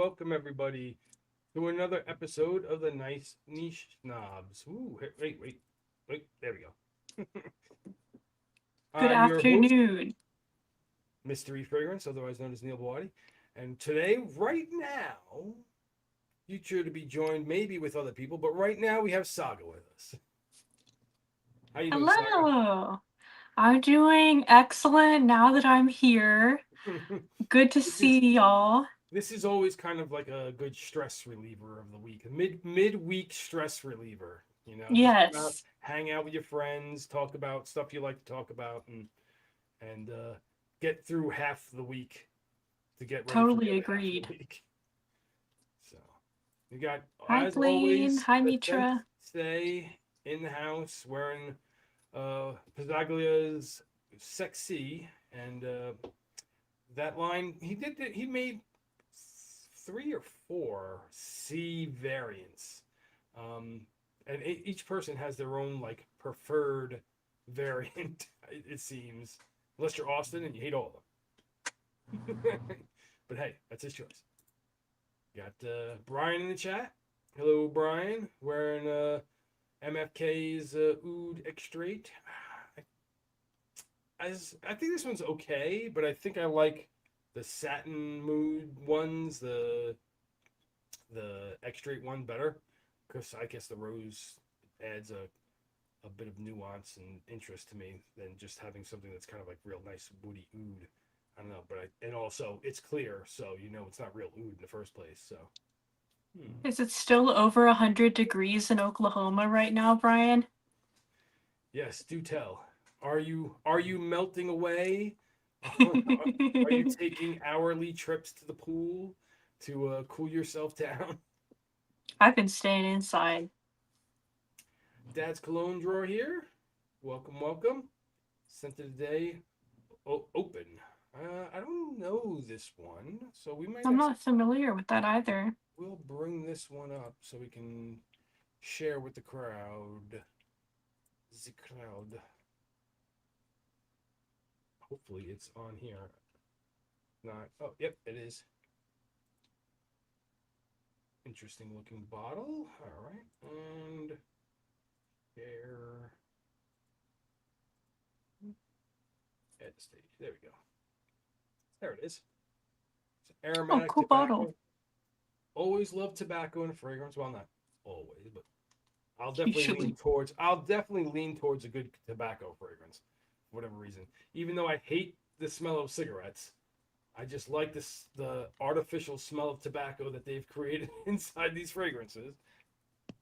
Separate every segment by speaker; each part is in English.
Speaker 1: welcome everybody to another episode of the Nice Niche Snobs. Ooh, wait, there we go.
Speaker 2: Good
Speaker 1: I'm your host,
Speaker 2: afternoon.
Speaker 1: Mystery Fragrance, otherwise known as Neil Bawadi, and today, right now, future to be joined maybe with other people, but right now we have Saga with us. How you doing, Saga?
Speaker 2: Hello. I'm doing excellent now that I'm here. Good to
Speaker 1: this is
Speaker 2: see y'all.
Speaker 1: this is always kind of like a good stress reliever of the week, a midweek stress reliever. Just come out,
Speaker 2: Yes,
Speaker 1: hang out with your friends, talk about stuff you like to talk about, and get through half the week to get ready for the
Speaker 2: totally
Speaker 1: other half of
Speaker 2: agreed.
Speaker 1: the week. So we got,
Speaker 2: Hi,
Speaker 1: as
Speaker 2: Blaine.
Speaker 1: always,
Speaker 2: Hi,
Speaker 1: the
Speaker 2: Mitra.
Speaker 1: sensei in the house wearing Pizzaglia's sexy and that line he made three or four C variants, um, and each person has their own like preferred variant. It seems, unless you're Austin and you hate all of them. But hey, that's his choice. Got Brian in the chat. Hello, Brian. Wearing MFK's Oud Extrait. I think this one's okay, but I think I like the satin mood ones, the extrait one better, because I guess the rose adds a bit of nuance and interest to me than just having something that's kind of like real nice woody oud. I don't know, but and also it's clear, so it's not real oud in the first place. So hmm.
Speaker 2: Is it still over 100 degrees in Oklahoma right now, Brian?
Speaker 1: Yes, do tell. Are you melting away? Are you taking hourly trips to the pool to cool yourself down?
Speaker 2: I've been staying inside.
Speaker 1: Dad's cologne drawer here. Welcome, welcome. Sent it today. Open. I don't know this one, so we might
Speaker 2: I'm
Speaker 1: actually
Speaker 2: not familiar with that either.
Speaker 1: we'll bring this one up so we can share with the crowd. The crowd. Hopefully, it's on here. Not. Oh, yep, it is. Interesting looking bottle. All right, and share at the stage. There we go. There it is. It's
Speaker 2: Oh,
Speaker 1: aromatic
Speaker 2: cool bottle.
Speaker 1: tobacco. Always love tobacco and fragrance. Well, not always, but
Speaker 2: Usually.
Speaker 1: I'll definitely lean towards a good tobacco fragrance for whatever reason. Even though I hate the smell of cigarettes, I just like the artificial smell of tobacco that they've created inside these fragrances.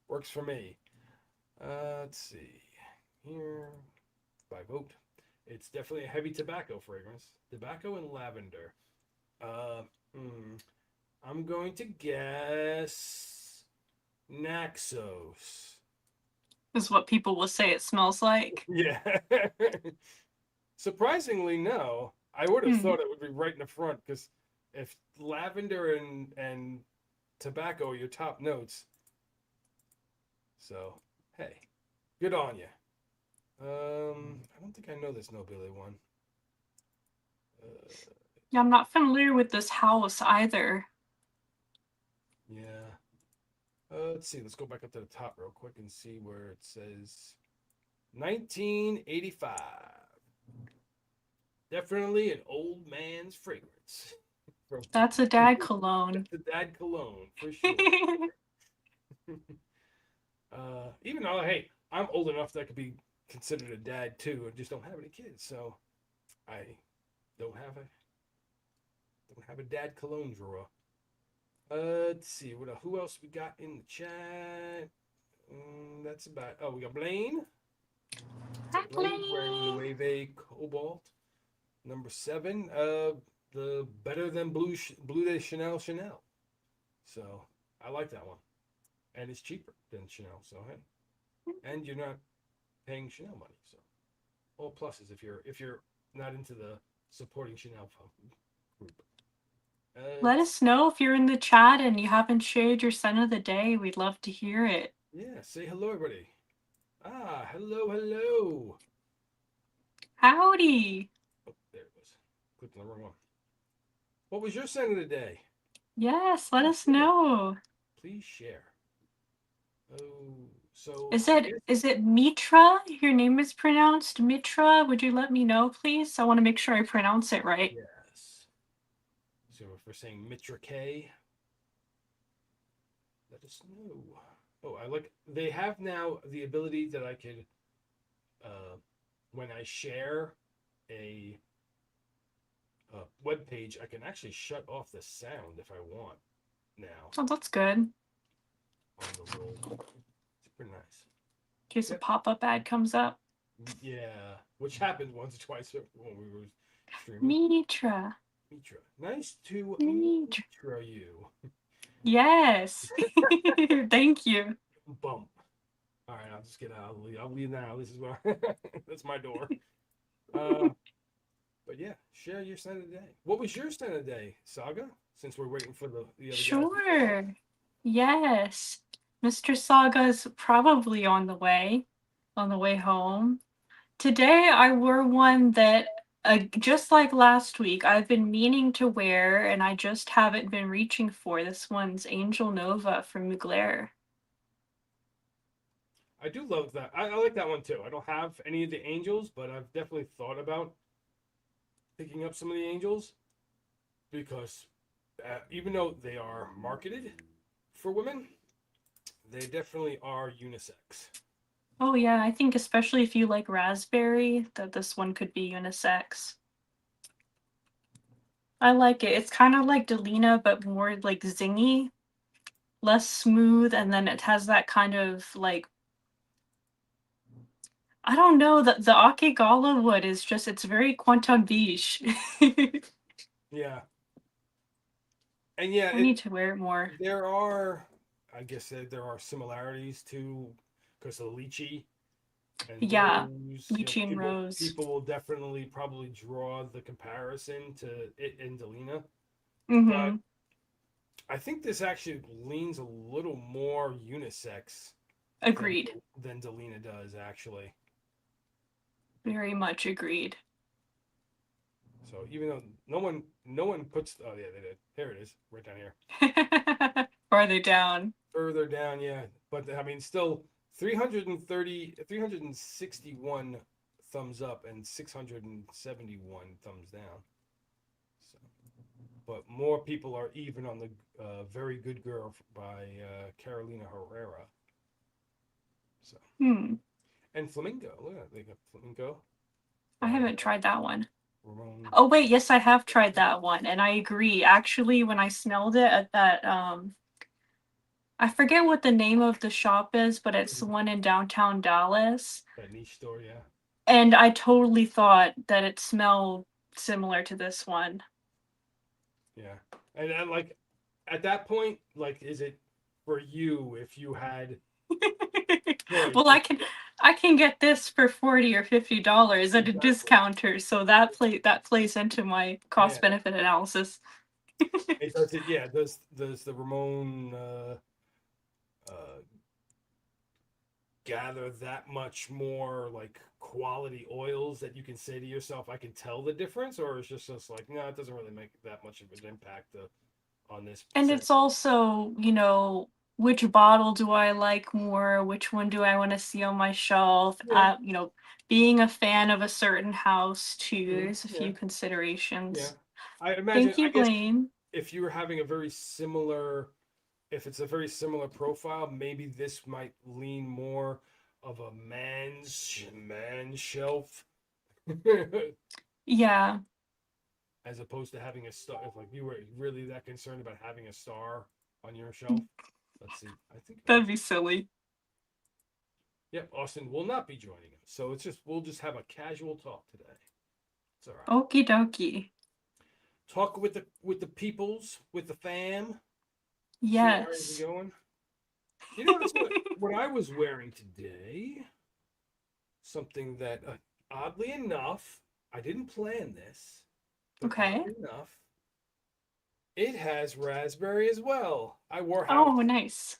Speaker 1: Works for me. Let's see here. By vote, it's definitely a heavy tobacco fragrance. Tobacco and lavender. Uh, hmm, I'm going to guess Naxos.
Speaker 2: Is what people will say it smells like.
Speaker 1: Yeah. Surprisingly, no. I would have
Speaker 2: Hmm.
Speaker 1: thought it would be right in the front because if lavender and tobacco are your top notes, so hey, good on you. I don't think I know this Nobile one. Uh,
Speaker 2: Yeah, I'm not familiar with this house either.
Speaker 1: yeah. Let's see. Let's go back up to the top real quick and see where it says 1985. Definitely an old man's fragrance. From
Speaker 2: That's a dad cologne.
Speaker 1: that's the dad cologne for sure. Even though, hey, I'm old enough that I could be considered a dad too. I just don't have any kids, so I don't have a dad cologne drawer. Let's see who else we got in the chat. That's about. Oh, we got Blaine.
Speaker 2: Hi,
Speaker 1: Blaine's wearing
Speaker 2: Blaine.
Speaker 1: Nueve Cobalt number 7. The better than Blue de Chanel. So I like that one, and it's cheaper than Chanel. So hey, and you're not paying Chanel money. So all pluses if you're not into the supporting Chanel group.
Speaker 2: Let us know if you're in the chat and you haven't shared your scent of the day. We'd love to hear it.
Speaker 1: Yeah, say hello, everybody. Hello, hello.
Speaker 2: Howdy.
Speaker 1: Oh, there it was. Clicked on the wrong one. What was your scent of the day?
Speaker 2: Yes, let us
Speaker 1: Yeah,
Speaker 2: know.
Speaker 1: please share. Oh, so
Speaker 2: Is
Speaker 1: I
Speaker 2: it
Speaker 1: guess
Speaker 2: is it Mitra? Your name is pronounced Mitra? Would you let me know, please? I want to make sure I pronounce it right.
Speaker 1: yes. So if we're saying Mitra K, let us know. Oh, I like they have now the ability that I could uh when I share a web page, I can actually shut off the sound if I want now
Speaker 2: Oh, that's good. In
Speaker 1: on the little. It's pretty nice.
Speaker 2: case a
Speaker 1: Yep.
Speaker 2: pop-up ad comes up.
Speaker 1: Yeah, which happened once or twice when we were streaming.
Speaker 2: Mitra.
Speaker 1: Mitra, nice to
Speaker 2: Mitra.
Speaker 1: Mitra you.
Speaker 2: Yes. Thank you.
Speaker 1: Bump. All right, I'll just get out. I'll leave now. This is where that's my door. Uh, but yeah, share your son of the day. What was your son of the day, Saga? Since we're waiting for the other guys to show up.
Speaker 2: Sure. Yes. Mr. Saga's probably on the way home. Today I wore one that, just like last week, I've been meaning to wear and I just haven't been reaching for. This one's Angel Nova from Mugler.
Speaker 1: I do love that. I like that one too. I don't have any of the angels, but I've definitely thought about picking up some of the angels because even though they are marketed for women, they definitely are unisex.
Speaker 2: Oh yeah, I think especially if you like raspberry, that this one could be unisex. I like it. It's kind of like Delina, but more like zingy, less smooth, and then it has that kind of like, I don't know, the Akegala wood is just, it's very Quantum Biche.
Speaker 1: Yeah, and yeah,
Speaker 2: I need to wear it more.
Speaker 1: there are, I guess there are similarities to because of lychee and
Speaker 2: Yeah,
Speaker 1: rose. You know,
Speaker 2: Lychee and Rose.
Speaker 1: people will definitely probably draw the comparison to it and Delina, but
Speaker 2: Mm-hmm.
Speaker 1: I think this actually leans a little more unisex than
Speaker 2: Agreed.
Speaker 1: than Delina does actually.
Speaker 2: Very much agreed.
Speaker 1: So even though no one puts oh yeah they did here it is right down here
Speaker 2: Farther down.
Speaker 1: further down yeah but I mean still 330 361 thumbs up and 671 thumbs down. So, but more people are even on the Very Good Girl by Carolina Herrera. So
Speaker 2: Hmm.
Speaker 1: and Flamingo. Look at that. They got Flamingo
Speaker 2: I
Speaker 1: by
Speaker 2: haven't tried that one.
Speaker 1: Ramon.
Speaker 2: Oh wait, yes, I have tried that one, and I agree. Actually, when I smelled it at that, I forget what the name of the shop is, but it's the one in downtown Dallas.
Speaker 1: That niche store, yeah.
Speaker 2: And I totally thought that it smelled similar to this one.
Speaker 1: Yeah. And like at that point, like is it for you if you had choice?
Speaker 2: Well, I can get this for $40 or $50 at a
Speaker 1: Exactly.
Speaker 2: discounter, so that plays into my
Speaker 1: Yeah.
Speaker 2: cost benefit analysis.
Speaker 1: It does it yeah, does the Ramon uh gather that much more like quality oils that you can say to yourself, I can tell the difference, or it's just like, no, it doesn't really make that much of an impact on this
Speaker 2: And
Speaker 1: scent.
Speaker 2: it's also, which bottle do I like more? Which one do I want to see on my shelf?
Speaker 1: Yeah.
Speaker 2: Being a fan of a certain house too,
Speaker 1: Mhm.
Speaker 2: there's a
Speaker 1: Yeah.
Speaker 2: few
Speaker 1: Yeah.
Speaker 2: considerations.
Speaker 1: I imagine,
Speaker 2: Thank
Speaker 1: I
Speaker 2: you,
Speaker 1: guess
Speaker 2: Blaine.
Speaker 1: if you were having a very similar, if it's a very similar profile, maybe this might lean more of a man shelf
Speaker 2: Yeah,
Speaker 1: as opposed to having a star. If like you were really that concerned about having a star on your shelf, let's see. I think
Speaker 2: that'd be silly.
Speaker 1: yep, Austin will not be joining us, so it's just we'll just have a casual talk today. It's all right.
Speaker 2: Okie dokie.
Speaker 1: Talk with the peoples, with the fam. See how everything's
Speaker 2: Yes.
Speaker 1: going. You notice what I was wearing today? Something that, oddly enough, I didn't plan this, but
Speaker 2: Okay.
Speaker 1: oddly enough, it has raspberry as well. I wore
Speaker 2: Oh,
Speaker 1: house.
Speaker 2: nice.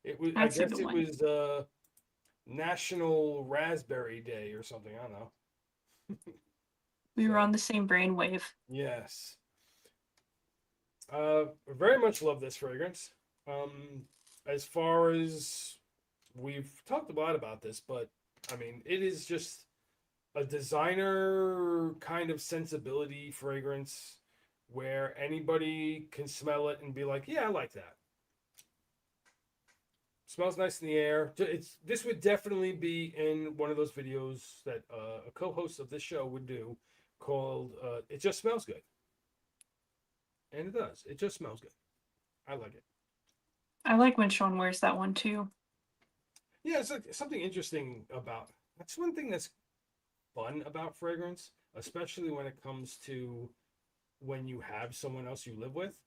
Speaker 1: It was. I
Speaker 2: That's a
Speaker 1: guess
Speaker 2: good
Speaker 1: it
Speaker 2: one.
Speaker 1: was National Raspberry Day or something. I don't know.
Speaker 2: We were
Speaker 1: So
Speaker 2: on the same brainwave.
Speaker 1: yes. Very much love this fragrance. As far as we've talked a lot about this, but I mean, it is just a designer kind of sensibility fragrance where anybody can smell it and be like, "Yeah, I like that." Smells nice in the air. It's this would definitely be in one of those videos that a co-host of this show would do, called "It Just Smells Good," and it does. It just smells good. I like it.
Speaker 2: I like when Sean wears that one too.
Speaker 1: Yeah, it's like something interesting about. That's one thing that's fun about fragrance, especially when it comes to when you have someone else you live with.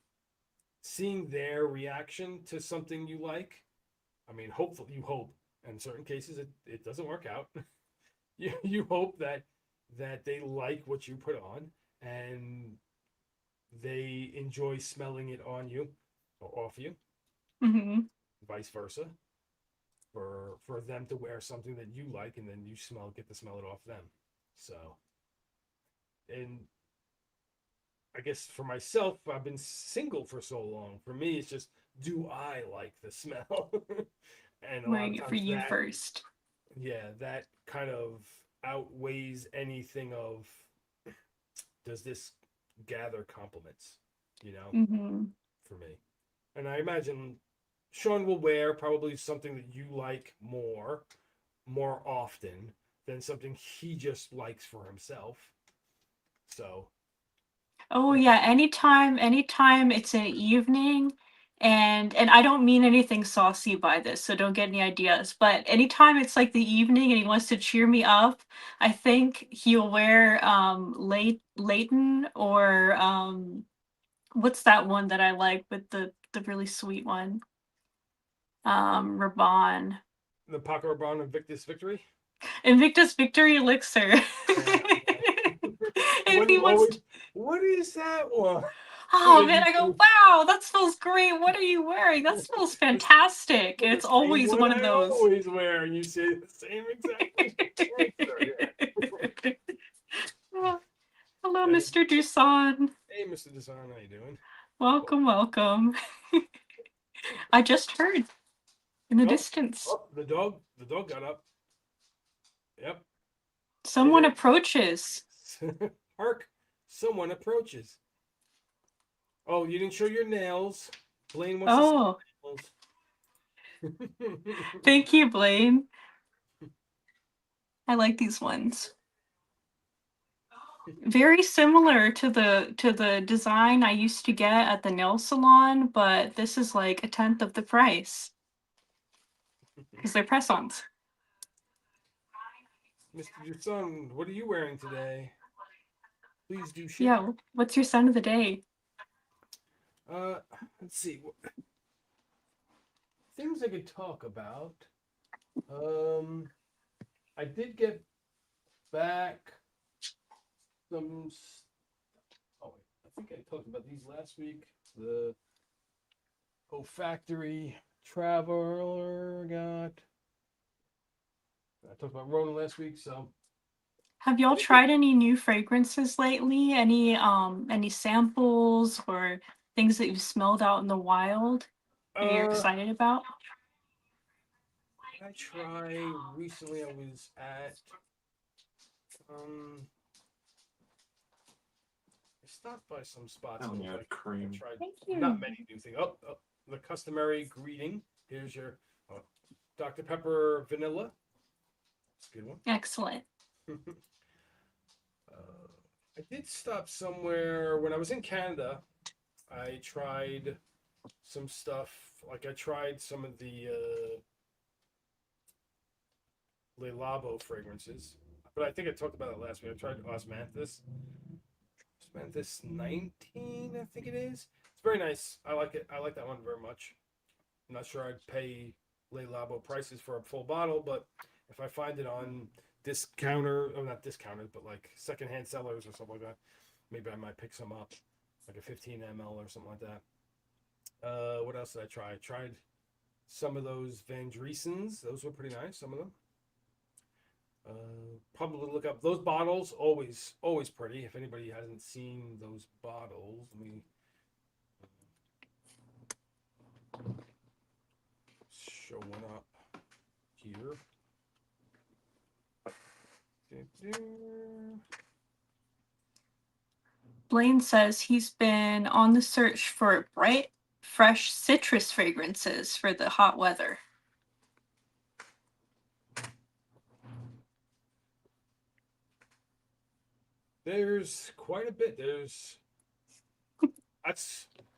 Speaker 1: Seeing their reaction to something you like. I mean, hopefully, you hope. In certain cases, it doesn't work out. You hope that they like what you put on and they enjoy smelling it on you or off you,
Speaker 2: Hmm.
Speaker 1: vice versa. For them to wear something that you like and then you get to smell it off them. So, and I guess for myself, I've been single for so long. For me, it's just, do I like the smell? And a lot of
Speaker 2: Right, for
Speaker 1: times
Speaker 2: you first.
Speaker 1: yeah, that kind of outweighs anything of, does this gather compliments, you know,
Speaker 2: Hmm.
Speaker 1: for me. And I imagine Sean will wear probably something that you like more often than something he just likes for himself. So,
Speaker 2: Oh yeah, anytime it's an evening, and I don't mean anything saucy by this, so don't get any ideas, but anytime it's like the evening and he wants to cheer me up, I think he'll wear Leighton or what's that one that I like with the really sweet one? Rabanne.
Speaker 1: the Paco Rabanne Invictus Victory.
Speaker 2: Invictus Victory Elixir.
Speaker 1: Yeah, yeah.
Speaker 2: If
Speaker 1: What
Speaker 2: he
Speaker 1: is
Speaker 2: wants
Speaker 1: always?
Speaker 2: to,
Speaker 1: What is that one?
Speaker 2: oh
Speaker 1: Did
Speaker 2: man,
Speaker 1: you
Speaker 2: I go,
Speaker 1: say
Speaker 2: wow, that smells great. What are you wearing? That smells
Speaker 1: the,
Speaker 2: fantastic. And
Speaker 1: the
Speaker 2: it's
Speaker 1: same
Speaker 2: always
Speaker 1: one
Speaker 2: one of
Speaker 1: I
Speaker 2: those.
Speaker 1: always wear? And you say the same exact answer. Yeah.
Speaker 2: Hello,
Speaker 1: And
Speaker 2: Mr. Dusan.
Speaker 1: hey, Mr. Design, how you doing? Well,
Speaker 2: Welcome, welcome. I just heard in the
Speaker 1: oh,
Speaker 2: distance.
Speaker 1: oh, the dog got up. Yep. Hey
Speaker 2: Someone
Speaker 1: there.
Speaker 2: approaches.
Speaker 1: Hark! Someone approaches. Oh, you didn't show your nails. Blaine wants to see
Speaker 2: Oh,
Speaker 1: your nails.
Speaker 2: thank you, Blaine. I like these ones. Very similar to the design I used to get at the nail salon, but this is like a tenth of the price because they're press-ons.
Speaker 1: Mr. Son, what are you wearing today? Please do share.
Speaker 2: Yeah, what's your scent of the day?
Speaker 1: Uh, let's see. Things I could talk about. Um, I did get back some. Oh wait, I think I talked about these last week. The olfactory traveler got. I talked about Rona last week, so
Speaker 2: Have
Speaker 1: I
Speaker 2: y'all
Speaker 1: did get.
Speaker 2: tried any new fragrances lately? Any samples or things that you've smelled out in the wild that you're
Speaker 1: Uh,
Speaker 2: excited about?
Speaker 1: I try recently. I was at um. I stopped by some spots and
Speaker 3: Yeah,
Speaker 1: like I
Speaker 3: cream.
Speaker 1: tried
Speaker 2: Thank
Speaker 1: not
Speaker 2: you.
Speaker 1: many new things. Oh, the customary greeting. Here's your oh, Dr. Pepper vanilla. It's a good one.
Speaker 2: Excellent.
Speaker 1: I did stop somewhere when I was in Canada. I tried some stuff. Like I tried some of the Le Labo fragrances, but I think I talked about it last week. I tried Osmanthus. Osmanthus 19, I think it is. It's very nice. I like it. I like that one very much. I'm not sure I'd pay Le Labo prices for a full bottle, but if I find it on discounter, or not discounters, but like secondhand sellers or something like that, maybe I might pick some up, like a 15 ml or something like that. What else did I try? I tried some of those Van Driesens. Those were pretty nice. Some of them. Probably look up those bottles. Always pretty. If anybody hasn't seen those bottles, let me
Speaker 2: Blaine says he's been on the search for bright, fresh citrus fragrances for the hot weather.
Speaker 1: There's quite a bit.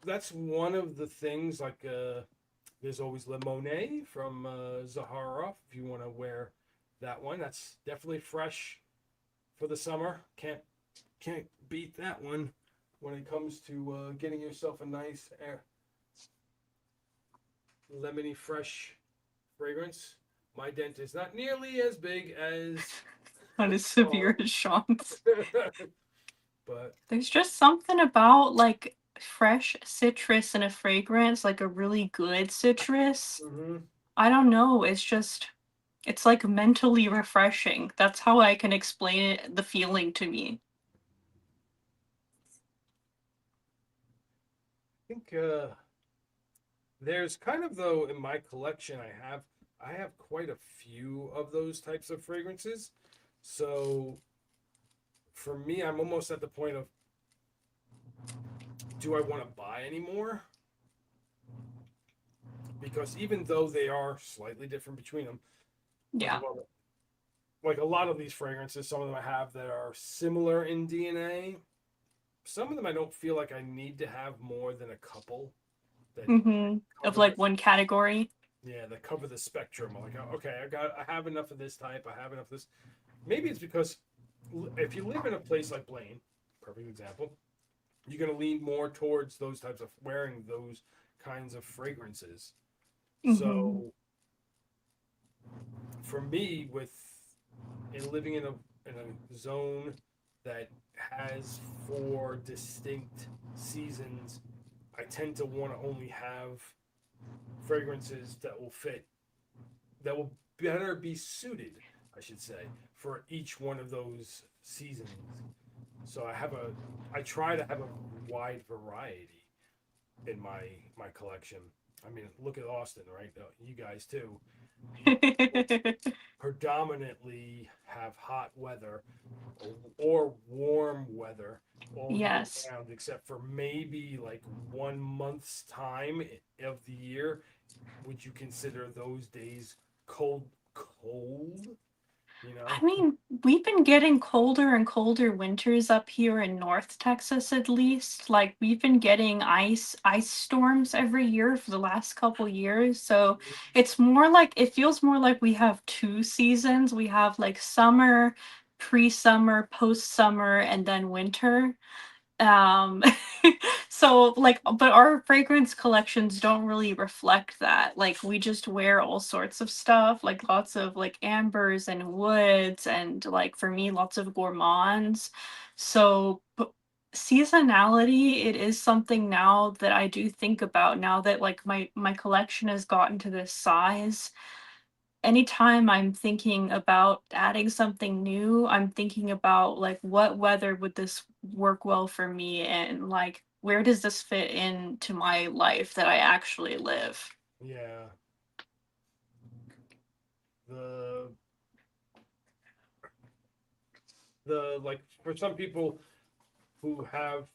Speaker 1: That's one of the things. Like there's always Le Monet from Zaharoff. If you want to wear that one, that's definitely fresh for the summer. Can't beat that one when it comes to getting yourself a nice lemony fresh fragrance. My dent is not nearly as big as
Speaker 2: Not as severe as Sean's.
Speaker 1: but
Speaker 2: There's just something about like fresh citrus in a fragrance, like a really good citrus.
Speaker 1: mm-hmm.
Speaker 2: I don't know. It's like mentally refreshing. That's how I can explain it, the feeling to me.
Speaker 1: I think there's kind of though in my collection I have quite a few of those types of fragrances. So for me, I'm almost at the point of, do I want to buy any more? Because even though they are slightly different between them,
Speaker 2: Yeah.
Speaker 1: like a lot of these fragrances, some of them I have that are similar in DNA. Some of them I don't feel like I need to have more than a couple that
Speaker 2: Mm-hmm. Of
Speaker 1: cover
Speaker 2: like
Speaker 1: the,
Speaker 2: one category.
Speaker 1: yeah, that cover the spectrum. I'm like, oh, okay, I have enough of this type. I have enough of this. Maybe it's because if you live in a place like Blaine, perfect example, you're going to lean more towards those types of wearing those kinds of fragrances.
Speaker 2: Mm-hmm.
Speaker 1: So for me, with in living in a zone that has 4 distinct seasons, I tend to want to only have fragrances that will better be suited, I should say, for each one of those seasons. So I try to have a wide variety in my collection. I mean, look at Austin, right? You guys too. Predominantly have hot weather or warm weather all year
Speaker 2: Yes.
Speaker 1: round, except for maybe like 1 month's time of the year. Would you consider those days cold? Cold, you know?
Speaker 2: I mean, we've been getting colder and colder winters up here in North Texas at least. Like we've been getting ice storms every year for the last couple years. So it's more like it feels more like we have two seasons. We have like summer, pre-summer, post-summer, and then winter. Um so like but our fragrance collections don't really reflect that. Like we just wear all sorts of stuff, like lots of like ambers and woods and like for me lots of gourmands. So seasonality, it is something now that I do think about now that like my collection has gotten to this size. Anytime I'm thinking about adding something new, I'm thinking about like what weather would this work well for me and like where does this fit into my life that I actually live?
Speaker 1: Yeah. The the like for some people who have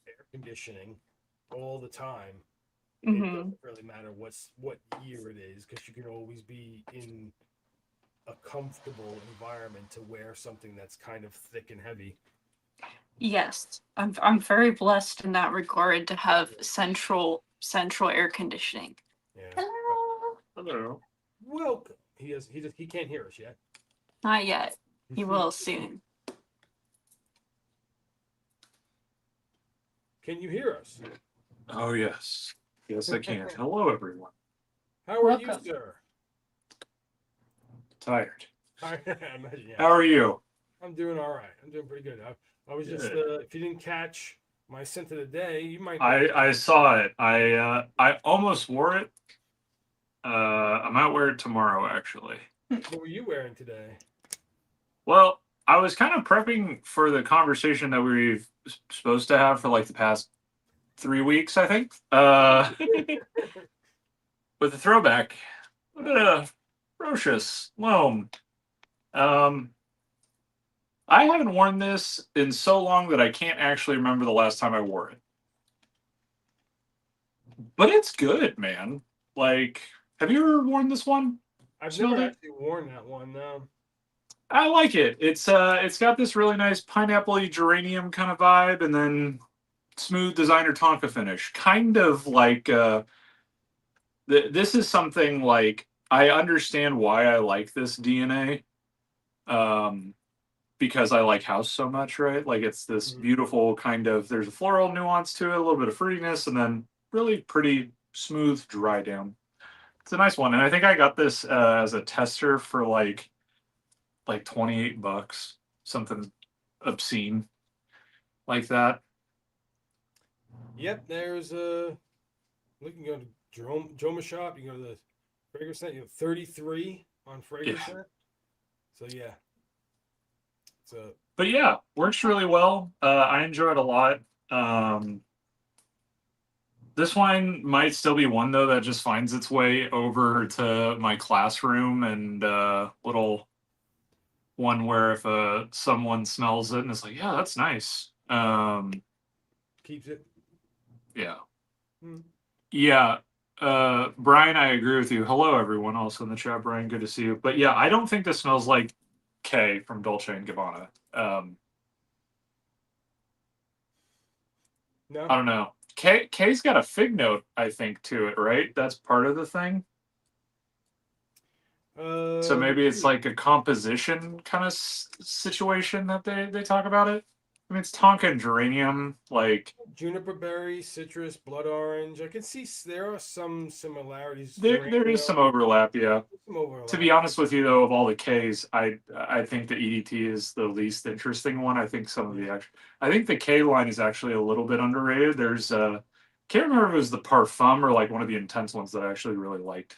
Speaker 1: air conditioning all the time, it
Speaker 2: Mm-hmm.
Speaker 1: doesn't really matter what year it is because you can always be in a comfortable environment to wear something that's kind of thick and heavy.
Speaker 2: Yes, I'm very blessed in that regard to have central air conditioning.
Speaker 1: Yeah.
Speaker 2: Hello.
Speaker 3: Hello.
Speaker 1: Welcome. He can't hear us yet.
Speaker 2: Not yet. He will soon.
Speaker 1: Can you hear us?
Speaker 3: Oh, yes. Yes, I can. Hello, everyone.
Speaker 1: How are you,
Speaker 2: Welcome.
Speaker 1: sir?
Speaker 3: Tired.
Speaker 1: I imagine, yeah.
Speaker 3: How are you?
Speaker 1: I'm doing all right. I'm doing pretty good. I was just
Speaker 3: Good.
Speaker 1: if you didn't catch my scent of the day, you might.
Speaker 3: I saw it. I almost wore it. I might wear it tomorrow, actually.
Speaker 1: What were you wearing today?
Speaker 3: Well, I was kind of prepping for the conversation that we were supposed to have for like the past 3 weeks, I think. With the throwback, a bit of ferocious loam. I haven't worn this in so long that I can't actually remember the last time I wore it. But it's good, man. Like, have you ever worn this one?
Speaker 1: I've
Speaker 3: Smelled
Speaker 1: never
Speaker 3: it?
Speaker 1: actually worn that one. No.
Speaker 3: I like it. It's got this really nice pineapple-y geranium kind of vibe, and then smooth designer Tonka finish. Kind of like this is something like I understand why I like this DNA. Um, because I like house so much, right? Like it's this
Speaker 1: Mhm.
Speaker 3: beautiful kind of there's a floral nuance to it, a little bit of fruitiness, and then really pretty smooth dry down. It's a nice one, and I think I got this as a tester for like $28, something obscene like that.
Speaker 1: Yep. There's a. Look, you can go to Joma shop. You can go to the fragrance net. You have 33 on
Speaker 3: Yeah,
Speaker 1: fragrance net. So yeah, it's a.
Speaker 3: but yeah, works really well. I enjoy it a lot. Um, this wine might still be one though that just finds its way over to my classroom and little one where if someone smells it and it's like, yeah, that's nice.
Speaker 1: Keeps it.
Speaker 3: Yeah.
Speaker 1: Hmm.
Speaker 3: Yeah. Brian, I agree with you. Hello, everyone. Also in the chat, Brian. Good to see you. But yeah, I don't think this smells like K from Dolce and Gabbana. I
Speaker 1: No.
Speaker 3: don't know. K's got a fig note, I think, to it, right? That's part of the thing. So maybe it's
Speaker 1: Maybe.
Speaker 3: like a composition kind of situation that they talk about it. I mean, it's Tonka and geranium. Like
Speaker 1: Juniper berry, citrus, blood orange. I can see there are some similarities.
Speaker 3: there is some
Speaker 1: Geranium,
Speaker 3: overlap, yeah.
Speaker 1: some
Speaker 3: To be
Speaker 1: overlap.
Speaker 3: honest with you, though, of all the Ks, I think the EDT is the least interesting one. I think some of
Speaker 1: Yeah.
Speaker 3: the actual, I think the K line is actually a little bit underrated. There's can't remember if it was the Parfum or like one of the intense ones that I actually really liked.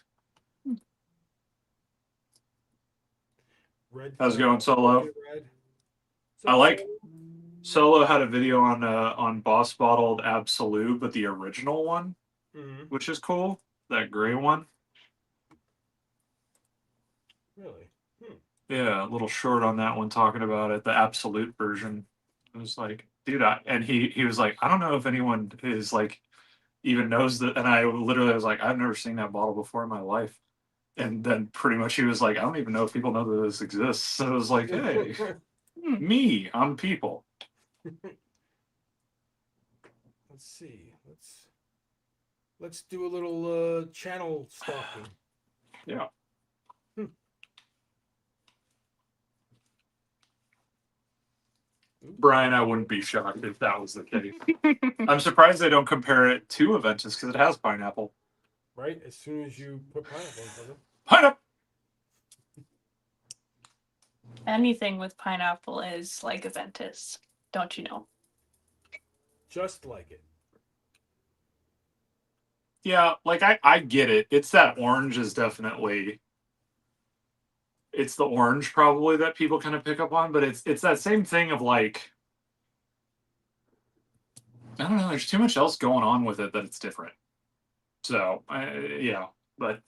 Speaker 1: Red
Speaker 3: How's it
Speaker 1: flag,
Speaker 3: going, Solo?
Speaker 1: coconut red. What's
Speaker 3: I
Speaker 1: up,
Speaker 3: like
Speaker 1: Solo?
Speaker 3: Solo had a video on Boss Bottled Absolute, but the original one,
Speaker 1: Mm-hmm.
Speaker 3: which is cool. That gray one.
Speaker 1: Really? Hmm.
Speaker 3: Yeah, a little short on that one talking about it, the absolute version. It was like, dude, and he was like, I don't know if anyone is like even knows that. And I literally was like, I've never seen that bottle before in my life. And then pretty much he was like, I don't even know if people know that this exists. So I was like, hey, me, I'm people.
Speaker 1: Let's see. Let's do a little channel stalking.
Speaker 3: Yeah.
Speaker 1: Hmm. Oops.
Speaker 3: Brian, I wouldn't be shocked if that was the case. I'm surprised they don't compare it to Aventus because it has pineapple.
Speaker 1: Right? As soon as you put pineapple in front of it.
Speaker 3: Pineapple.
Speaker 2: Anything with pineapple is like Aventus, don't you know?
Speaker 1: Just like it.
Speaker 3: Yeah, like I get it. It's that orange is definitely it's the orange probably that people kind of pick up on, but it's that same thing of like I don't know. There's too much else going on with it that it's different. So yeah, but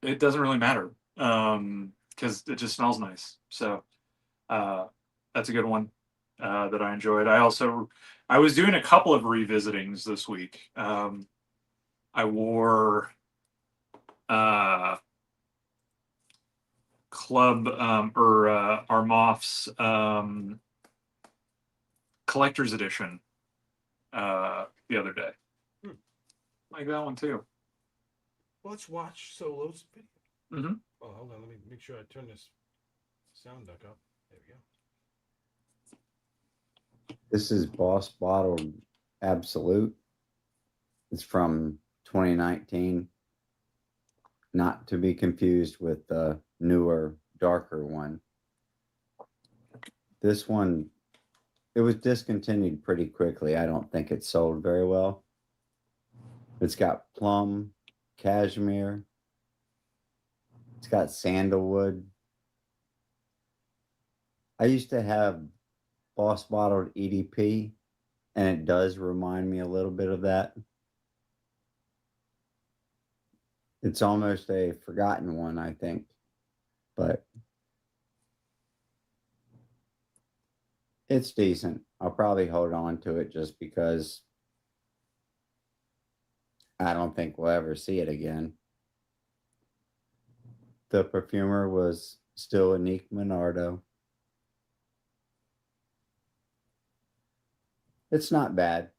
Speaker 3: it doesn't really matter because it just smells nice. So uh, that's a good one that I enjoyed. I was doing a couple of revisitings this week. I wore uh, Club or Armoff's collector's edition the other day.
Speaker 1: Hmm.
Speaker 3: Like that one too.
Speaker 1: Well, let's watch Solo's video.
Speaker 3: Mm-hmm.
Speaker 1: Oh, hold on. Let me make sure I turn this sound duck up. There we go.
Speaker 4: This is Boss Bottled Absolute. It's from 2019. Not to be confused with the newer, darker one. This one, it was discontinued pretty quickly. I don't think it sold very well. It's got plum, cashmere. It's got sandalwood. I used to have Boss Bottled EDP, and it does remind me a little bit of that. It's almost a forgotten one, I think. But It's decent. I'll probably hold on to it just because I don't think we'll ever see it again. The perfumer was still Anique Minardo. It's not bad.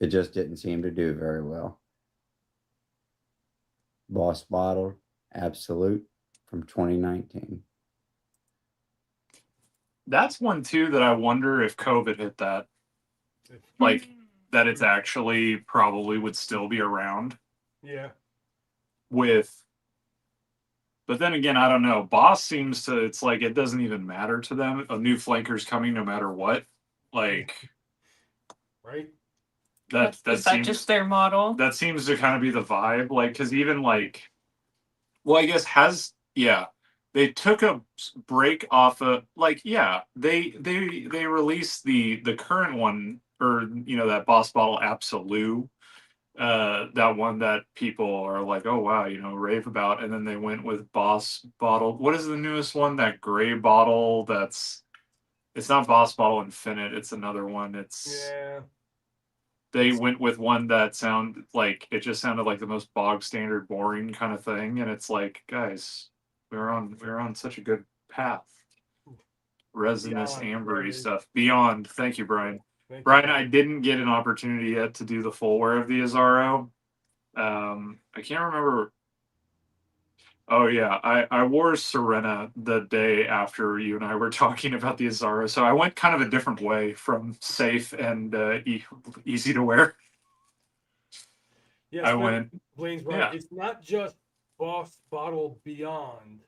Speaker 4: It just didn't seem to do very well. Boss Bottle Absolute from 2019.
Speaker 3: That's one too that I wonder if COVID hit that. Like that it's actually probably would still be around
Speaker 1: Yeah.
Speaker 3: with, but then again, I don't know. Boss seems to, it's like it doesn't even matter to them. A new flanker's coming no matter what. Like
Speaker 1: Right.
Speaker 3: that
Speaker 2: Is that
Speaker 3: seems
Speaker 2: just their model?
Speaker 3: that seems to kind of be the vibe. Like, because even like, well, I guess has, yeah, they took a break off of, like, yeah, they released the current one, or you know, that Boss Bottle Absolute, that one that people are like, oh wow, you know, rave about, and then they went with Boss Bottle. What is the newest one? That gray bottle. That's, it's not Boss Bottle Infinite. It's another one. It's,
Speaker 1: Yeah.
Speaker 3: they went with one that sound like, it just sounded like the most bog standard, boring kind of thing, and it's like, guys, we're on such a good path. Resinous
Speaker 1: Beyond,
Speaker 3: ambery
Speaker 1: right.
Speaker 3: stuff. Beyond. Thank you, Brian.
Speaker 1: Thank you.
Speaker 3: Brian, I didn't get an opportunity yet to do the full wear of the Azaro. I can't remember. Oh yeah, I wore Serena the day after you and I were talking about the Azaro, so I went kind of a different way from safe and easy to wear.
Speaker 1: Yes,
Speaker 3: I
Speaker 1: but
Speaker 3: went,
Speaker 1: Blaine's right.
Speaker 3: yeah.
Speaker 1: It's not just Boss Bottle Beyond.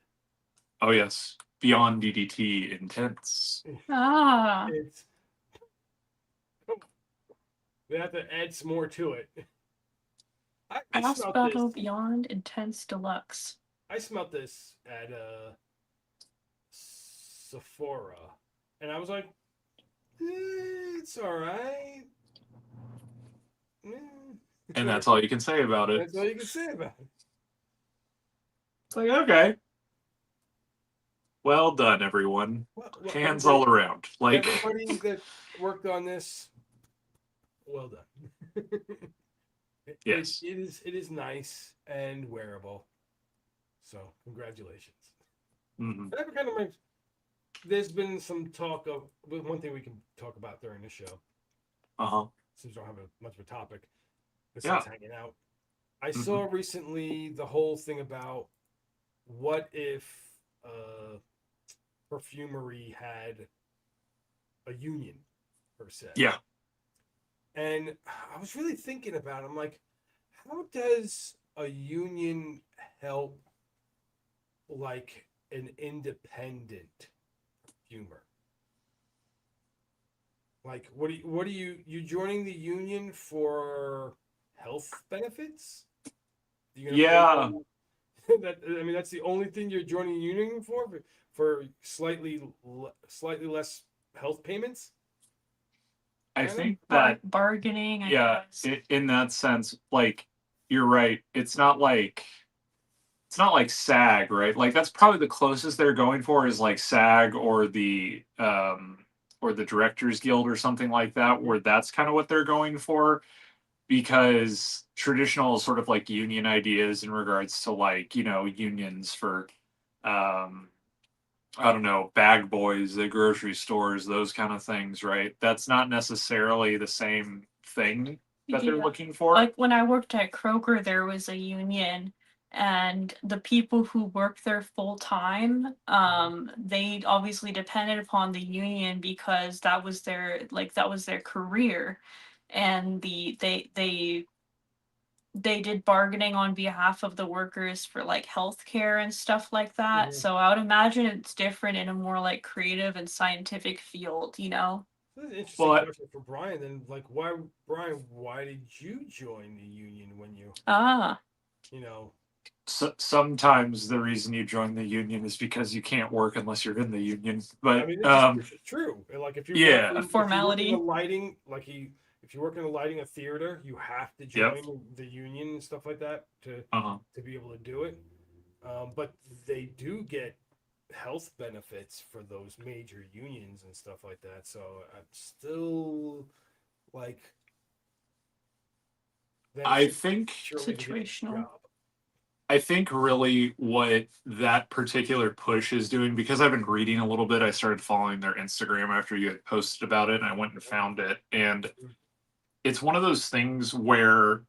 Speaker 3: Oh yes, Beyond DDT Intense.
Speaker 2: Ah,
Speaker 1: It's they have to add some more to it. I
Speaker 2: Boss
Speaker 1: smelled
Speaker 2: Battle
Speaker 1: this.
Speaker 2: Beyond Intense Deluxe.
Speaker 1: I smelled this at Sephora, and I was like, it's all right.
Speaker 3: And that's all you can say about it.
Speaker 1: That's all you can say about it.
Speaker 3: It's like, okay. Well done, everyone.
Speaker 1: Well,
Speaker 3: Hands all around. Like,
Speaker 1: everybody that worked on this, well done.
Speaker 3: yes.
Speaker 1: It is nice and wearable. So congratulations.
Speaker 3: Mhm.
Speaker 1: That kind of reminds. There's been some talk of one thing we can talk about during the show.
Speaker 3: Uh-huh.
Speaker 1: Since we don't have much of a topic
Speaker 3: Yeah.
Speaker 1: besides hanging out. I saw recently the whole thing about what if perfumery had a union per se.
Speaker 3: Yeah.
Speaker 1: And I was really thinking about it. I'm like, how does a union help like an independent perfumer? Like, what do you joining the union for health benefits? You gonna
Speaker 3: Yeah.
Speaker 1: that, I mean, that's the only thing you're joining a union for slightly less health payments.
Speaker 3: I
Speaker 1: Kinda?
Speaker 3: think that,
Speaker 2: bargaining, I
Speaker 3: yeah,
Speaker 2: guess.
Speaker 3: in that sense, like, you're right. It's not like SAG, right? Like, that's probably the closest they're going for, is like SAG or the Directors Guild or something like that, where that's kind of what they're going for, because traditional sort of like union ideas in regards to, like, you know, unions for I don't know, bag boys at grocery stores, those kind of things, right? That's not necessarily the same thing that they're
Speaker 2: Yeah.
Speaker 3: looking for.
Speaker 2: Like when I worked at Kroger, there was a union, and the people who worked there full time, they obviously depended upon the union because that was their career, and they did bargaining on behalf of the workers for like healthcare and stuff like that.
Speaker 1: Mhm.
Speaker 2: So I would imagine it's different in a more like creative and scientific field, you know?
Speaker 1: That's an interesting
Speaker 3: Well,
Speaker 1: question for Brian. Then, like, Brian? Why did you join the union when you
Speaker 2: Ah,
Speaker 1: know?
Speaker 3: sometimes the reason you join the union is because you can't work unless you're in the union.
Speaker 1: I
Speaker 3: But
Speaker 1: mean, this is true. And, like, if you
Speaker 3: yeah,
Speaker 1: work
Speaker 2: a
Speaker 1: in, if you work in the
Speaker 2: formality.
Speaker 1: lighting, if you work in the lighting of theater, you have to
Speaker 3: Yep.
Speaker 1: join the union and stuff like that to
Speaker 3: uh-huh.
Speaker 1: be able to do it. But they do get health benefits for those major unions and stuff like that. So I'm still like that
Speaker 3: I
Speaker 1: should
Speaker 3: think
Speaker 1: surely to get a
Speaker 2: Situational.
Speaker 1: job.
Speaker 3: I think really what that particular push is doing, because I've been reading a little bit, I started following their Instagram after you had posted about it, and I went and found it. And it's one of those things where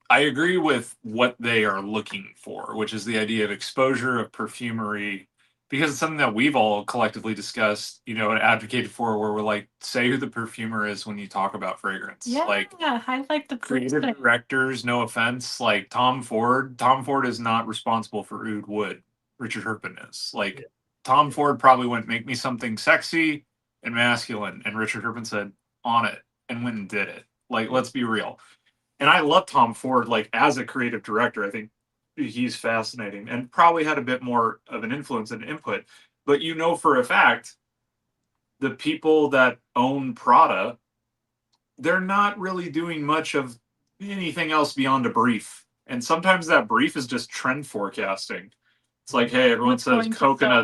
Speaker 3: I agree with what they are looking for, which is the idea of exposure of perfumery, because it's something that we've all collectively discussed, you know, and advocated for, where we're like, say who the perfumer is when you talk about fragrance.
Speaker 2: Yeah,
Speaker 3: Like,
Speaker 2: highlight the
Speaker 3: creative
Speaker 2: person.
Speaker 3: directors, no offense, like Tom Ford. Tom Ford is not responsible for Oud Wood. Richard Herpen is. Like,
Speaker 1: Yeah.
Speaker 3: Tom Ford probably went, make me something sexy and masculine. And Richard Herpen said, on it, and went and did it. Like, let's be real. And I love Tom Ford, like, as a creative director. I think he's fascinating and probably had a bit more of an influence and input. But you know for a fact, the people that own Prada, they're not really doing much of anything else beyond a brief. And sometimes that brief is just trend forecasting. It's like, hey, everyone
Speaker 2: What's
Speaker 3: says
Speaker 2: going to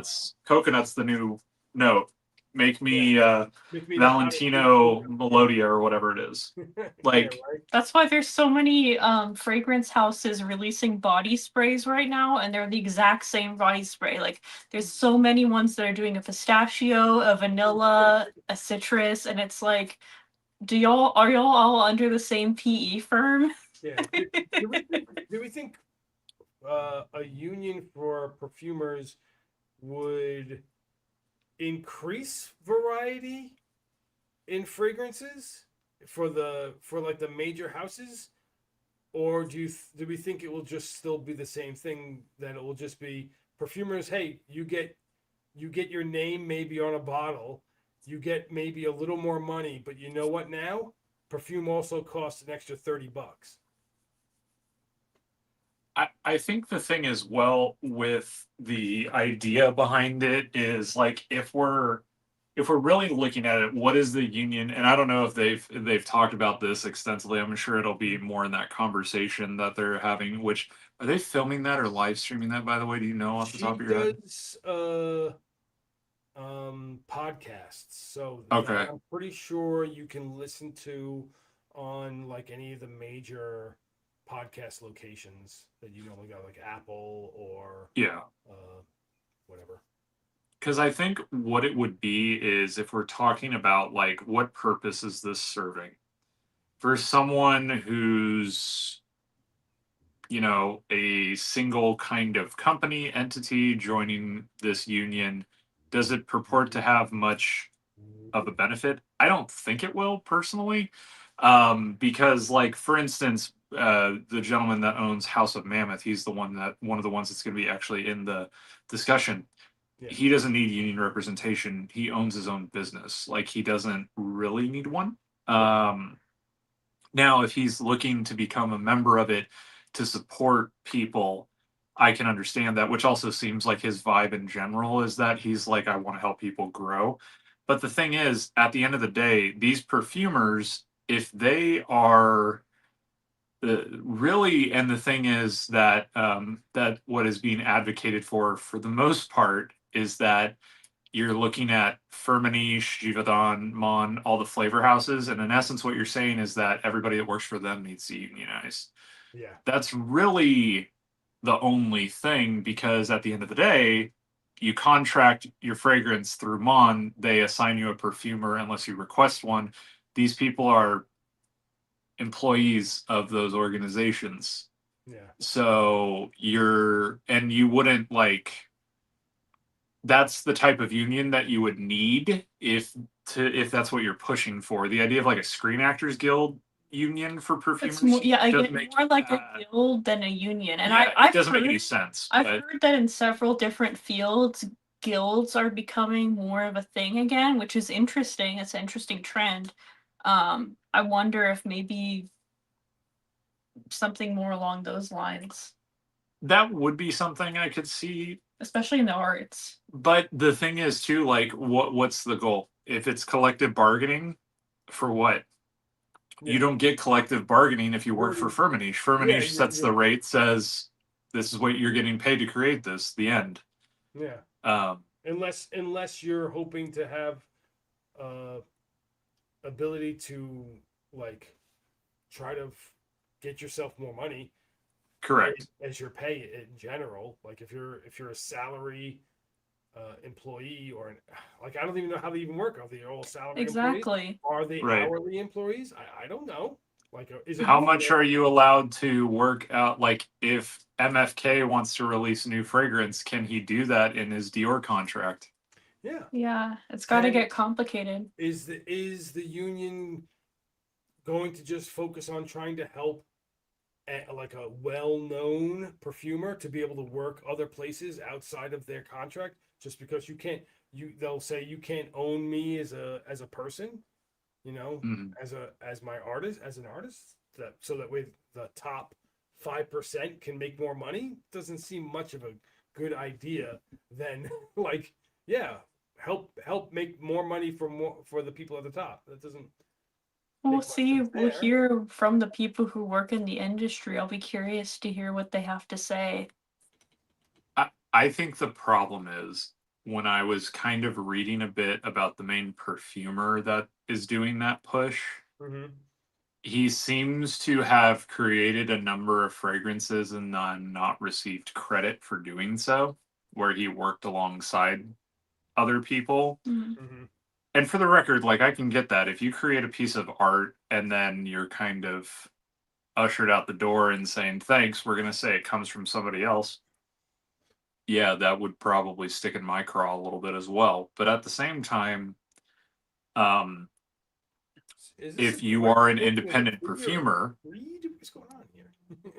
Speaker 2: sell?
Speaker 3: coconut's the new note. Make me
Speaker 1: Make me the hottest
Speaker 3: Valentino
Speaker 1: new-
Speaker 3: Melodia or whatever it is. Like,
Speaker 1: yeah, right?
Speaker 2: That's why there's so many fragrance houses releasing body sprays right now, and they're the exact same body spray. Like there's so many ones that are doing a pistachio, a vanilla, a citrus, and it's like, are y'all all under the same PE firm?
Speaker 1: Yeah. Do we think a union for perfumers would increase variety in fragrances for like the major houses, or do we think it will just still be the same thing, that it will just be perfumers, hey, you get your name maybe on a bottle, you get maybe a little more money, but you know what, now perfume also costs an extra $30.
Speaker 3: I think the thing is, well, with the idea behind it is like, if we're really looking at it, what is the union? And I don't know if they've talked about this extensively. I'm sure it'll be more in that conversation that they're having. Which, are they filming that or live streaming that? By the way, do you know off the
Speaker 1: She
Speaker 3: top of your head?
Speaker 1: does podcasts, so that
Speaker 3: Okay,
Speaker 1: I'm pretty sure you can listen to on like any of the major podcast locations that you normally got, like Apple or
Speaker 3: yeah.
Speaker 1: uh whatever.
Speaker 3: Because I think what it would be is, if we're talking about like what purpose is this serving for someone who's, you know, a single kind of company entity joining this union, does it purport to have much of a benefit? I don't think it will personally, because, like, for instance, the gentleman that owns House of Mammoth, he's one of the ones that's going to be actually in the discussion.
Speaker 1: Yeah.
Speaker 3: He doesn't need union representation. He owns his own business. Like, he doesn't really need one. Um, Now, if he's looking to become a member of it to support people, I can understand that, which also seems like his vibe in general is that he's like, I want to help people grow. But the thing is, at the end of the day, these perfumers, if they are really, and the thing is that that what is being advocated for the most part, is that you're looking at Firmenich, Givaudan, Mon, all the flavor houses, and in essence, what you're saying is that everybody that works for them needs to unionize.
Speaker 1: Yeah.
Speaker 3: That's really the only thing, because at the end of the day, you contract your fragrance through Mon, they assign you a perfumer unless you request one. These people are employees of those organizations.
Speaker 1: Yeah.
Speaker 3: So you wouldn't like, that's the type of union that you would need if that's what you're pushing for. The idea of like a Screen Actors Guild union for
Speaker 2: It's more,
Speaker 3: perfumers
Speaker 2: yeah,
Speaker 3: doesn't
Speaker 2: again,
Speaker 3: make
Speaker 2: more like a guild than a union. And
Speaker 3: it doesn't make any sense.
Speaker 2: I've
Speaker 3: But
Speaker 2: heard that in several different fields, guilds are becoming more of a thing again, which is interesting. It's an interesting trend. I wonder if maybe something more along those lines,
Speaker 3: that would be something I could see.
Speaker 2: especially in the arts.
Speaker 3: But the thing is too, like, what's the goal? If it's collective bargaining, for what? You
Speaker 1: Yeah.
Speaker 3: don't get collective bargaining if you work
Speaker 1: Already-
Speaker 3: for Firmenich.
Speaker 1: Yeah,
Speaker 3: Firmenich sets the rate, says this is what you're getting paid to create this, the end.
Speaker 1: Yeah.
Speaker 3: Um,
Speaker 1: Unless you're hoping to have ability to like try to get yourself more money
Speaker 3: correct.
Speaker 1: as your pay in general. Like if you're a salary employee or like I don't even know how they even work. Are they all salary employees?
Speaker 2: Exactly.
Speaker 1: Are they
Speaker 3: Right.
Speaker 1: hourly employees? I don't know. Like is it
Speaker 3: How much are you allowed to work out? Like, if MFK wants to release a new fragrance, can he do that in his Dior contract?
Speaker 1: Yeah.
Speaker 2: Yeah, it's got to
Speaker 1: Can
Speaker 2: get complicated.
Speaker 1: is the union going to just focus on trying to help like a well-known perfumer to be able to work other places outside of their contract just because they'll say you can't own me as a person,
Speaker 3: Mhm.
Speaker 1: as my artist, as an artist, that so that way the top 5% can make more money. Doesn't seem much of a good idea than like, yeah, help make more money for the people at the top. That doesn't
Speaker 2: We'll
Speaker 1: make much
Speaker 2: see.
Speaker 1: sense
Speaker 2: We'll
Speaker 1: there.
Speaker 2: hear from the people who work in the industry. I'll be curious to hear what they have to say.
Speaker 3: I think the problem is, when I was kind of reading a bit about the main perfumer that is doing that push,
Speaker 1: Mm-hmm.
Speaker 3: he seems to have created a number of fragrances and not received credit for doing so, where he worked alongside other people.
Speaker 2: Mhm.
Speaker 1: Mm-hmm.
Speaker 3: And for the record, like, I can get that. If you create a piece of art and then you're kind of ushered out the door and saying, thanks, we're going to say it comes from somebody else. Yeah, that would probably stick in my craw a little bit as well. But at the same time, um,
Speaker 1: Is this a
Speaker 3: if you
Speaker 1: direct
Speaker 3: are an
Speaker 1: quote from
Speaker 3: independent
Speaker 1: Wikipedia or
Speaker 3: perfumer,
Speaker 1: read? What's going on here?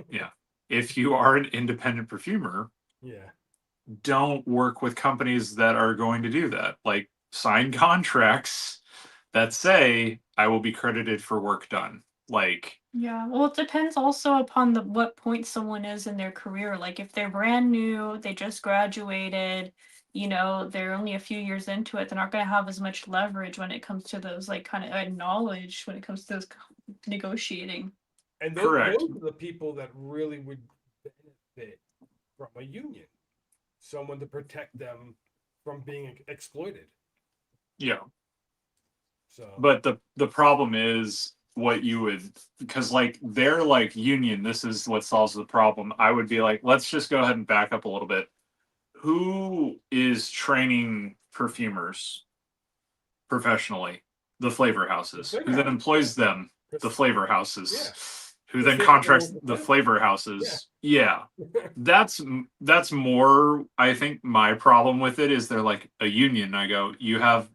Speaker 3: yeah, if you are an independent perfumer,
Speaker 1: Yeah.
Speaker 3: don't work with companies that are going to do that. Like, sign contracts that say I will be credited for work done. Like,
Speaker 2: Yeah, well, it depends also upon the what point someone is in their career. Like if they're brand new, they just graduated, they're only a few years into it, they're not going to have as much leverage when it comes to those like kind of knowledge when it comes to those negotiating.
Speaker 1: And
Speaker 3: correct.
Speaker 1: those are the people that really would benefit from a union, someone to protect them from being exploited.
Speaker 3: Yeah.
Speaker 1: So,
Speaker 3: But the problem is what you would, because like they're like union, this is what solves the problem. I would be like, let's just go ahead and back up a little bit. Who is training perfumers professionally? The flavor houses. Who then employs them? The flavor houses.
Speaker 1: Yeah.
Speaker 3: Who
Speaker 1: The
Speaker 3: then
Speaker 1: 50
Speaker 3: contracts
Speaker 1: local
Speaker 3: the
Speaker 1: flavor.
Speaker 3: flavor houses? Yeah. That's more, I think, my problem with it is they're like a union. I go, you have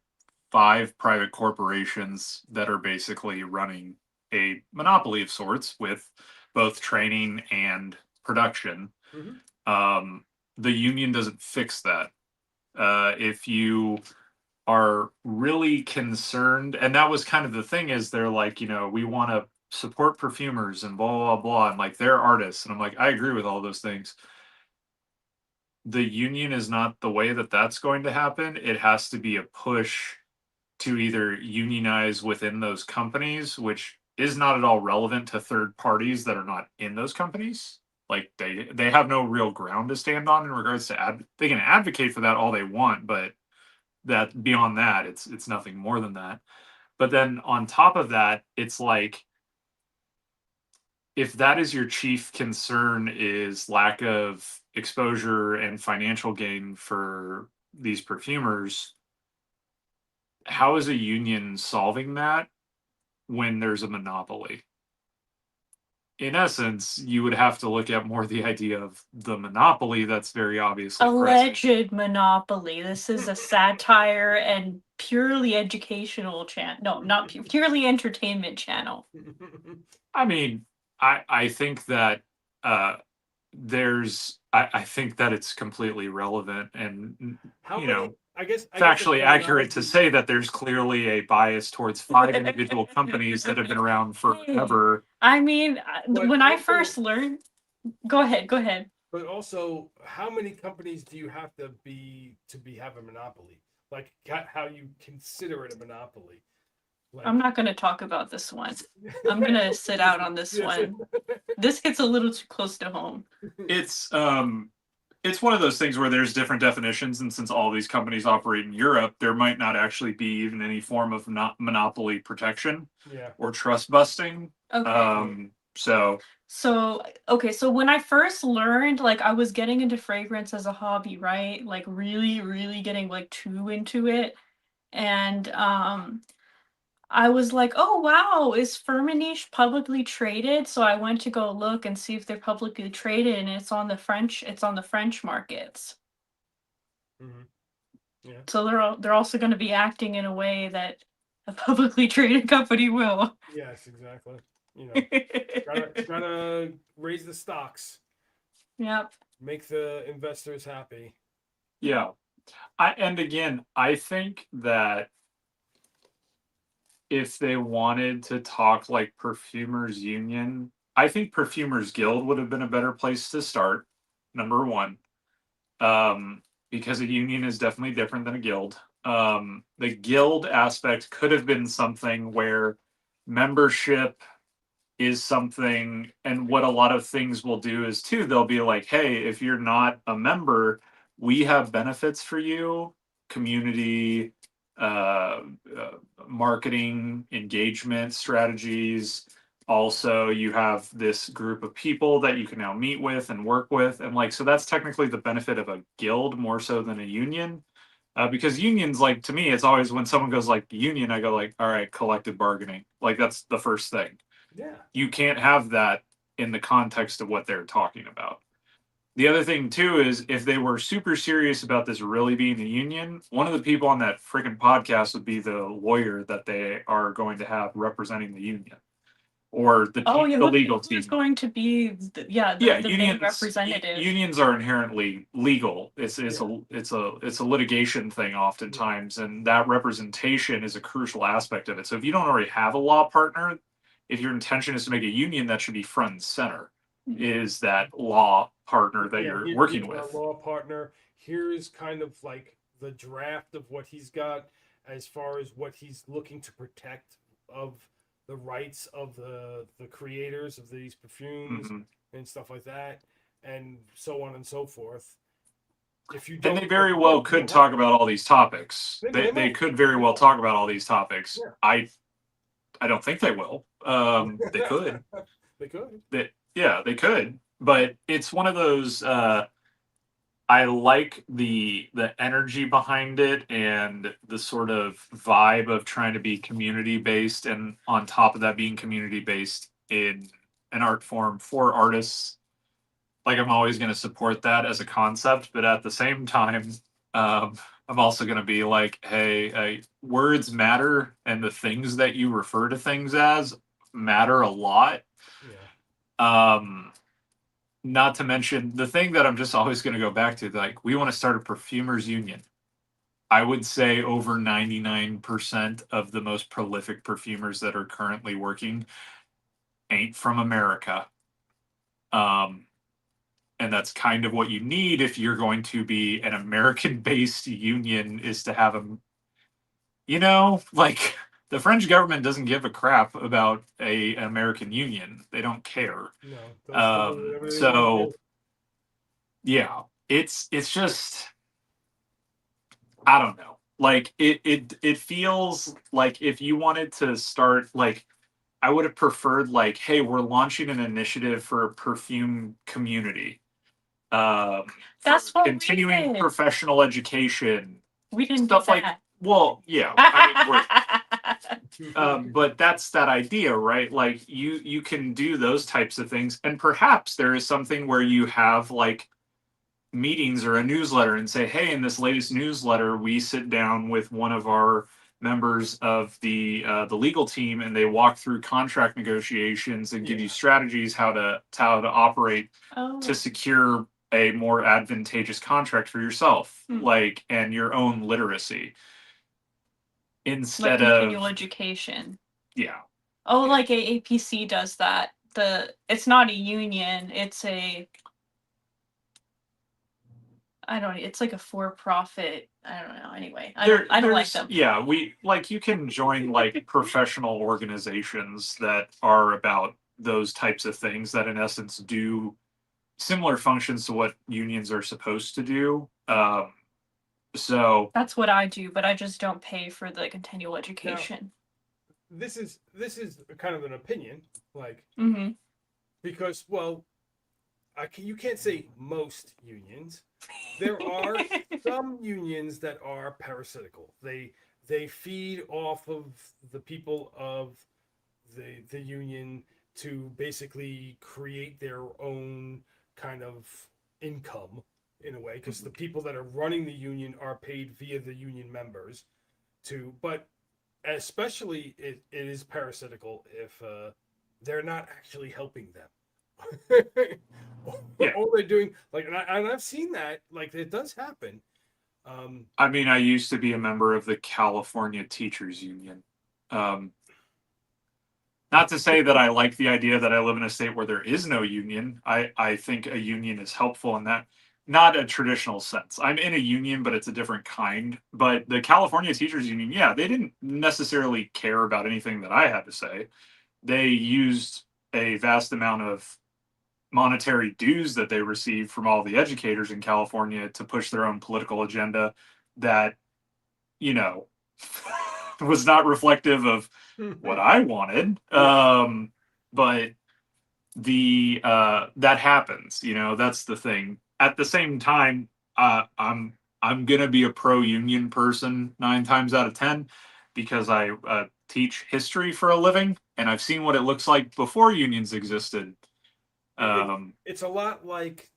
Speaker 3: 5 private corporations that are basically running a monopoly of sorts with both training and production.
Speaker 1: Mhm.
Speaker 3: The union doesn't fix that. If you are really concerned, and that was kind of the thing, is they're like, we want to support perfumers and blah blah blah, and like they're artists, and I'm like, I agree with all those things. The union is not the way that that's going to happen. It has to be a push to either unionize within those companies, which is not at all relevant to third parties that are not in those companies. Like they have no real ground to stand on in regards to they can advocate for that all they want, but that beyond that, it's nothing more than that. But then on top of that, it's like, if that is your chief concern, is lack of exposure and financial gain for these perfumers, how is a union solving that when there's a monopoly? In essence, you would have to look at more the idea of the monopoly that's very obviously present.
Speaker 2: Alleged monopoly. This is a satire and purely educational channel. No, not purely entertainment channel.
Speaker 3: I mean, I think that I think that it's completely relevant and
Speaker 1: How many? I guess
Speaker 3: factually
Speaker 1: the
Speaker 3: accurate to
Speaker 1: analogy.
Speaker 3: say that there's clearly a bias towards 5 individual companies that have been around forever.
Speaker 2: I mean,
Speaker 1: But
Speaker 2: when I
Speaker 1: also-
Speaker 2: first learned, go ahead.
Speaker 1: But also, how many companies do you have to have a monopoly? Like how you consider it a monopoly? Like,
Speaker 2: I'm not going to talk about this one. I'm going to sit out on this
Speaker 1: Yes.
Speaker 2: one. This gets a little too close to home.
Speaker 3: It's it's one of those things where there's different definitions, and since all these companies operate in Europe, there might not actually be even any form of not monopoly protection
Speaker 1: Yeah.
Speaker 3: or trust busting.
Speaker 2: Okay.
Speaker 3: So
Speaker 2: So, okay, so when I first learned, like, I was getting into fragrance as a hobby, right? Like, really, really getting, like, too into it. And, I was like, "Oh, wow, is Firmenich publicly traded?" So I went to go look and see if they're publicly traded, and it's on the French markets.
Speaker 1: Hmm. Yeah.
Speaker 2: So they're also gonna be acting in a way that a publicly traded company will.
Speaker 1: Yes, exactly. You know, gotta raise the stocks,
Speaker 2: Yep.
Speaker 1: make the investors happy.
Speaker 3: yeah, and again, I think that if they wanted to talk like perfumers union, I think perfumers guild would have been a better place to start. Number one, because a union is definitely different than a guild. The guild aspect could have been something where membership is something, and what a lot of things will do is too, they'll be like, hey, if you're not a member, we have benefits for you, community, uh, uh, marketing, engagement strategies. Also, you have this group of people that you can now meet with and work with. And like, so that's technically the benefit of a guild more so than a union. Because unions, like to me, it's always when someone goes like union, I go like, all right, collective bargaining. Like that's the first thing.
Speaker 1: Yeah.
Speaker 3: You can't have that in the context of what they're talking about. The other thing too is if they were super serious about this really being a union, one of the people on that freaking podcast would be the lawyer that they are going to have representing the union or
Speaker 2: Oh, yeah,
Speaker 3: the legal team.
Speaker 2: who's going to be
Speaker 3: Yeah,
Speaker 2: the main representative?
Speaker 3: unions are inherently legal. It's
Speaker 1: Yeah.
Speaker 3: it's a litigation thing oftentimes, and that representation is a crucial aspect of it. So if you don't already have a law partner, if your intention is to make a union, that should be front and center. Is that law partner that
Speaker 1: Yeah,
Speaker 3: you're
Speaker 1: here's
Speaker 3: working
Speaker 1: our
Speaker 3: with?
Speaker 1: law partner. Here's kind of like the draft of what he's got as far as what he's looking to protect of the rights of the creators of these perfumes
Speaker 3: Mhm.
Speaker 1: and stuff like that, and so on and so forth. If you
Speaker 3: And
Speaker 1: don't,
Speaker 3: they
Speaker 1: like
Speaker 3: very
Speaker 1: you said,
Speaker 3: well
Speaker 1: if you
Speaker 3: could
Speaker 1: don't have
Speaker 3: talk about all these topics.
Speaker 1: they
Speaker 3: They
Speaker 1: might.
Speaker 3: could very
Speaker 1: They
Speaker 3: well
Speaker 1: might.
Speaker 3: talk about all these topics.
Speaker 1: Yeah.
Speaker 3: I don't think they will. They could.
Speaker 1: They could.
Speaker 3: Yeah, they could. But it's one of those. I like the energy behind it and the sort of vibe of trying to be community based, and on top of that, being community based in an art form for artists. Like I'm always going to support that as a concept, but at the same time, I'm also going to be like, hey, words matter, and the things that you refer to things as matter a lot.
Speaker 1: Yeah.
Speaker 3: Um, Not to mention the thing that I'm just always going to go back to, like, we want to start a perfumers union. I would say over 99% of the most prolific perfumers that are currently working ain't from America. Um, and that's kind of what you need if you're going to be an American based union, is to have a, like the French government doesn't give a crap about an American union. They don't care.
Speaker 1: No, they'll start whatever they want to
Speaker 3: So
Speaker 1: do.
Speaker 3: yeah, it's just, I don't know. Like it feels like if you wanted to start, like, I would have preferred like, hey, we're launching an initiative for a perfume community.
Speaker 2: That's
Speaker 3: For
Speaker 2: what we
Speaker 3: continuing
Speaker 2: did.
Speaker 3: professional education,
Speaker 2: We didn't
Speaker 3: stuff
Speaker 2: do
Speaker 3: like,
Speaker 2: that.
Speaker 3: well, yeah, I mean, but that's that idea, right? Like you can do those types of things, and perhaps there is something where you have like meetings or a newsletter and say, hey, in this latest newsletter, we sit down with one of our members of the legal team, and they walk through contract negotiations and give
Speaker 1: Yeah.
Speaker 3: you strategies how to operate
Speaker 2: Oh,
Speaker 3: to secure a more advantageous contract for yourself, like, and your own literacy
Speaker 2: like
Speaker 3: instead
Speaker 2: continual
Speaker 3: of,
Speaker 2: education.
Speaker 3: yeah.
Speaker 2: Oh, like AAPC does that. It's not a union. It's a, I don't. It's like a for-profit. I don't know. Anyway, I don't like them.
Speaker 3: Yeah, we like, you can join like professional organizations that are about those types of things that in essence do similar functions to what unions are supposed to do. So
Speaker 2: That's what I do, but I just don't pay for the continual education.
Speaker 1: This is kind of an opinion, like,
Speaker 2: Mm-hmm.
Speaker 1: because, well, you can't say most unions. There are some unions that are parasitical. They feed off of the people of the union to basically create their own kind of income in a way, because the people that are running the union are paid via the union members to, but especially it is parasitical if they're not actually helping them.
Speaker 3: Yeah.
Speaker 1: All they're doing, like, and I've seen that, like, it does happen.
Speaker 3: I mean, I used to be a member of the California Teachers Union. Not to say that I like the idea that I live in a state where there is no union. I think a union is helpful in that, not a traditional sense. I'm in a union, but it's a different kind. But the California Teachers Union, yeah, they didn't necessarily care about anything that I had to say. They used a vast amount of monetary dues that they received from all the educators in California to push their own political agenda that, you know, was not reflective of what I wanted. But the that happens, that's the thing. At the same time, I'm gonna be a pro union person 9 times out of 10 because I teach history for a living and I've seen what it looks like before unions existed.
Speaker 1: It's a lot like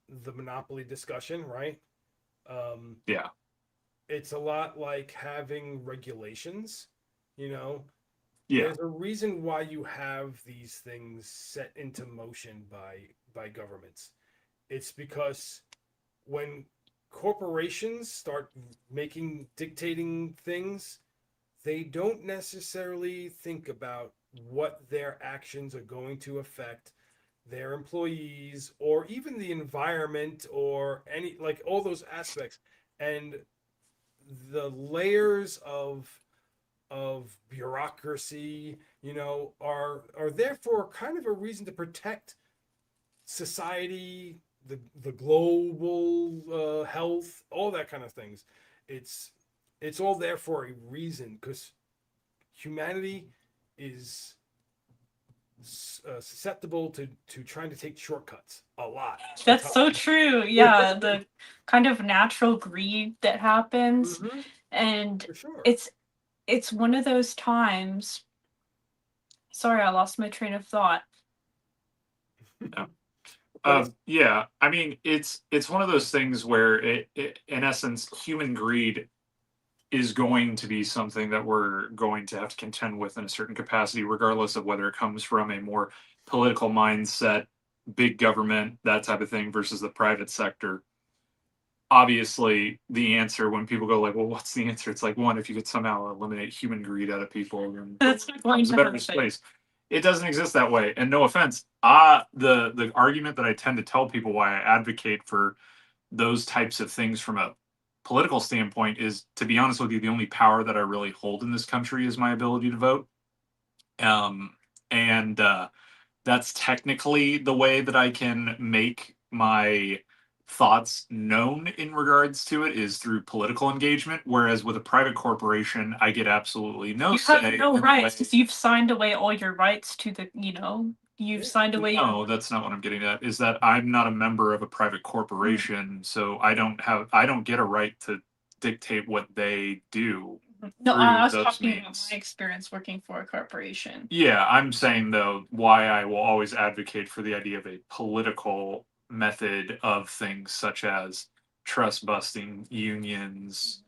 Speaker 1: the monopoly discussion, right?
Speaker 3: Yeah.
Speaker 1: It's a lot like having regulations, you know.
Speaker 3: Yeah.
Speaker 1: There's a reason why you have these things set into motion by governments. It's because when corporations start dictating things, they don't necessarily think about what their actions are going to affect their employees or even the environment or any, like, all those aspects. And the layers of bureaucracy, are therefore kind of a reason to protect society, the global health, all that kind of things. It's all there for a reason, because humanity is susceptible to trying to take shortcuts a lot.
Speaker 2: That's so true. Yeah, the kind of natural greed that happens,
Speaker 1: Mhm,
Speaker 2: and
Speaker 1: for sure.
Speaker 2: it's one of those times. Sorry, I lost my train of thought.
Speaker 3: Yeah, I mean, it's one of those things where in essence, human greed is going to be something that we're going to have to contend with in a certain capacity, regardless of whether it comes from a more political mindset, big government, that type of thing, versus the private sector. Obviously, the answer when people go like, "Well, what's the answer?" It's like, one, if you could somehow eliminate human greed out of people, then
Speaker 2: That's not going
Speaker 3: it's a
Speaker 2: to
Speaker 3: better
Speaker 2: happen.
Speaker 3: place. It doesn't exist that way. And no offense, the argument that I tend to tell people why I advocate for those types of things from a political standpoint is, to be honest with you, the only power that I really hold in this country is my ability to vote. And that's technically the way that I can make my thoughts known in regards to it, is through political engagement. Whereas with a private corporation, I get absolutely no
Speaker 2: You
Speaker 3: say.
Speaker 2: have no
Speaker 3: in the
Speaker 2: rights
Speaker 3: way-
Speaker 2: because you've signed away all your rights to the, you've signed away.
Speaker 3: No, that's not what I'm getting at. Is that I'm not a member of a private corporation, so I don't get a right to dictate what they do.
Speaker 2: No,
Speaker 3: through
Speaker 2: I was
Speaker 3: those
Speaker 2: talking about
Speaker 3: means.
Speaker 2: my experience working for a corporation.
Speaker 3: Yeah, I'm saying though why I will always advocate for the idea of a political method of things such as trust busting, unions,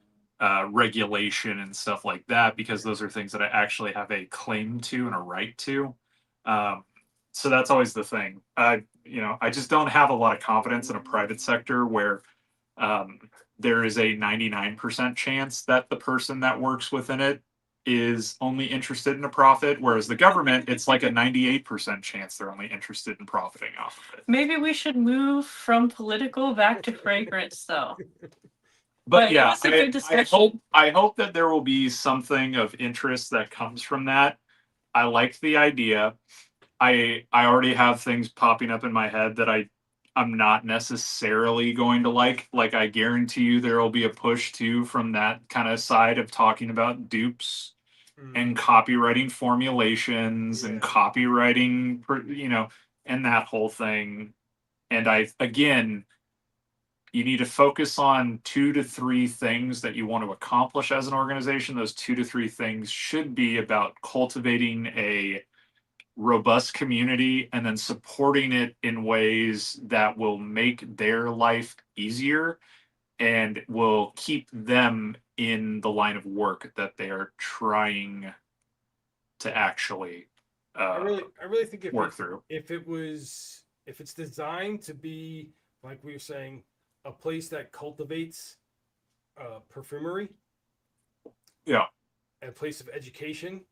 Speaker 3: regulation, and stuff like that, because those are things that I actually have a claim to and a right to. So that's always the thing. I just don't have a lot of confidence in a private sector where there is a 99% chance that the person that works within it is only interested in a profit, whereas the government, it's like a 98% chance they're only interested in profiting off of it.
Speaker 2: Maybe we should move from political back to fragrance, though.
Speaker 3: But
Speaker 2: it
Speaker 3: yeah,
Speaker 2: was a good discussion.
Speaker 3: I hope that there will be something of interest that comes from that. I like the idea. I already have things popping up in my head that I I'm not necessarily going to like. Like, I guarantee you there will be a push too from that kind of side of talking about dupes and copywriting formulations and
Speaker 1: Yeah.
Speaker 3: copywriting, and that whole thing. And again, you need to focus on 2 to 3 things that you want to accomplish as an organization. Those 2 to 3 things should be about cultivating a robust community and then supporting it in ways that will make their life easier and will keep them in the line of work that they are trying to actually
Speaker 1: I really think
Speaker 3: work through.
Speaker 1: if it's designed to be, like we were saying, a place that cultivates perfumery,
Speaker 3: Yeah.
Speaker 1: a place of education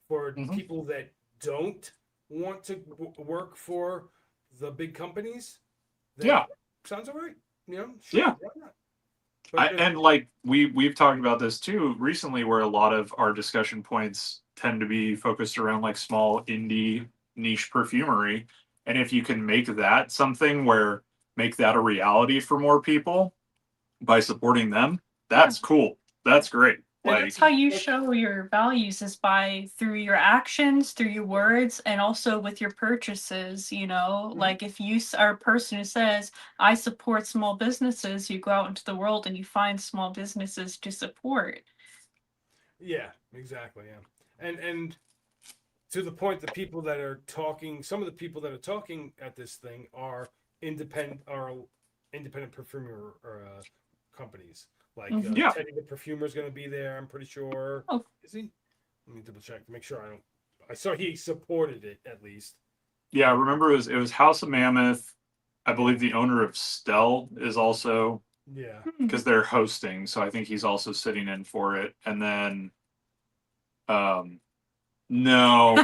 Speaker 1: for
Speaker 3: Mhm.
Speaker 1: people that don't want to work for the big companies, then
Speaker 3: Yeah.
Speaker 1: sounds all right. You know, sure,
Speaker 3: Yeah.
Speaker 1: why not? But
Speaker 3: And like we've talked about this too recently, where a lot of our discussion points tend to be focused around like small indie niche perfumery. And if you can make that something where make that a reality for more people by supporting them, that's cool. That's great.
Speaker 1: And
Speaker 3: Like,
Speaker 2: That's how you show your values, is by through your actions, through your words, and also with your purchases.
Speaker 1: Mhm.
Speaker 2: Like if you are a person who says, I support small businesses, you go out into the world and you find small businesses to support.
Speaker 1: yeah, exactly. Yeah, and to the point, the people that are talking, some of the people that are talking at this thing are independent perfumer companies. Like
Speaker 2: Mhm.
Speaker 3: Yeah.
Speaker 1: Teddy the perfumer is going to be there. I'm pretty sure.
Speaker 2: Oh.
Speaker 1: Is he? Let me double check to make sure I don't. I saw he supported it at least.
Speaker 3: yeah, remember it was House of Mammoth. I believe the owner of Stell is also,
Speaker 1: Yeah.
Speaker 3: because they're hosting, so I think he's also sitting in for it. And then no,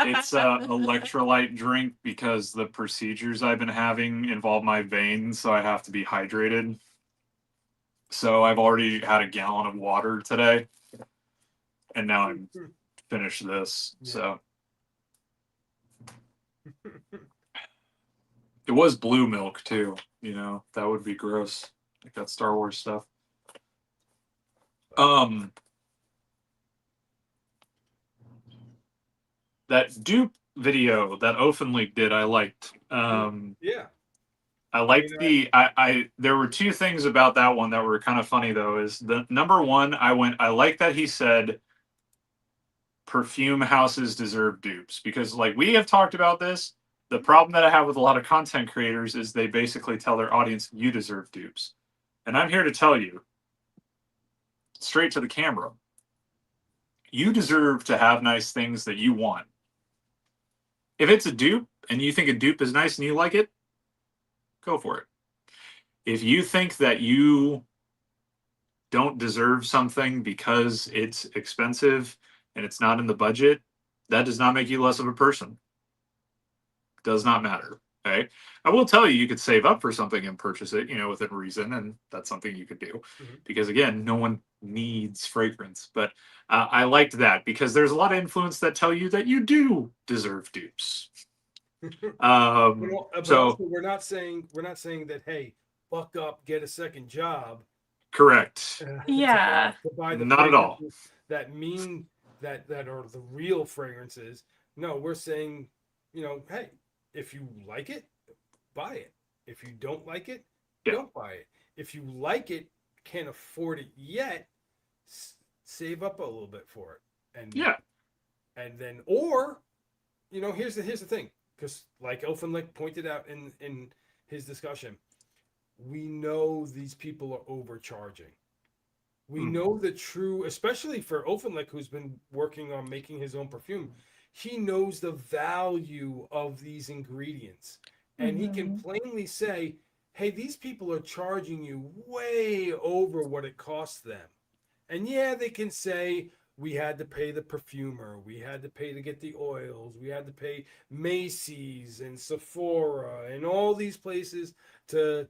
Speaker 3: it's a electrolyte drink because the procedures I've been having involve my veins, so I have to be hydrated. So I've already had a gallon of water today, and now I'm finished this.
Speaker 1: Yeah.
Speaker 3: So it was blue milk too. That would be gross. Like that Star Wars stuff. That dupe video that Openleak did, I liked.
Speaker 1: Yeah.
Speaker 3: I liked there were 2 things about that one that were kind of funny though. Is the number one, I like that he said perfume houses deserve dupes, because like we have talked about this. The problem that I have with a lot of content creators is they basically tell their audience, you deserve dupes. And I'm here to tell you, straight to the camera, you deserve to have nice things that you want. If it's a dupe and you think a dupe is nice and you like it, go for it. If you think that you don't deserve something because it's expensive and it's not in the budget, that does not make you less of a person. Does not matter. Okay. I will tell you, you could save up for something and purchase it, within reason, and that's something you could do. Because again, no one needs fragrance. But I liked that because there's a lot of influence that tell you that you do deserve dupes.
Speaker 1: But
Speaker 3: So
Speaker 1: also we're not saying that, hey, buck up, get a second job.
Speaker 3: correct.
Speaker 2: Yeah.
Speaker 1: To buy the
Speaker 3: Not at all.
Speaker 1: fragrances that mean that are the real fragrances. No, we're saying, hey, if you like it, buy it. If you don't like it,
Speaker 3: Yeah.
Speaker 1: don't buy it. If you like it, can't afford it yet, save up a little bit for it. And
Speaker 3: Yeah.
Speaker 1: and then, or here's the thing, because like Elfenlick pointed out in his discussion, we know these people are overcharging. We know the true, especially for Elfenlick, who's been working on making his own perfume. He knows the value of these ingredients, and he can plainly say, "Hey, these people are charging you way over what it costs them." And yeah, they can say, we had to pay the perfumer, we had to pay to get the oils, we had to pay Macy's and Sephora and all these places to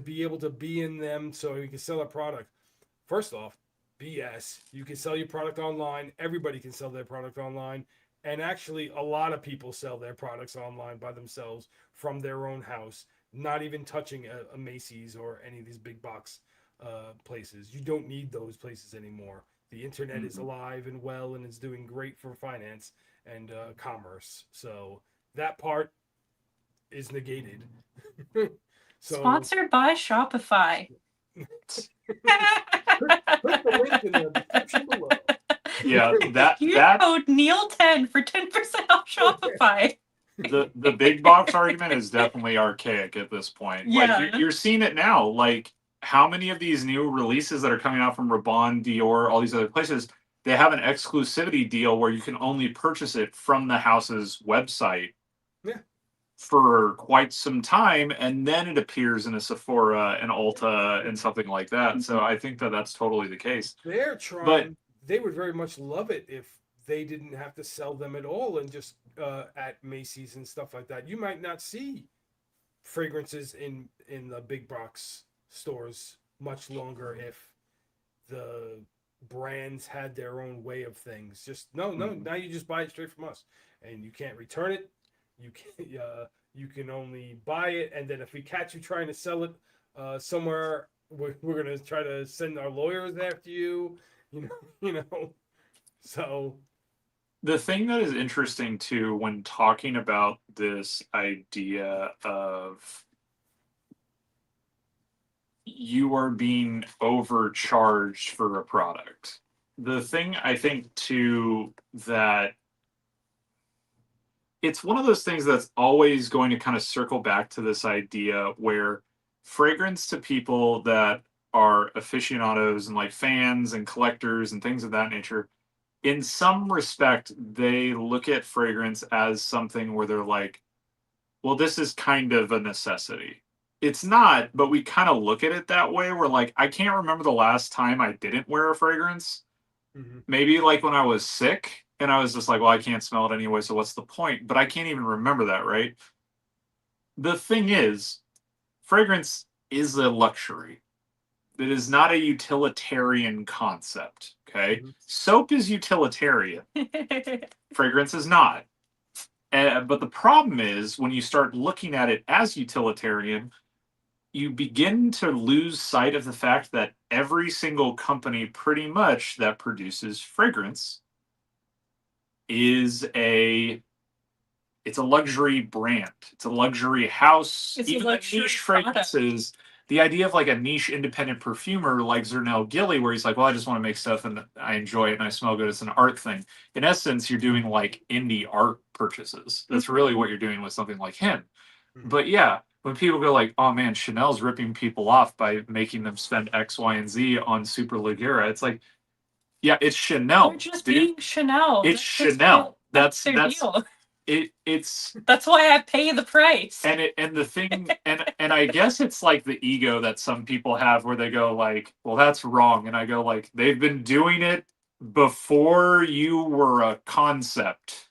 Speaker 1: be able to be in them so you can sell a product. First off, BS. You can sell your product online. Everybody can sell their product online. And actually, a lot of people sell their products online by themselves from their own house, not even touching a Macy's or any of these big box places. You don't need those places anymore. The internet is
Speaker 3: Mhm.
Speaker 1: alive and well, and it's doing great for finance and commerce. So that part is negated. So
Speaker 2: Sponsored by Shopify.
Speaker 1: click the link in the description below.
Speaker 3: Yeah, that
Speaker 2: Use
Speaker 3: that
Speaker 2: code Neil10 for 10% off Shopify.
Speaker 3: the big box argument is definitely archaic at this point. Like
Speaker 2: Yeah.
Speaker 3: you're seeing it now. Like how many of these new releases that are coming out from Rabanne, Dior, all these other places, they have an exclusivity deal where you can only purchase it from the house's website
Speaker 1: Yeah.
Speaker 3: for quite some time, and then it appears in a Sephora and Ulta and something like that. So I think that that's totally the case.
Speaker 1: They're
Speaker 3: But
Speaker 1: trying. They would very much love it if they didn't have to sell them at all and just at Macy's and stuff like that. You might not see fragrances in the big box stores much longer if the brands had their own way of things. Just no.
Speaker 3: Mhm.
Speaker 1: Now you just buy it straight from us, and you can't return it. You can you can only buy it, and then if we catch you trying to sell it somewhere, we're gonna try to send our lawyers after you. You know, you know. So
Speaker 3: the thing that is interesting too when talking about this idea of you are being overcharged for a product. The thing I think too that it's one of those things that's always going to kind of circle back to this idea where fragrance to people that are aficionados and like fans and collectors and things of that nature, in some respect, they look at fragrance as something where they're like, well, this is kind of a necessity. It's not, but we kind of look at it that way. We're like, I can't remember the last time I didn't wear a fragrance.
Speaker 1: mhm.
Speaker 3: Maybe like when I was sick and I was just like, well, I can't smell it anyway, so what's the point? But I can't even remember that, right? The thing is, fragrance is a luxury. It is not a utilitarian concept. Okay.
Speaker 1: Mhm.
Speaker 3: Soap is utilitarian, fragrance is not. But the problem is when you start looking at it as utilitarian, you begin to lose sight of the fact that every single company, pretty much, that produces fragrance is it's a luxury brand. It's a luxury house.
Speaker 2: It's a
Speaker 3: Even the
Speaker 2: luxury
Speaker 3: niche
Speaker 2: product.
Speaker 3: fragrances, the idea of like a niche independent perfumer like Zernel Gilly, where he's like, well, I just want to make stuff and I enjoy it and I smell good. It's an art thing. In essence, you're doing like indie art purchases. That's really what you're doing with something like him.
Speaker 1: Mhm.
Speaker 3: But yeah, when people go like, oh man, Chanel's ripping people off by making them spend X, Y, and Z on Super Ligera, it's like, yeah, it's
Speaker 2: They're
Speaker 3: Chanel,
Speaker 2: just
Speaker 3: dude.
Speaker 2: being Chanel.
Speaker 3: It's
Speaker 2: That's why
Speaker 3: Chanel.
Speaker 2: that's their
Speaker 3: That's
Speaker 2: deal.
Speaker 3: it's
Speaker 2: That's why I pay the price.
Speaker 3: and the thing and I guess it's like the ego that some people have where they go like, well, that's wrong. And I go like, they've been doing it before you were a concept.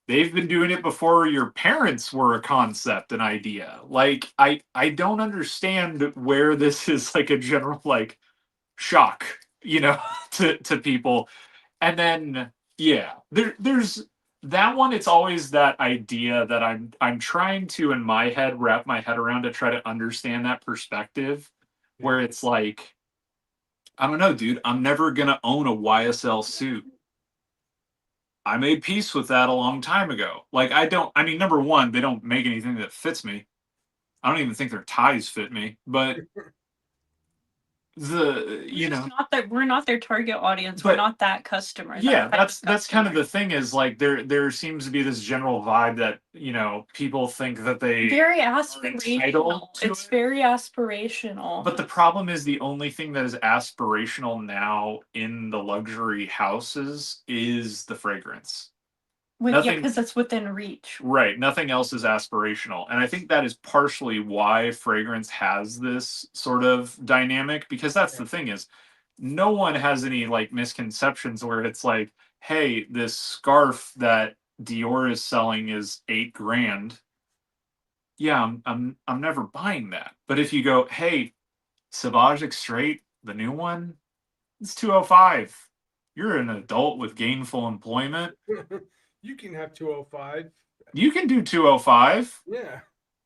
Speaker 3: They've been doing it before your parents were a concept, an idea. Like I don't understand where this is like a general like shock, you know, to people. And then yeah, there's that one. It's always that idea that I'm trying to in my head wrap my head around to try to understand that perspective, where
Speaker 1: Yeah.
Speaker 3: it's like, I don't know, dude. I'm never gonna own a YSL suit. I made peace with that a long time ago. Like I don't. I mean, number one, they don't make anything that fits me. I don't even think their ties fit me. But
Speaker 2: We're not their target audience. We're
Speaker 3: but
Speaker 2: not that customer.
Speaker 3: yeah,
Speaker 2: That type of
Speaker 3: that's kind of
Speaker 2: customer.
Speaker 3: the thing is like there seems to be this general vibe that people think that they
Speaker 2: Very
Speaker 3: entitled
Speaker 2: aspirational.
Speaker 3: to
Speaker 2: It's
Speaker 3: it.
Speaker 2: very aspirational.
Speaker 3: But the problem is the only thing that is aspirational now in the luxury houses is the fragrance.
Speaker 2: Yeah,
Speaker 3: Nothing
Speaker 2: because it's within reach.
Speaker 3: right, nothing else is aspirational. And I think that is partially why fragrance has this sort of dynamic because that's
Speaker 1: Yeah.
Speaker 3: the thing is no one has any like misconceptions where it's like, hey, this scarf that Dior is selling is $8,000. Yeah, I'm never buying that. But if you go, hey, Sauvage Extrait, the new one, it's 205. You're an adult with gainful employment.
Speaker 1: You can have 205.
Speaker 3: You can do 205.
Speaker 1: Yeah.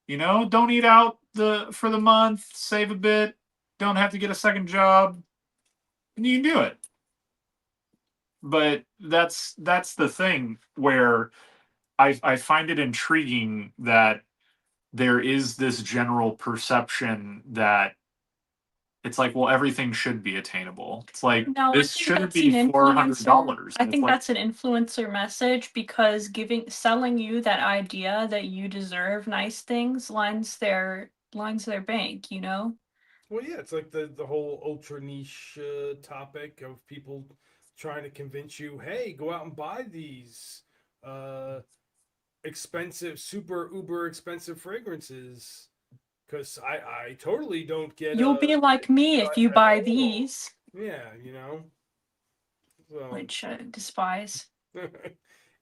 Speaker 3: You know, don't eat out for the month, save a bit, don't have to get a second job, and you can do it. But that's the thing where I find it intriguing that there is this general perception that it's like, well, everything should be attainable. It's like
Speaker 2: No, I
Speaker 3: this
Speaker 2: think
Speaker 3: shouldn't
Speaker 2: that's
Speaker 3: be
Speaker 2: an influencer.
Speaker 3: $400.
Speaker 2: I think that's an influencer message because selling you that idea that you deserve nice things lines their bank, you know?
Speaker 1: Well, yeah, it's like the whole ultra niche topic of people trying to convince you, hey, go out and buy these uh, expensive, super uber expensive fragrances. Because I totally don't get
Speaker 2: You'll be like me if
Speaker 1: cut
Speaker 2: you
Speaker 1: at
Speaker 2: buy
Speaker 1: all.
Speaker 2: these,
Speaker 1: Yeah, you know. So
Speaker 2: which I despise.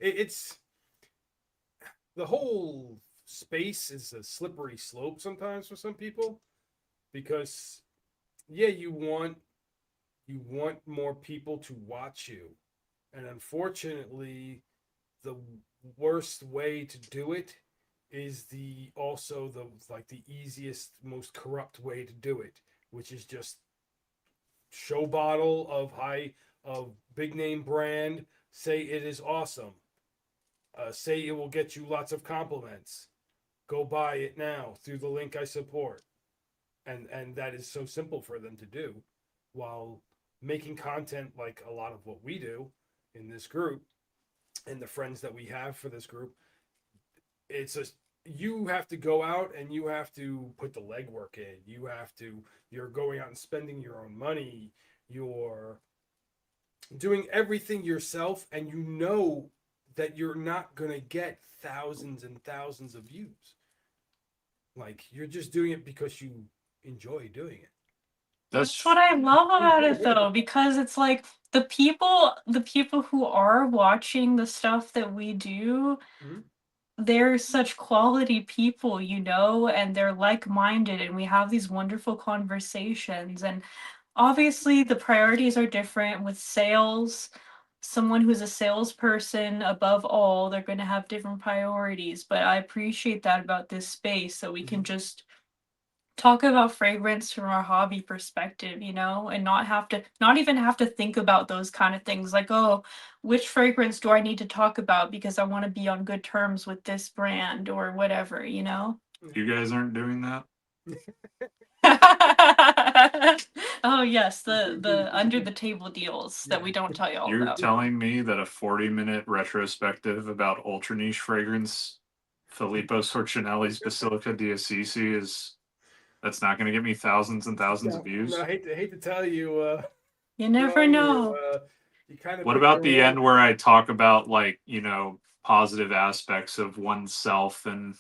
Speaker 1: it's the whole space is a slippery slope sometimes for some people because yeah, you want more people to watch you. And unfortunately, the worst way to do it is the easiest, most corrupt way to do it, which is just show bottle of big name brand, say it is awesome. Say it will get you lots of compliments. Go buy it now through the link I support. And that is so simple for them to do while making content like a lot of what we do in this group and the friends that we have for this group. It's a You have to go out and you have to put the legwork in. You're going out and spending your own money. You're doing everything yourself, and you know that you're not going to get thousands and thousands of views. Like, you're just doing it because you enjoy doing it.
Speaker 2: That's what I love about it though, because it's like the people who are watching the stuff that we do,
Speaker 1: Mhm.
Speaker 2: they're such quality people, you know, and they're like-minded and we have these wonderful conversations. And obviously the priorities are different with sales. Someone who's a salesperson above all, they're going to have different priorities, but I appreciate that about this space that we can just talk about fragrance from our hobby perspective, you know, and not even have to think about those kind of things like, oh, which fragrance do I need to talk about because I want to be on good terms with this brand or whatever, you know?
Speaker 3: You guys aren't doing that?
Speaker 2: Oh yes, the under the table deals that we don't tell you all
Speaker 3: You're
Speaker 2: about.
Speaker 3: telling me that a 40-minute retrospective about ultra niche fragrance Filippo Sorcinelli's Basilica di Assisi that's not going to get me thousands and thousands of views?
Speaker 1: No, I hate to tell you,
Speaker 2: You never know.
Speaker 1: You kind of
Speaker 3: What
Speaker 1: put
Speaker 3: about
Speaker 1: your
Speaker 3: the
Speaker 1: own-
Speaker 3: end where I talk about, like, you know, positive aspects of oneself and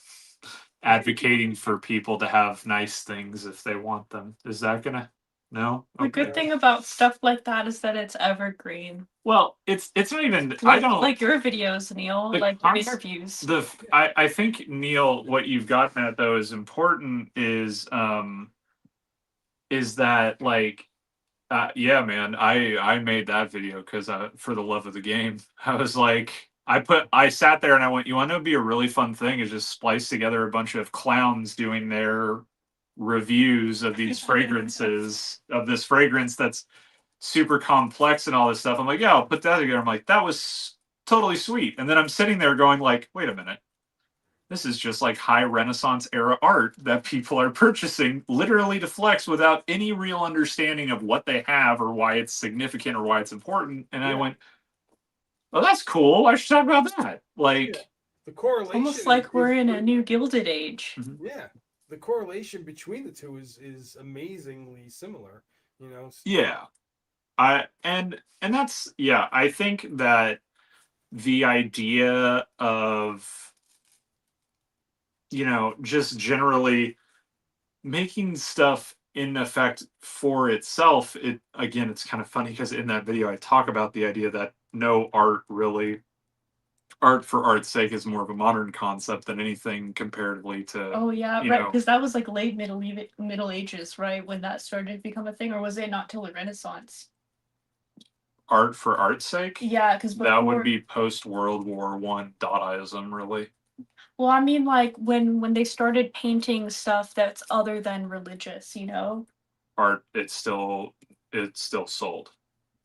Speaker 3: advocating for people to have nice things if they want them? Is that gonna? No.
Speaker 2: The
Speaker 3: Okay.
Speaker 2: good thing about stuff like that is that it's evergreen.
Speaker 3: Well, it's not even. I don't
Speaker 2: Like your videos, Neil,
Speaker 3: the
Speaker 2: like your
Speaker 3: concept-
Speaker 2: interviews.
Speaker 3: I think, Neil, what you've gotten at though is important is that, like, yeah, man, I made that video because for the love of the game. I was like, I sat there and I went, you want to be a really fun thing is just splice together a bunch of clowns doing their reviews of these fragrances of this fragrance that's super complex and all this stuff. I'm like, yeah, I'll put that together. I'm like, that was totally sweet. And then I'm sitting there going like, wait a minute. This is just like high Renaissance era art that people are purchasing literally to flex without any real understanding of what they have or why it's significant or why it's important. And I went, oh, that's cool. I should talk about that. Like,
Speaker 1: the correlation.
Speaker 2: Almost like we're in a new Gilded Age.
Speaker 1: Yeah, the correlation between the two is amazingly similar. You know.
Speaker 3: yeah, and that's, yeah. I think that the idea of, you know, just generally making stuff in effect for itself, it's kind of funny because in that video I talk about the idea that no art for art's sake is more of a modern concept than anything comparatively to.
Speaker 2: Oh yeah,
Speaker 3: you
Speaker 2: right.
Speaker 3: know,
Speaker 2: Because that was like late Middle Ages, right? When that started to become a thing, or was it not till the Renaissance?
Speaker 3: art for art's sake,
Speaker 2: Yeah, because
Speaker 3: that would be post World War One Dadaism, really.
Speaker 2: Well, I mean, like when they started painting stuff that's other than religious, you know.
Speaker 3: Art, it's still sold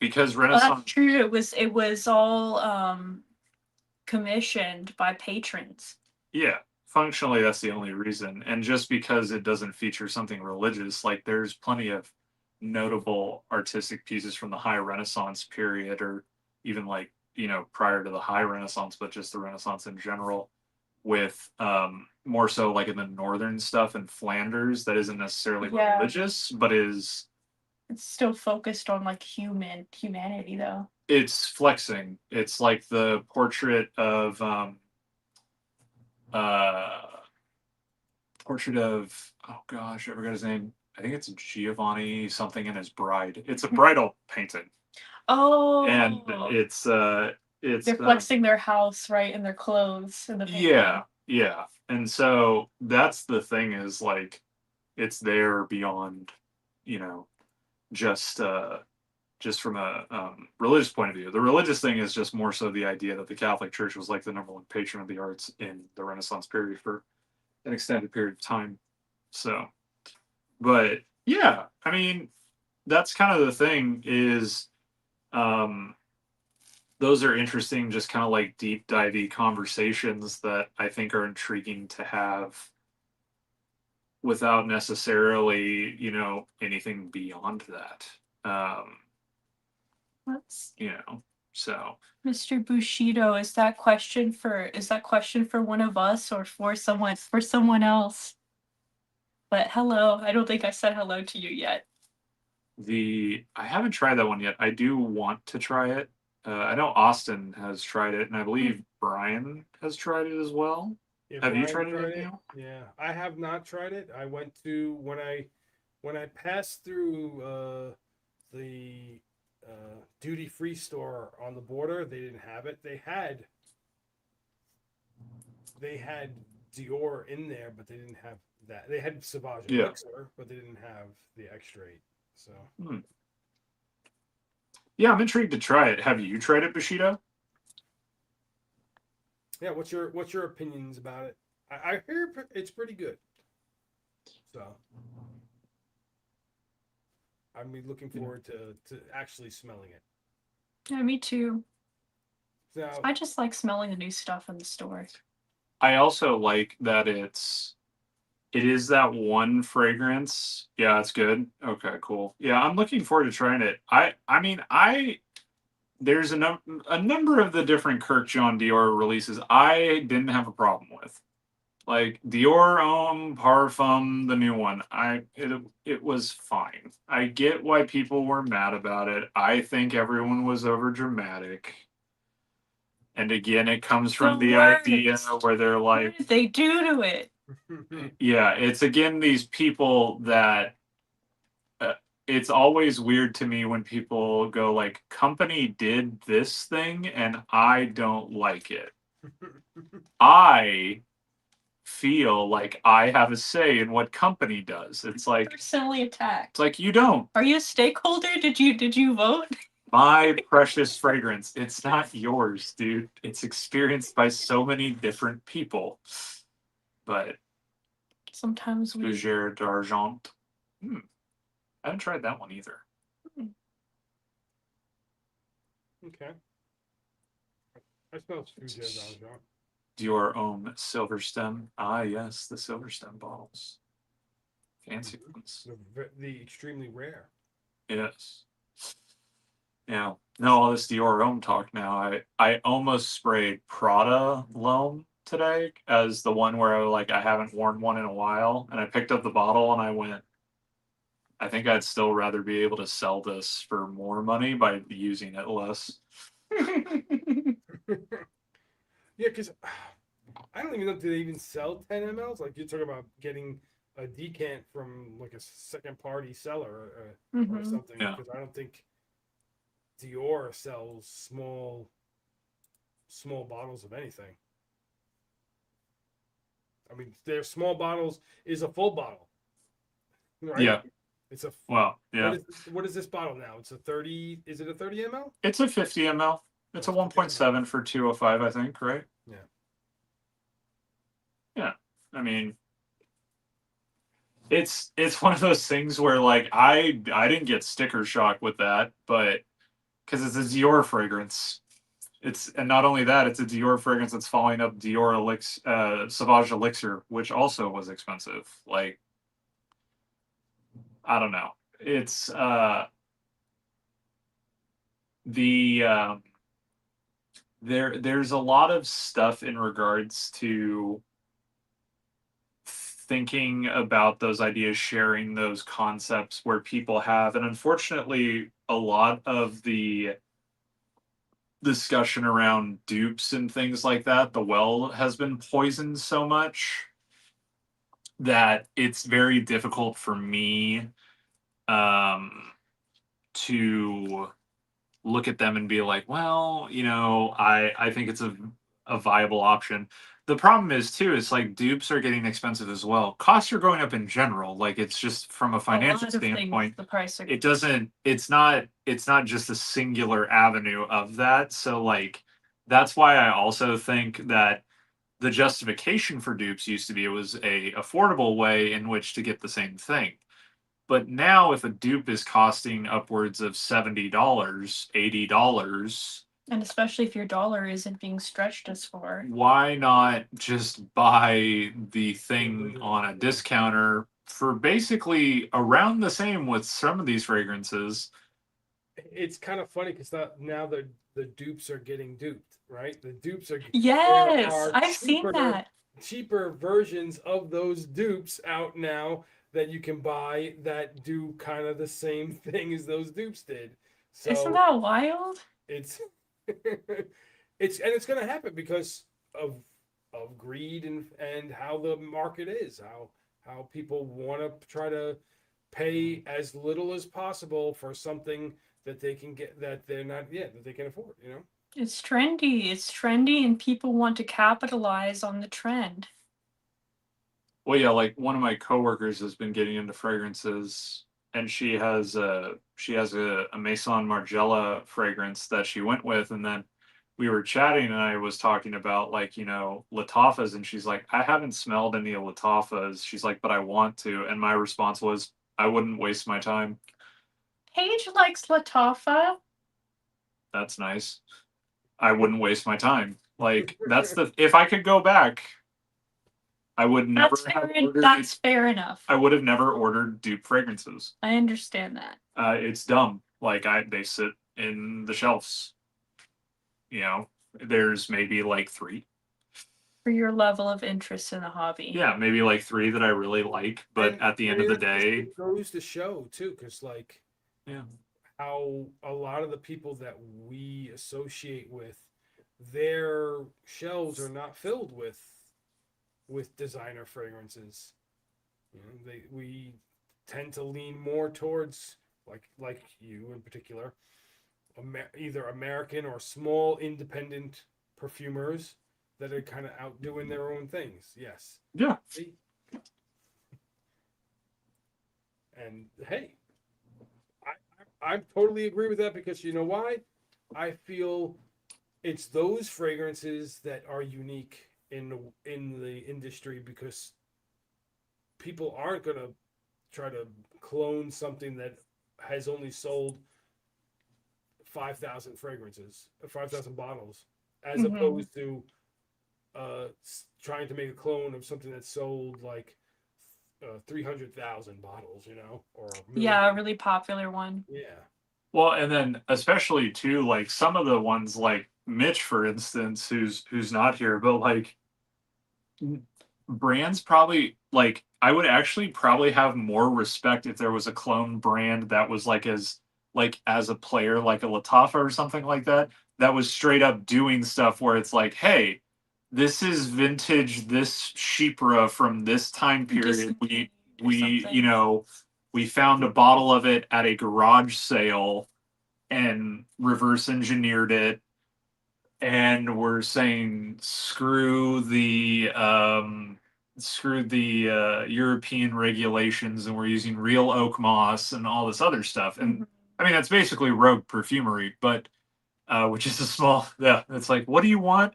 Speaker 3: because
Speaker 2: Oh, that's
Speaker 3: Renaissance.
Speaker 2: true. It was all commissioned by patrons.
Speaker 3: Yeah, functionally, that's the only reason. And just because it doesn't feature something religious, like there's plenty of notable artistic pieces from the High Renaissance period, or even like, prior to the High Renaissance, but just the Renaissance in general, with more so like in the northern stuff in Flanders that isn't necessarily
Speaker 2: Yeah.
Speaker 3: religious, but is
Speaker 2: It's still focused on like humanity though.
Speaker 3: it's flexing. It's like the portrait of uh oh gosh, I forgot his name. I think it's Giovanni something and his bride. It's a bridal painting.
Speaker 2: Oh,
Speaker 3: And it's
Speaker 2: they're flexing their house, right, and their clothes in the painting.
Speaker 3: Yeah. And so that's the thing, is like it's there beyond, just from a religious point of view. The religious thing is just more so the idea that the Catholic Church was like the number one patron of the arts in the Renaissance period for an extended period of time. So, but yeah, I mean, that's kind of the thing, is those are interesting, just kind of like deep divey conversations that I think are intriguing to have without necessarily, anything beyond that.
Speaker 2: Let's
Speaker 3: So
Speaker 2: Mr. Bushido, is that question for one of us or for someone else? But hello, I don't think I said hello to you yet.
Speaker 3: I haven't tried that one yet. I do want to try it. I know Austin has tried it, and I believe Brian has tried it as well.
Speaker 1: Yeah,
Speaker 3: Have you
Speaker 1: Brian
Speaker 3: tried it, Neil?
Speaker 1: Yeah, I have not tried it. I went to when I passed through the duty free store on the border. They didn't have it. They had Dior in there, but they didn't have that. They had Sauvage
Speaker 3: Yeah.
Speaker 1: Elixir, but they didn't have the X-Straight. So
Speaker 3: Yeah, I'm intrigued to try it. Have you tried it, Bushido?
Speaker 1: yeah, what's your opinions about it? I hear it's pretty good. So I'm looking forward to actually smelling it.
Speaker 2: Yeah, me too.
Speaker 1: So
Speaker 2: I just like smelling the new stuff in the store.
Speaker 3: I also like that it is that one fragrance. Yeah, it's good. Okay, cool. Yeah, I'm looking forward to trying it. I mean, there's a number of the different Kirk John Dior releases I didn't have a problem with. Like Dior Homme Parfum, the new one. It was fine. I get why people were mad about it. I think everyone was over dramatic. And again, it comes from the idea where they're like,
Speaker 2: what did they do to it?
Speaker 3: yeah, it's again these people that it's always weird to me when people go like, company did this thing and I don't like it. I feel like I have a say in what company does. It's like
Speaker 2: Personally attacked.
Speaker 3: It's like, you don't.
Speaker 2: Are you a stakeholder? Did you vote?
Speaker 3: My precious fragrance. It's not yours, dude. It's experienced by so many different people. But
Speaker 2: Sometimes we
Speaker 3: Fougère d'Argent. I haven't tried that one either.
Speaker 1: Okay. I smell Fougère d'Argent.
Speaker 3: Dior Homme Silver Stem. Ah, yes, the Silver Stem bottles. Fancy ones.
Speaker 1: The extremely rare.
Speaker 3: Yes. Yeah. No, all this Dior Homme talk now. I almost sprayed Prada L'Homme today as the one where I haven't worn one in a while, and I picked up the bottle and I went, I think I'd still rather be able to sell this for more money by using it less.
Speaker 1: Yeah, because I don't even know, do they even sell 10 mLs? Like, you're talking about getting a decant from like a second party seller or something.
Speaker 3: Yeah.
Speaker 1: Because I don't think Dior sells small bottles of anything. I mean, their small bottles is a full bottle, right?
Speaker 3: Yeah.
Speaker 1: It's a
Speaker 3: Well, yeah,
Speaker 1: what is this bottle now? It's a 30. Is it a 30 ml?
Speaker 3: it's a 50 ml. It's a
Speaker 1: Oh, 50 ml.
Speaker 3: 1.7 for 205, I think, right?
Speaker 1: Yeah.
Speaker 3: Yeah. I mean, it's one of those things where like I didn't get sticker shock with that, but because it's a Dior fragrance. And not only that, it's a Dior fragrance that's following up Dior Sauvage Elixir, which also was expensive. Like, I don't know. It's the there's a lot of stuff in regards to thinking about those ideas, sharing those concepts where people have, and unfortunately, a lot of the discussion around dupes and things like that, the well has been poisoned so much that it's very difficult for me um, to look at them and be like, well, I think it's a viable option. The problem is too, is like dupes are getting expensive as well. Costs are going up in general. Like it's just from a financial
Speaker 2: lot of things,
Speaker 3: standpoint,
Speaker 2: the price are
Speaker 3: it's not just a singular avenue of that. So like that's why I also think that the justification for dupes used to be it was a affordable way in which to get the same thing. But now, if a dupe is costing upwards of $70, $80,
Speaker 2: and especially if your dollar isn't being stretched as far.
Speaker 3: why not just buy the thing on a discounter for basically around the same with some of these fragrances?
Speaker 1: It's kind of funny because now the dupes are getting duped, right? The dupes are
Speaker 2: Yes, I've seen that.
Speaker 1: cheaper versions of those dupes out now that you can buy that do kind of the same thing as those dupes did. So
Speaker 2: Isn't that wild?
Speaker 1: it's it's going to happen because of greed and how the market is, how people want to try to pay as little as possible for something that they can get that they're not that they can afford,
Speaker 2: It's trendy and people want to capitalize on the trend.
Speaker 3: Well, yeah, like one of my coworkers has been getting into fragrances, and she has a Maison Margiela fragrance that she went with, and then we were chatting, and I was talking about like Latafas, and she's like, I haven't smelled any of Latafas. She's like, but I want to, and my response was, I wouldn't waste my time.
Speaker 2: Paige likes Latafa.
Speaker 3: That's nice. I wouldn't waste my time. Like if I could go back, I would never have ordered.
Speaker 2: That's fair enough.
Speaker 3: I would have never ordered dupe fragrances.
Speaker 2: I understand that.
Speaker 3: It's dumb. Like they sit in the shelves. There's maybe like 3.
Speaker 2: For your level of interest in the hobby.
Speaker 3: Yeah, maybe like 3 that I really like. But at the end of the day,
Speaker 1: it goes to show too, because like
Speaker 3: yeah,
Speaker 1: how a lot of the people that we associate with, their shelves are not filled with designer fragrances. We tend to lean more towards like you in particular, either American or small independent perfumers that are kind of out doing their own things. Yes.
Speaker 3: yeah.
Speaker 1: See? And hey, I totally agree with that, because you know why? I feel it's those fragrances that are unique in the industry, because people aren't gonna try to clone something that has only sold 5,000 fragrances, 5,000 bottles, as opposed to trying to make a clone of something that sold like 300,000 bottles, or
Speaker 2: a really popular one.
Speaker 1: Yeah.
Speaker 3: Well, and then especially too, like some of the ones like Mitch, for instance, who's not here, but like brands probably like I would actually probably have more respect if there was a clone brand that was like as a player, like a Latafa or something like that was straight up doing stuff where it's like, hey, this is vintage, this Chypre from this time period. We found a bottle of it at a garage sale and reverse engineered it, and we're saying screw screwed the European regulations and we're using real oak moss and all this other stuff. And I mean, that's basically rogue perfumery, but which is a small, yeah, it's like, what do you want?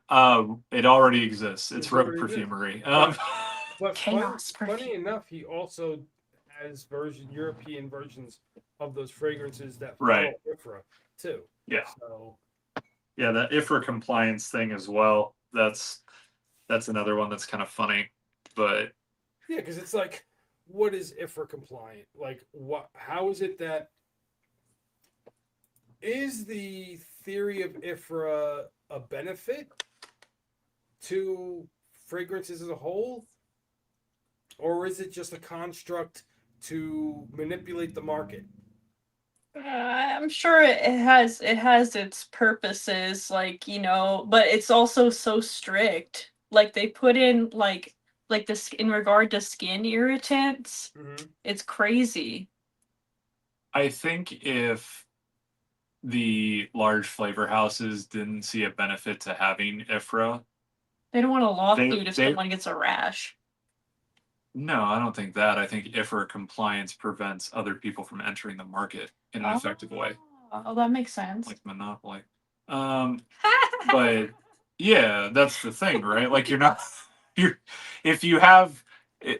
Speaker 3: It already exists. It's
Speaker 1: It
Speaker 3: rogue
Speaker 1: already exists.
Speaker 3: perfumery.
Speaker 1: But
Speaker 2: Chaos
Speaker 1: funny
Speaker 2: perfume.
Speaker 1: enough, he also has European versions of those fragrances that
Speaker 3: Right.
Speaker 1: follow IFRA too.
Speaker 3: Yeah.
Speaker 1: So
Speaker 3: Yeah, that IFRA compliance thing as well. That's another one that's kind of funny, but
Speaker 1: yeah, because it's like, what is IFRA compliant? Like, what? How is it that is the theory of IFRA a benefit to fragrances as a whole, or is it just a construct to manipulate the market?
Speaker 2: I'm sure it has its purposes, like, but it's also so strict. Like they put in like this in regard to skin irritants.
Speaker 1: Mm-hmm.
Speaker 2: It's crazy.
Speaker 3: I think if the large flavor houses didn't see a benefit to having IFRA,
Speaker 2: They don't want a lawsuit if
Speaker 3: they-
Speaker 2: someone gets a rash.
Speaker 3: no, I don't think that. I think IFRA compliance prevents other people from entering the market in an effective way,
Speaker 2: Oh, that makes sense.
Speaker 3: like monopoly. But yeah, that's the thing, right? Like you're if you have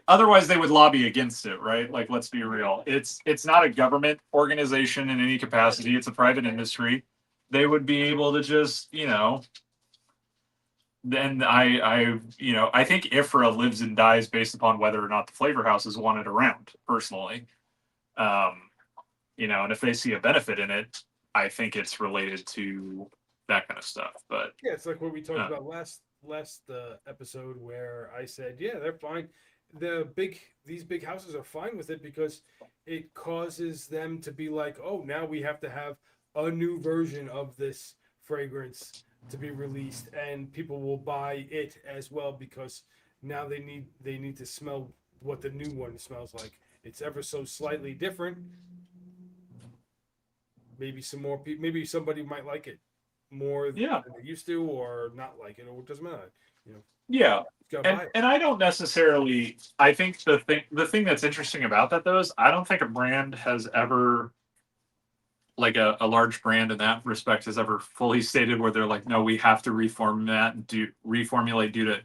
Speaker 3: otherwise they would lobby against it, right? Like let's be real. It's not a government organization in any capacity. It's a private industry. They would be able to just, then I think IFRA lives and dies based upon whether or not the flavor houses want it around, personally. And if they see a benefit in it, I think it's related to that kind of stuff. But
Speaker 1: Yeah, it's like what we talked about last episode, where I said, yeah, they're fine. These big houses are fine with it because it causes them to be like, oh, now we have to have a new version of this fragrance to be released, and people will buy it as well because now they need to smell what the new one smells like. It's ever so slightly different. Maybe some more people, maybe somebody might like it more
Speaker 3: yeah,
Speaker 1: than they used to, or not like it, or it doesn't matter.
Speaker 3: yeah.
Speaker 1: Gotta buy it.
Speaker 3: And I don't necessarily. I think the thing that's interesting about that though is I don't think a brand has ever, like a large brand in that respect, has ever fully stated where they're like, no, we have to reformulate due to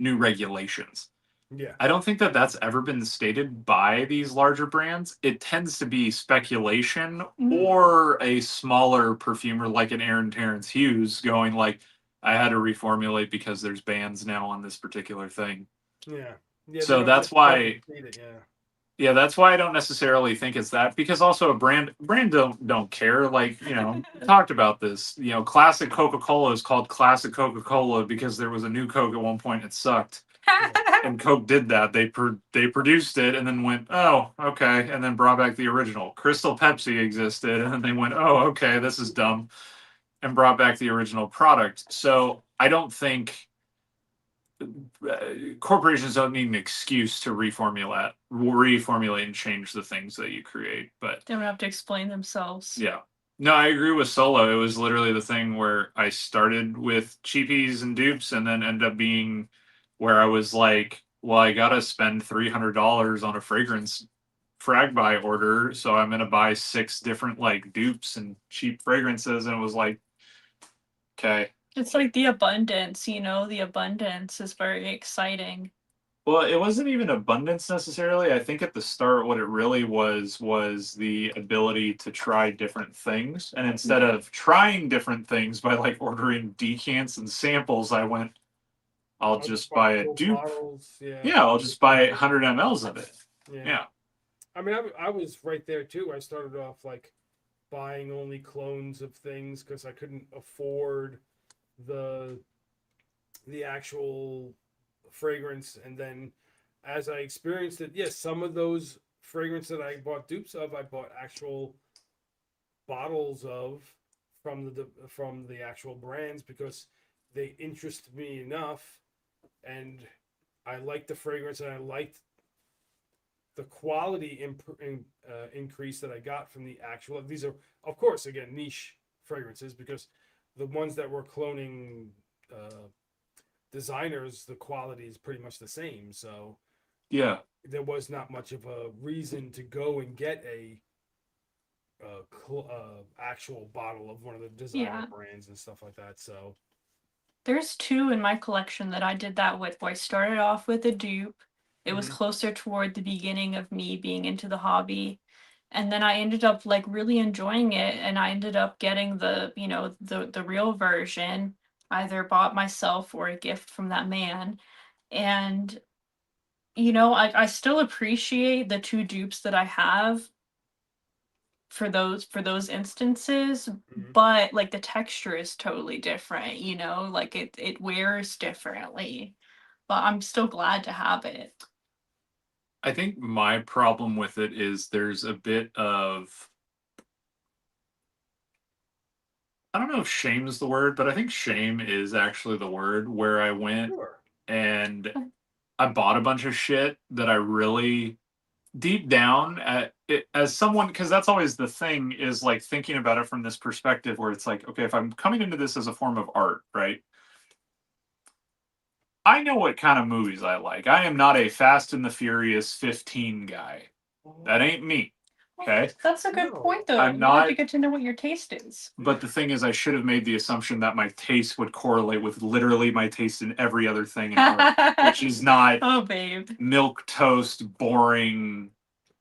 Speaker 3: new regulations.
Speaker 1: Yeah,
Speaker 3: I don't think that that's ever been stated by these larger brands. It tends to be speculation or a smaller perfumer like an Aaron Terrence Hughes going like, I had to reformulate because there's bans now on this particular thing.
Speaker 1: yeah. They
Speaker 3: So
Speaker 1: don't
Speaker 3: that's
Speaker 1: necessarily
Speaker 3: why,
Speaker 1: state it, yeah.
Speaker 3: yeah, that's why I don't necessarily think it's that, because also a brand don't care. Like, talked about this. Classic Coca-Cola is called Classic Coca-Cola because there was a new Coke at one point, it sucked. And Coke did that. They produced it and then went, oh, okay, and then brought back the original. Crystal Pepsi existed, and then they went, oh, okay, this is dumb, and brought back the original product. So I don't think corporations don't need an excuse to reformulate and change the things that you create. But
Speaker 2: They don't have to explain themselves.
Speaker 3: yeah. No, I agree with Solo. It was literally the thing where I started with cheapies and dupes and then ended up being where I was like, well, I gotta spend $300 on a fragrance frag buy order, so I'm gonna buy 6 different like dupes and cheap fragrances, and it was like, okay.
Speaker 2: It's like the abundance, the abundance is very exciting.
Speaker 3: Well, it wasn't even abundance necessarily. I think at the start, what it really was the ability to try different things. And instead of trying different things by like ordering decants and samples, I went, I'll just buy a
Speaker 1: full
Speaker 3: dupe.
Speaker 1: bottles, yeah.
Speaker 3: Yeah, I'll just buy 100 mLs of it. Yeah.
Speaker 1: I mean, I was right there too. I started off like buying only clones of things because I couldn't afford the actual fragrance, and then as I experienced it, yes, some of those fragrances that I bought dupes of, I bought actual bottles of from the actual brands because they interested me enough, and I liked the fragrance and I liked the quality increase that I got from the actual. These are, of course, again, niche fragrances because the ones that were cloning designers, the quality is pretty much the same. So
Speaker 3: Yeah.
Speaker 1: there was not much of a reason to go and get a actual bottle of one of the designer
Speaker 2: Yeah.
Speaker 1: brands and stuff like that. So
Speaker 2: There's two in my collection that I did that with. Where I started off with a dupe. It was
Speaker 1: Mhm.
Speaker 2: closer toward the beginning of me being into the hobby. And then I ended up like really enjoying it, and I ended up getting the, you know, the real version, either bought myself or a gift from that man. And you know, I still appreciate the two dupes that I have for those instances,
Speaker 1: Mhm.
Speaker 2: but like the texture is totally different, you know, like it wears differently. But I'm still glad to have it.
Speaker 3: I think my problem with it is there's a bit of, I don't know if shame is the word, but I think shame is actually the word, where I went
Speaker 1: sure.
Speaker 3: and I bought a bunch of shit that I really deep down as someone, because that's always the thing, is like thinking about it from this perspective where it's like, okay, if I'm coming into this as a form of art, right? I know what kind of movies I like. I am not a Fast and the Furious 15 guy. That ain't me. Okay.
Speaker 2: That's a good
Speaker 1: No.
Speaker 2: point though.
Speaker 3: I'm
Speaker 2: You
Speaker 3: not-
Speaker 2: have to get to know what your taste is.
Speaker 3: But the thing is, I should have made the assumption that my taste would correlate with literally my taste in every other thing in art, which is not
Speaker 2: Oh babe.
Speaker 3: milk toast, boring,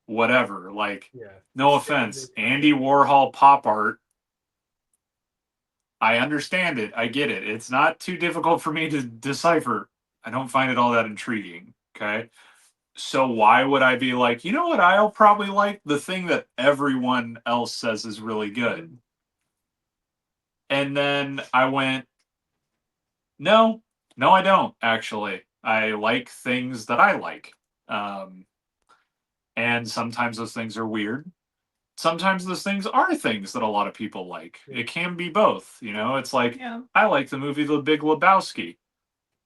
Speaker 3: whatever. Like,
Speaker 1: Yeah.
Speaker 3: no offense, Andy Warhol pop art. I understand it. I get it. It's not too difficult for me to decipher. I don't find it all that intriguing. Okay. So why would I be like, you know what, I'll probably like the thing that everyone else says is really good? And then I went, no, I don't actually. I like things that I like. And sometimes those things are weird. Sometimes those things are things that a lot of people like.
Speaker 1: Yeah.
Speaker 3: It can be both, you know? It's like,
Speaker 2: Yeah.
Speaker 3: I like the movie The Big Lebowski.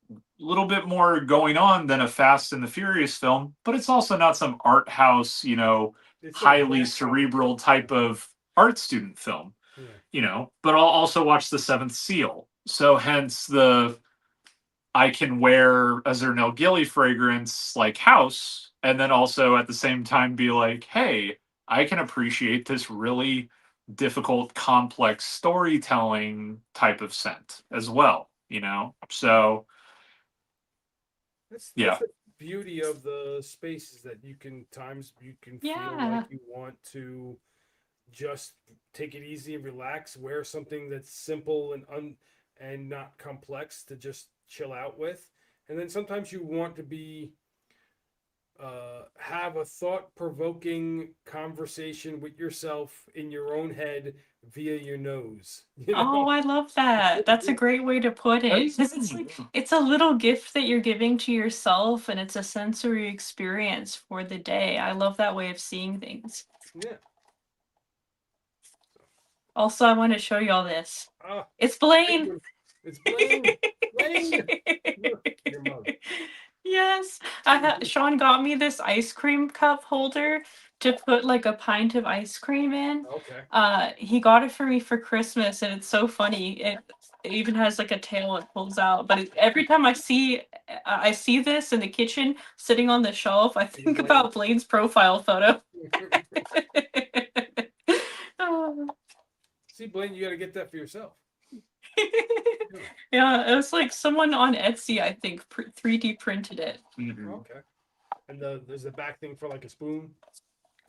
Speaker 3: A little bit more going on than a Fast and the Furious film, but it's also not some art house, you know,
Speaker 1: It's not
Speaker 3: highly
Speaker 1: that
Speaker 3: cerebral type of art student film,
Speaker 1: Yeah.
Speaker 3: you know? But I'll also watch The Seventh Seal. So hence I can wear a Zernel Gilly fragrance like House, and then also at the same time be like, hey, I can appreciate this really difficult, complex storytelling type of scent as well, you know? So
Speaker 1: That's
Speaker 3: yeah.
Speaker 1: the beauty of the spaces that you can feel
Speaker 2: Yeah.
Speaker 1: like you want to just take it easy and relax, wear something that's simple and not complex to just chill out with. And then sometimes you want to be have a thought-provoking conversation with yourself in your own head via your nose. You know?
Speaker 2: Oh, I love that. That's a great way to put it. 'Cause it's like it's a little gift that you're giving to yourself, and it's a sensory experience for the day. I love that way of seeing things.
Speaker 1: Yeah.
Speaker 2: Also, I want to show y'all this.
Speaker 1: Ah,
Speaker 2: It's Blaine.
Speaker 1: it's Blaine. Blaine. Your mug.
Speaker 2: Yes, Sean got me this ice cream cup holder to put like a pint of ice cream in.
Speaker 1: Okay.
Speaker 2: He got it for me for Christmas, and it's so funny. It even has like a tail it pulls out. But every time I see this in the kitchen sitting on the shelf, I think
Speaker 1: Blaine.
Speaker 2: about Blaine's profile photo. Oh.
Speaker 1: See, Blaine, you got to get that for yourself.
Speaker 2: Yeah, it was like someone on Etsy, I think, 3D printed it.
Speaker 3: Mhm.
Speaker 1: Okay. And there's the back thing for like a spoon.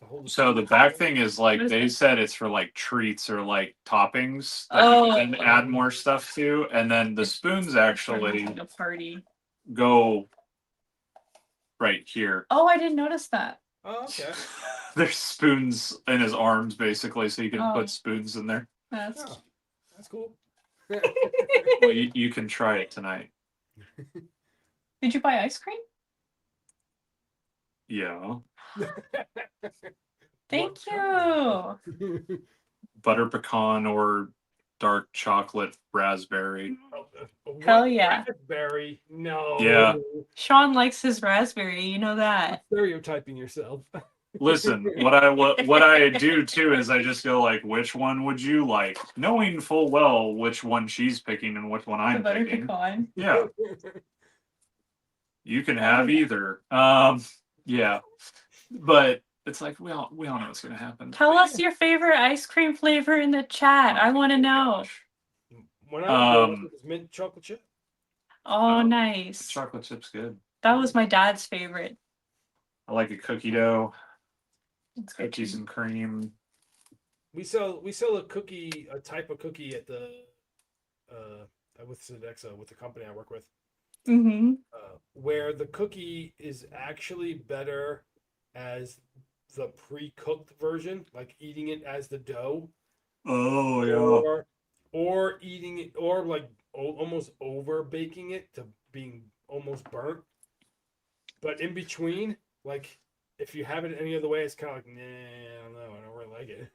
Speaker 1: To hold the
Speaker 3: So
Speaker 1: spoon.
Speaker 3: the back thing is like,
Speaker 2: What is
Speaker 3: they
Speaker 2: that?
Speaker 3: said it's for like treats or like toppings that
Speaker 2: Oh.
Speaker 3: you can add more stuff to, and then the spoons
Speaker 2: For
Speaker 3: actually
Speaker 2: having a party.
Speaker 3: go right here.
Speaker 2: Oh, I didn't notice that.
Speaker 1: Oh, okay.
Speaker 3: There's spoons in his arms basically, so you can
Speaker 2: Oh.
Speaker 3: put spoons in there.
Speaker 2: That's
Speaker 1: Oh, that's cool.
Speaker 3: Well, you can try it tonight.
Speaker 2: Did you buy ice cream?
Speaker 3: Yeah.
Speaker 2: Thank
Speaker 1: What
Speaker 2: you.
Speaker 1: kind?
Speaker 3: Butter pecan or dark chocolate raspberry.
Speaker 2: Hell yeah.
Speaker 1: Raspberry. No.
Speaker 3: Yeah.
Speaker 2: Sean likes his raspberry, you know that.
Speaker 1: Stereotyping yourself.
Speaker 3: Listen, what I do too is I just go like, which one would you like, knowing full well which one she's picking and which one
Speaker 2: The
Speaker 3: I'm
Speaker 2: butter
Speaker 3: picking.
Speaker 2: pecan.
Speaker 3: Yeah, you can
Speaker 2: Oh,
Speaker 3: have
Speaker 2: yeah.
Speaker 3: either. Yeah, but it's like we all know what's gonna happen.
Speaker 2: Tell us your favorite ice cream flavor in the chat. I want to know.
Speaker 1: When I was growing up, it was mint chocolate chip.
Speaker 2: Oh, nice.
Speaker 3: Chocolate chip's good.
Speaker 2: That was my dad's favorite.
Speaker 3: I like a cookie dough,
Speaker 2: It's good
Speaker 3: cookies
Speaker 2: too.
Speaker 3: and cream.
Speaker 1: We sell a type of cookie at the with Sodexo, with the company I work with,
Speaker 2: Mm-hmm.
Speaker 1: where the cookie is actually better as the pre-cooked version, like eating it as the dough,
Speaker 3: Oh yeah.
Speaker 1: or eating it, or like almost over baking it to being almost burnt. But in between, like if you have it any other way, it's kind of like, nah, I don't know, I don't really like it.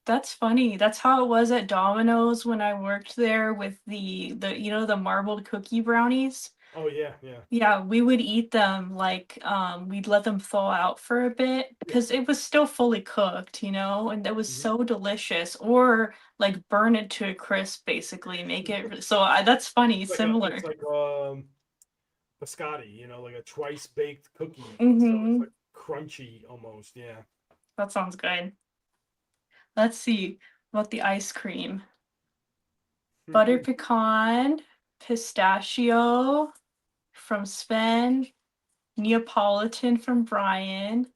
Speaker 2: That's funny. That's how it was at Domino's when I worked there with the the marbled cookie brownies.
Speaker 1: Oh yeah, yeah.
Speaker 2: Yeah, we would eat them like we'd let them thaw out for a bit because it was still fully cooked, and it was
Speaker 1: Mhm.
Speaker 2: so delicious. Or like burn it to a crisp, basically, make it so that's funny,
Speaker 1: It's
Speaker 2: similar.
Speaker 1: like biscotti, like a twice baked cookie. So
Speaker 2: Mm-hmm.
Speaker 1: it's like crunchy almost. Yeah.
Speaker 2: That sounds good. Let's see about the ice cream. Butter pecan, pistachio from Sven, Neapolitan from Brian,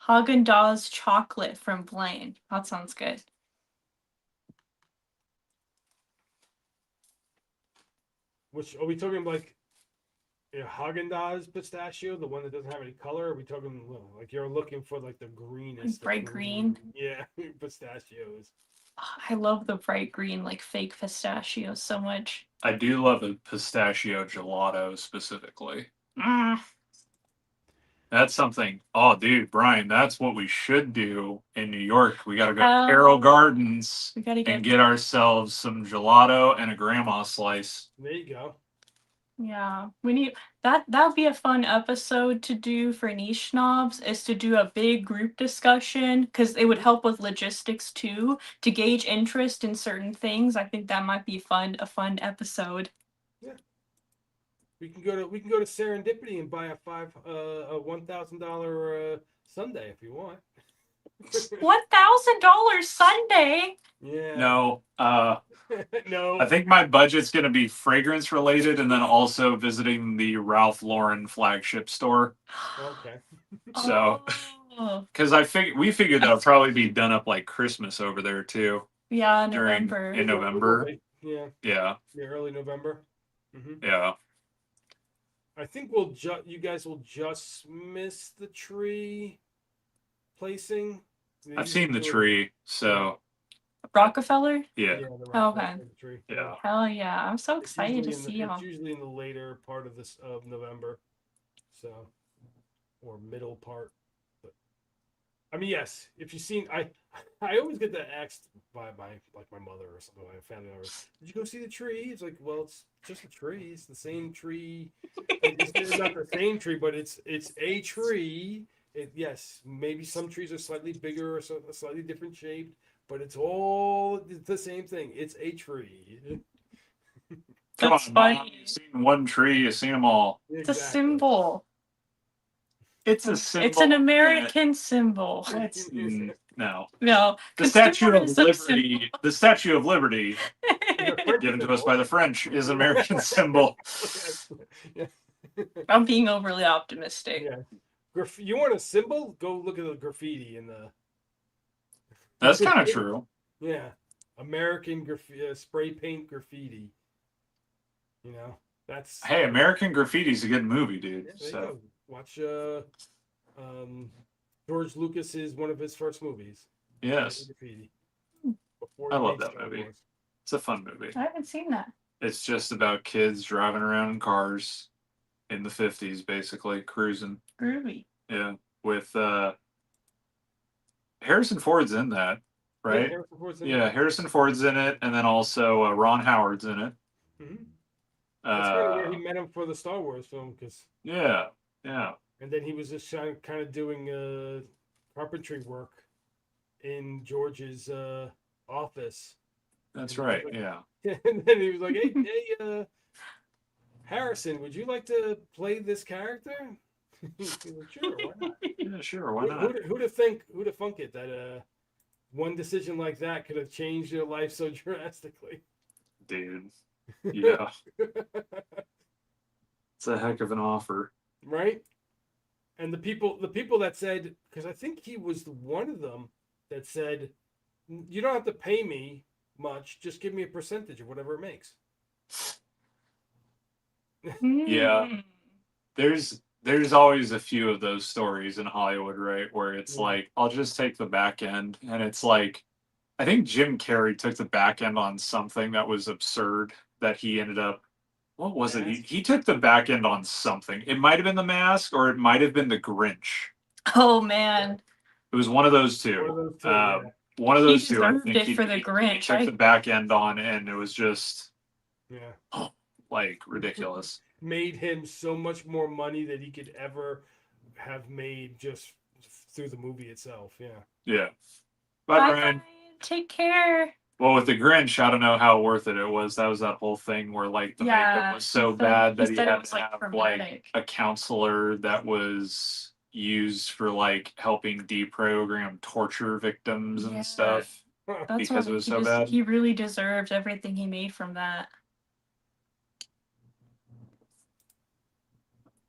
Speaker 2: Haagen-Dazs chocolate from Blaine. That sounds good.
Speaker 1: Which are we talking like Haagen-Dazs pistachio, the one that doesn't have any color? Or are we talking like you're looking for like the greenest,
Speaker 2: Bright green.
Speaker 1: Yeah, pistachios.
Speaker 2: I love the bright green, like fake pistachios so much.
Speaker 3: I do love a pistachio gelato specifically.
Speaker 2: Mm.
Speaker 3: That's something. Oh, dude, Brian, that's what we should do in New York. We got to go to
Speaker 2: Oh,
Speaker 3: Carroll Gardens
Speaker 2: we gotta
Speaker 3: and
Speaker 2: get.
Speaker 3: get ourselves some gelato and a grandma slice.
Speaker 1: There you go.
Speaker 2: Yeah, we need that. That would be a fun episode to do for niche snobs, is to do a big group discussion because it would help with logistics too, to gauge interest in certain things. I think that might be a fun episode.
Speaker 1: Yeah. We can go to Serendipity and buy a $1,000 sundae if you want.
Speaker 2: $1,000 Sunday.
Speaker 1: Yeah.
Speaker 3: No,
Speaker 1: No.
Speaker 3: I think my budget's going to be fragrance related and then also visiting the Ralph Lauren flagship store.
Speaker 1: Okay.
Speaker 3: So,
Speaker 2: Oh,
Speaker 3: because we figured that'll probably be done up like Christmas over there too.
Speaker 2: yeah,
Speaker 3: in
Speaker 2: November.
Speaker 3: November.
Speaker 1: Yeah.
Speaker 3: Yeah,
Speaker 1: Early November.
Speaker 3: yeah.
Speaker 1: I think you guys will just miss the tree placing.
Speaker 3: I've seen the tree, so
Speaker 2: Rockefeller.
Speaker 3: yeah.
Speaker 1: Yeah, the
Speaker 2: Okay.
Speaker 1: Rockefeller tree.
Speaker 3: Yeah.
Speaker 2: Hell yeah! I'm so
Speaker 1: It's
Speaker 2: excited to
Speaker 1: usually
Speaker 2: see
Speaker 1: it's
Speaker 2: y'all.
Speaker 1: usually in the later part of November, so or middle part. But I mean, yes, if you've seen, I always get that asked by my mother or something, my family members. Did you go see the tree? It's like, well, it's just a tree. It's the same tree. It's not the same tree, but it's a tree. Yes, maybe some trees are slightly bigger or slightly different shaped, but it's all the same thing. It's a tree.
Speaker 3: Come
Speaker 2: That's
Speaker 3: on, Mom.
Speaker 2: funny.
Speaker 3: You've seen one tree, you've seen them all.
Speaker 2: It's a symbol.
Speaker 3: It's a symbol.
Speaker 2: It's an American symbol.
Speaker 3: No.
Speaker 2: No,
Speaker 3: The Statue of
Speaker 2: consumerism
Speaker 3: Liberty. The Statue of Liberty,
Speaker 2: symbol.
Speaker 3: given to us by the French, is an American symbol.
Speaker 1: Yeah.
Speaker 2: I'm being overly optimistic.
Speaker 1: Yeah. You want a symbol? Go look at the graffiti in the.
Speaker 3: That's kind of true.
Speaker 1: Yeah, American spray paint graffiti. That's.
Speaker 3: Hey, American Graffiti's a good movie, dude.
Speaker 1: Yeah, there you
Speaker 3: So
Speaker 1: go. Watch George Lucas's one of his first movies.
Speaker 3: yes,
Speaker 1: Graffiti.
Speaker 3: I love that movie. It's a fun movie.
Speaker 2: I haven't seen that.
Speaker 3: It's just about kids driving around in cars in the 50s, basically cruising.
Speaker 2: Groovy.
Speaker 3: Yeah, with Harrison Ford's in that, right? Yeah, Harrison Ford's in it, and then also Ron Howard's in it.
Speaker 1: Mm-hmm. That's kind of where he met him for the Star Wars film, because
Speaker 3: Yeah.
Speaker 1: and then he was just kind of doing carpentry work in George's office.
Speaker 3: That's
Speaker 1: And he
Speaker 3: right.
Speaker 1: was like,
Speaker 3: Yeah.
Speaker 1: and then he was like, "Hey, Harrison, would you like to play this character?" He's like, "Sure, why not?"
Speaker 3: Yeah, sure. Why not?
Speaker 1: Who'd have thunk it that one decision like that could have changed your life so drastically?
Speaker 3: Dude. Yeah. It's a heck of an offer.
Speaker 1: Right? And the people that said, because I think he was one of them that said, "You don't have to pay me much, just give me a percentage of whatever it makes."
Speaker 3: Yeah.
Speaker 2: Mm.
Speaker 3: There's always a few of those stories in Hollywood, right? Where it's
Speaker 1: Yeah.
Speaker 3: like, I'll just take the back end. And it's like, I think Jim Carrey took the back end on something that was absurd that he ended up, what was it? He took the back end on something. It might have been The Mask or it might have been The Grinch.
Speaker 2: Oh man,
Speaker 3: It was one of those
Speaker 1: One
Speaker 3: two.
Speaker 1: of those two, yeah.
Speaker 3: One of
Speaker 2: he
Speaker 3: those two. I
Speaker 2: deserved
Speaker 3: think
Speaker 2: it
Speaker 3: he,
Speaker 2: for the
Speaker 3: he
Speaker 2: Grinch.
Speaker 3: took the back end on and it was just
Speaker 1: Yeah.
Speaker 3: like ridiculous.
Speaker 1: Made him so much more money than he could ever have made just through the movie itself. Yeah.
Speaker 3: Yeah. But
Speaker 2: Bye,
Speaker 3: Ryan,
Speaker 2: Ryan. Take care.
Speaker 3: well, with the Grinch, I don't know how worth it was. That was that whole thing where like the makeup was so bad that he
Speaker 2: said it
Speaker 3: had
Speaker 2: was
Speaker 3: to
Speaker 2: like
Speaker 3: have
Speaker 2: traumatic.
Speaker 3: like a counselor that was used for like helping deprogram torture victims
Speaker 2: Yeah.
Speaker 3: and stuff
Speaker 2: That's
Speaker 3: because
Speaker 2: what
Speaker 3: it was
Speaker 2: he
Speaker 3: so bad.
Speaker 2: He really deserved everything he made from that.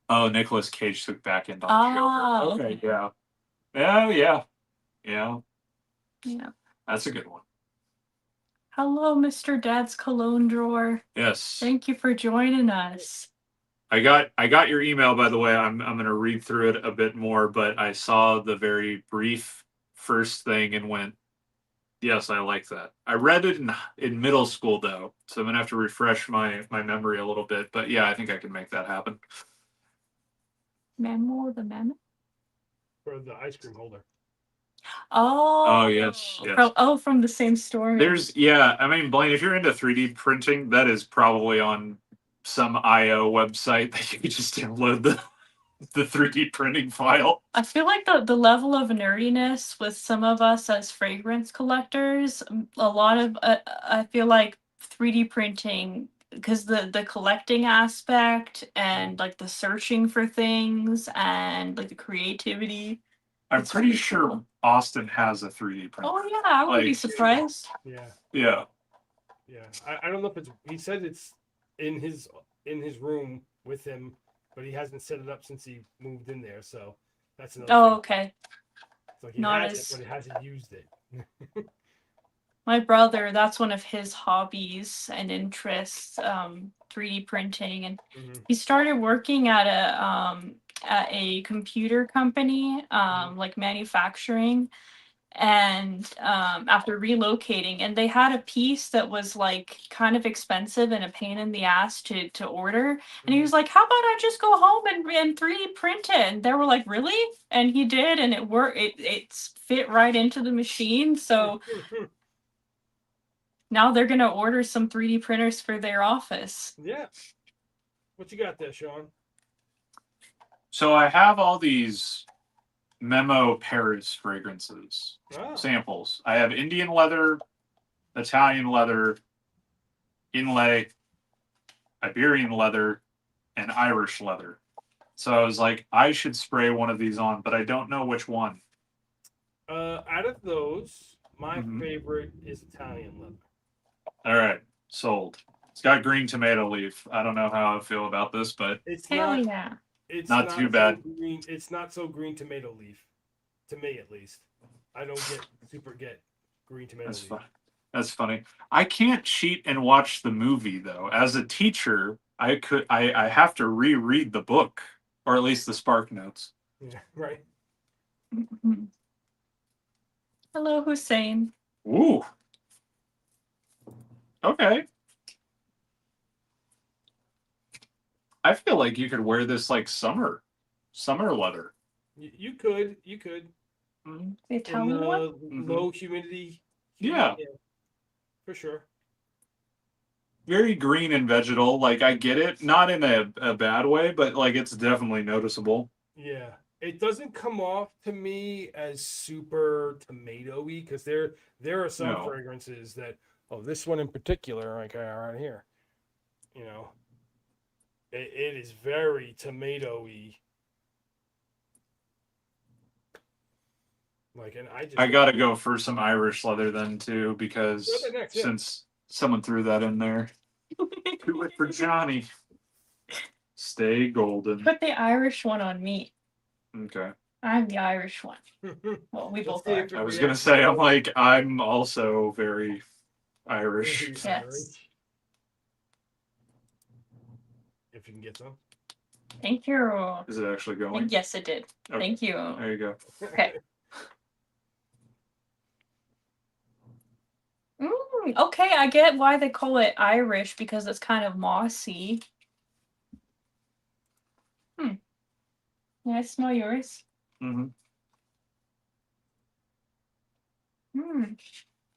Speaker 3: Oh, Nicolas Cage took back end on
Speaker 2: Oh,
Speaker 3: Joker. Okay, yeah. Yeah, yeah. Yeah.
Speaker 2: Yeah.
Speaker 3: That's a good one.
Speaker 2: Hello, Mr. Dad's cologne drawer.
Speaker 3: Yes.
Speaker 2: Thank you for joining us.
Speaker 3: I got your email, by the way. I'm gonna read through it a bit more, but I saw the very brief first thing and went, yes, I like that. I read it in middle school though, so I'm gonna have to refresh my memory a little bit. But yeah, I think I can make that happen.
Speaker 2: Memo the memo?
Speaker 1: For the ice cream holder.
Speaker 2: Oh.
Speaker 3: Oh, yes, yes.
Speaker 2: From the same store.
Speaker 3: I mean, Blaine, if you're into 3D printing, that is probably on some IO website that you can just download the 3D printing file.
Speaker 2: I feel like the level of nerdiness with some of us as fragrance collectors, a lot of I feel like 3D printing, because the collecting aspect and like the searching for things and like the creativity.
Speaker 3: I'm
Speaker 2: It's
Speaker 3: pretty
Speaker 2: really
Speaker 3: sure
Speaker 2: cool.
Speaker 3: Austin has a 3D printer.
Speaker 2: Oh yeah, I wouldn't be
Speaker 3: Like-
Speaker 2: surprised.
Speaker 1: Yeah.
Speaker 3: Yeah.
Speaker 1: Yeah. I don't know if it's. He said it's in his room with him, but he hasn't set it up since he moved in there. So that's another.
Speaker 2: Oh,
Speaker 1: thing.
Speaker 2: okay.
Speaker 1: So he
Speaker 2: Not
Speaker 1: has
Speaker 2: as-
Speaker 1: it, but he hasn't used it.
Speaker 2: My brother, that's one of his hobbies and interests, 3D printing, and
Speaker 1: Mhm.
Speaker 2: he started working at a computer company, like manufacturing, and after relocating, and they had a piece that was like kind of expensive and a pain in the ass to order, and he was like, "How about I just go home and 3D print it?" And they were like, "Really?" And he did, and it worked. It's fit right into the machine, so. Now they're gonna order some 3D printers for their office.
Speaker 1: Yeah. What you got there, Sean?
Speaker 3: So I have all these Memo Paris fragrances
Speaker 1: Oh.
Speaker 3: samples. I have Indian leather, Italian leather, inlay, Iberian leather, and Irish leather. So I was like, I should spray one of these on, but I don't know which one.
Speaker 1: Out of those, my
Speaker 3: Mhm.
Speaker 1: favorite is Italian leather.
Speaker 3: All right, sold. It's got green tomato leaf. I don't know how I feel about this, but
Speaker 1: It's
Speaker 2: Hell
Speaker 1: not.
Speaker 2: yeah.
Speaker 1: It's
Speaker 3: Not too bad.
Speaker 1: So green. It's not so green tomato leaf, to me at least. I don't get green tomato
Speaker 3: that's
Speaker 1: leaf.
Speaker 3: fun. That's funny. I can't cheat and watch the movie though. As a teacher, I have to reread the book, or at least the Spark Notes.
Speaker 1: Yeah, right.
Speaker 2: Hello, Hussein.
Speaker 3: Ooh. Okay. I feel like you could wear this like summer leather.
Speaker 1: You could.
Speaker 3: Mhm.
Speaker 2: The
Speaker 1: In
Speaker 2: Italian
Speaker 1: the
Speaker 2: one?
Speaker 1: low humidity.
Speaker 3: Yeah.
Speaker 1: For sure.
Speaker 3: Very green and vegetal. Like I get it, not in a bad way, but like it's definitely noticeable.
Speaker 1: Yeah, it doesn't come off to me as super tomatoey because there are some
Speaker 3: No.
Speaker 1: fragrances that, oh, this one in particular, like right here, you know, it is very tomatoey. Like, and I just
Speaker 3: I gotta go for some Irish leather then too, because
Speaker 1: Go to the next, yeah.
Speaker 3: since someone threw that in there, do it for Johnny. Stay golden.
Speaker 2: Put the Irish one on me.
Speaker 3: Okay.
Speaker 2: I'm the Irish one. Well, we
Speaker 1: Let's
Speaker 2: both
Speaker 1: see
Speaker 2: are.
Speaker 1: if it
Speaker 3: I was gonna
Speaker 1: reacts
Speaker 3: say, I'm
Speaker 1: well.
Speaker 3: like, I'm also very Irish.
Speaker 1: Maybe
Speaker 2: Yes.
Speaker 1: Irish. If you can get some.
Speaker 2: Thank you.
Speaker 3: Is it actually going?
Speaker 2: Yes, it did.
Speaker 3: Okay.
Speaker 2: Thank you.
Speaker 3: There you go.
Speaker 2: Okay. Okay, I get why they call it Irish because it's kind of mossy. May I smell yours?
Speaker 3: Mm-hmm.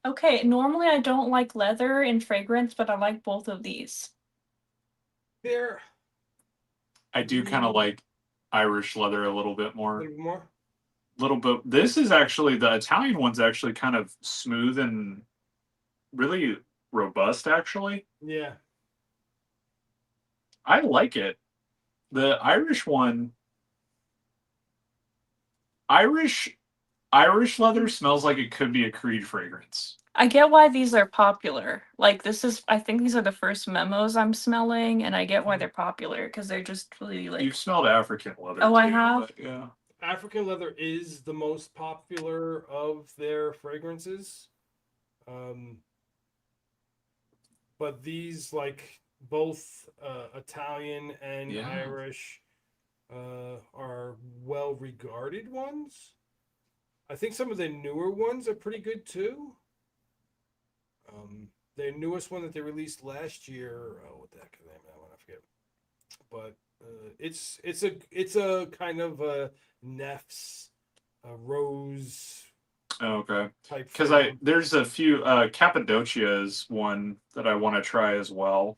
Speaker 2: Okay, normally I don't like leather in fragrance, but I like both of these.
Speaker 1: There,
Speaker 3: I do kind of like Irish leather a little bit
Speaker 1: a
Speaker 3: more.
Speaker 1: little more.
Speaker 3: Little bit. This is actually the Italian one's actually kind of smooth and really robust. Actually,
Speaker 1: Yeah.
Speaker 3: I like it. The Irish one, Irish leather smells like it could be a Creed fragrance.
Speaker 2: I get why these are popular. Like I think these are the first memos I'm smelling, and I get why they're popular because they're just really like.
Speaker 3: You've smelled African leather.
Speaker 2: Oh, I
Speaker 3: too,
Speaker 2: have?
Speaker 3: but yeah.
Speaker 1: African leather is the most popular of their fragrances. But these, like both Italian and
Speaker 3: Yeah.
Speaker 1: Irish, are well regarded ones. I think some of the newer ones are pretty good too. Their newest one that they released last year, oh, what the heck is the name of that one? I forget. But it's a kind of a Neff's rose
Speaker 3: Okay.
Speaker 1: type.
Speaker 3: Because there's a few Cappadocia is one that I want to try as well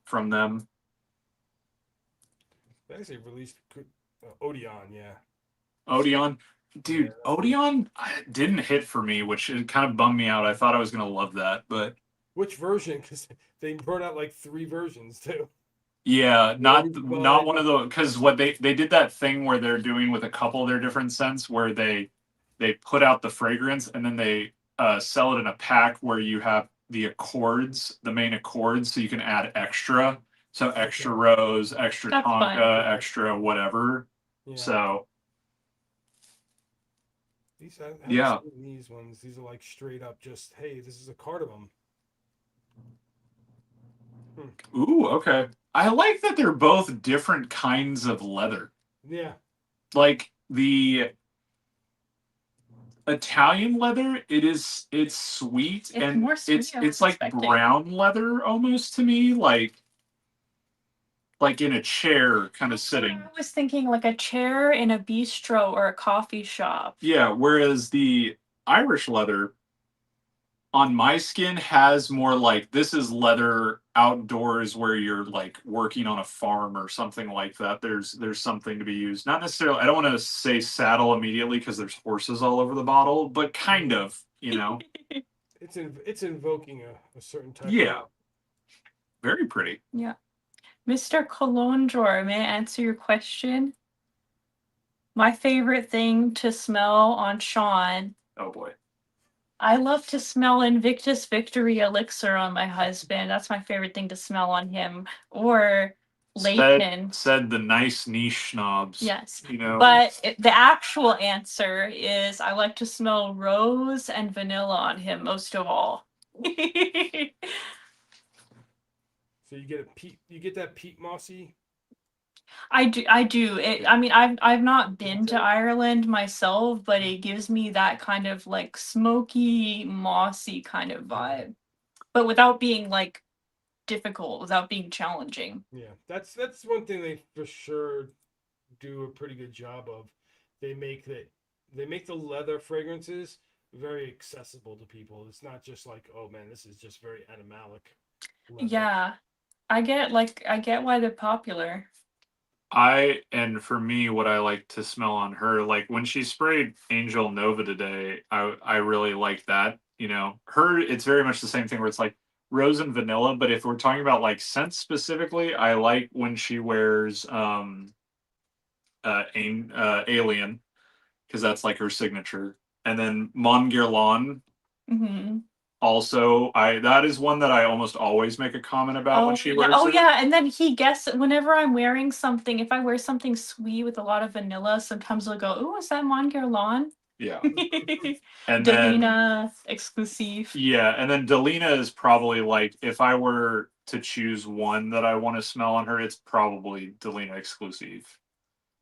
Speaker 3: from them.
Speaker 1: They actually released Odeon, yeah.
Speaker 3: Odeon, dude,
Speaker 1: Yeah.
Speaker 3: Odeon didn't hit for me, which it kind of bummed me out. I thought I was gonna love that, but
Speaker 1: Which version? Because they brought out like 3 versions too.
Speaker 3: yeah, not
Speaker 1: Rosebud.
Speaker 3: one of those. Because what they did that thing where they're doing with a couple of their different scents, where they put out the fragrance and then they sell it in a pack where you have the accords, the main accords, so you can add extra. So extra rose, extra
Speaker 2: That's fun.
Speaker 3: tonka, extra whatever.
Speaker 1: Yeah.
Speaker 3: So
Speaker 1: These, I haven't
Speaker 3: Yeah.
Speaker 1: seen these ones. These are like straight up just, hey, this is a cardamom.
Speaker 3: ooh, okay. I like that they're both different kinds of leather.
Speaker 1: Yeah.
Speaker 3: Like the Italian leather, it's sweet
Speaker 2: It's
Speaker 3: and
Speaker 2: more sweet, I was
Speaker 3: it's like
Speaker 2: expecting.
Speaker 3: brown leather almost to me, like in a chair kind of sitting.
Speaker 2: I was thinking like a chair in a bistro or a coffee shop.
Speaker 3: Yeah, whereas the Irish leather on my skin has more like this is leather outdoors where you're like working on a farm or something like that. There's something to be used. Not necessarily, I don't want to say saddle immediately because there's horses all over the bottle, but kind of, you know.
Speaker 1: It's invoking a certain type
Speaker 3: Yeah.
Speaker 1: of.
Speaker 3: Very pretty.
Speaker 2: Yeah. Mr. Cologne Drawer, may I answer your question? My favorite thing to smell on Sean,
Speaker 3: Oh boy.
Speaker 2: I love to smell Invictus Victory Elixir on my husband. That's my favorite thing to smell on him. Or Layton.
Speaker 3: Said the nice niche snobs.
Speaker 2: Yes.
Speaker 3: You know.
Speaker 2: But the actual answer is I like to smell rose and vanilla on him most of all.
Speaker 1: So you get that peat mossy.
Speaker 2: I do. I mean, I've not been to Ireland myself, but it gives me that kind of like smoky, mossy kind of vibe. But without being like difficult, without being challenging.
Speaker 1: Yeah, that's one thing they for sure do a pretty good job of. They make the leather fragrances very accessible to people. It's not just like, oh man, this is just very animalic leather.
Speaker 2: Yeah. I get why they're popular.
Speaker 3: And for me, what I like to smell on her, like when she sprayed Angel Nova today, I really like that. You know, her, it's very much the same thing where it's like rose and vanilla. But if we're talking about like scents specifically, I like when she wears Alien, because that's like her signature. And then Mon Guerlain,
Speaker 2: Hmm.
Speaker 3: also, I that is one that I almost always make a comment about when
Speaker 2: Oh
Speaker 3: she
Speaker 2: yeah,
Speaker 3: wears
Speaker 2: oh
Speaker 3: it.
Speaker 2: yeah, and then he guesses whenever I'm wearing something. If I wear something sweet with a lot of vanilla, sometimes he'll go, "Ooh, is that Mon Guerlain?"
Speaker 3: Yeah. And then
Speaker 2: Delina exclusive.
Speaker 3: yeah, and then Delina is probably like, if I were to choose one that I want to smell on her, it's probably Delina exclusive.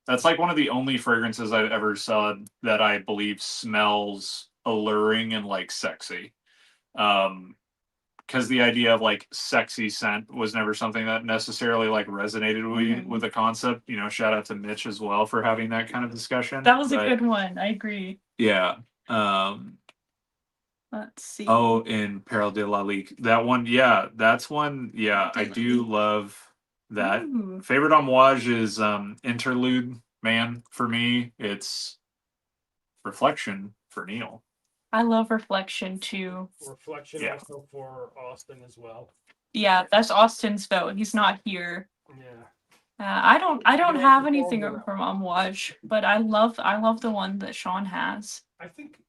Speaker 3: That's like one of the only fragrances I've ever saw that I believe smells alluring and like sexy. Because the idea of like sexy scent was never something that necessarily like resonated with the concept. You know, shout out to Mitch as well for having that kind of discussion.
Speaker 2: That was a
Speaker 3: But
Speaker 2: good one. I agree.
Speaker 3: yeah.
Speaker 2: Let's see.
Speaker 3: Oh, in Peril de la Ligue. That one, yeah, that's one. Yeah, I do love that.
Speaker 2: Ooh.
Speaker 3: Favorite homage is Interlude Man for me. It's Reflection for Neil.
Speaker 2: I love Reflection too.
Speaker 1: Reflection
Speaker 3: Yeah.
Speaker 1: also for Austin as well.
Speaker 2: Yeah, that's Austin's vote. He's not here.
Speaker 1: Yeah.
Speaker 2: I don't
Speaker 1: like
Speaker 2: have
Speaker 1: the
Speaker 2: anything
Speaker 1: Palmer.
Speaker 2: from Amouage, but I love the one that Sean has.
Speaker 1: I think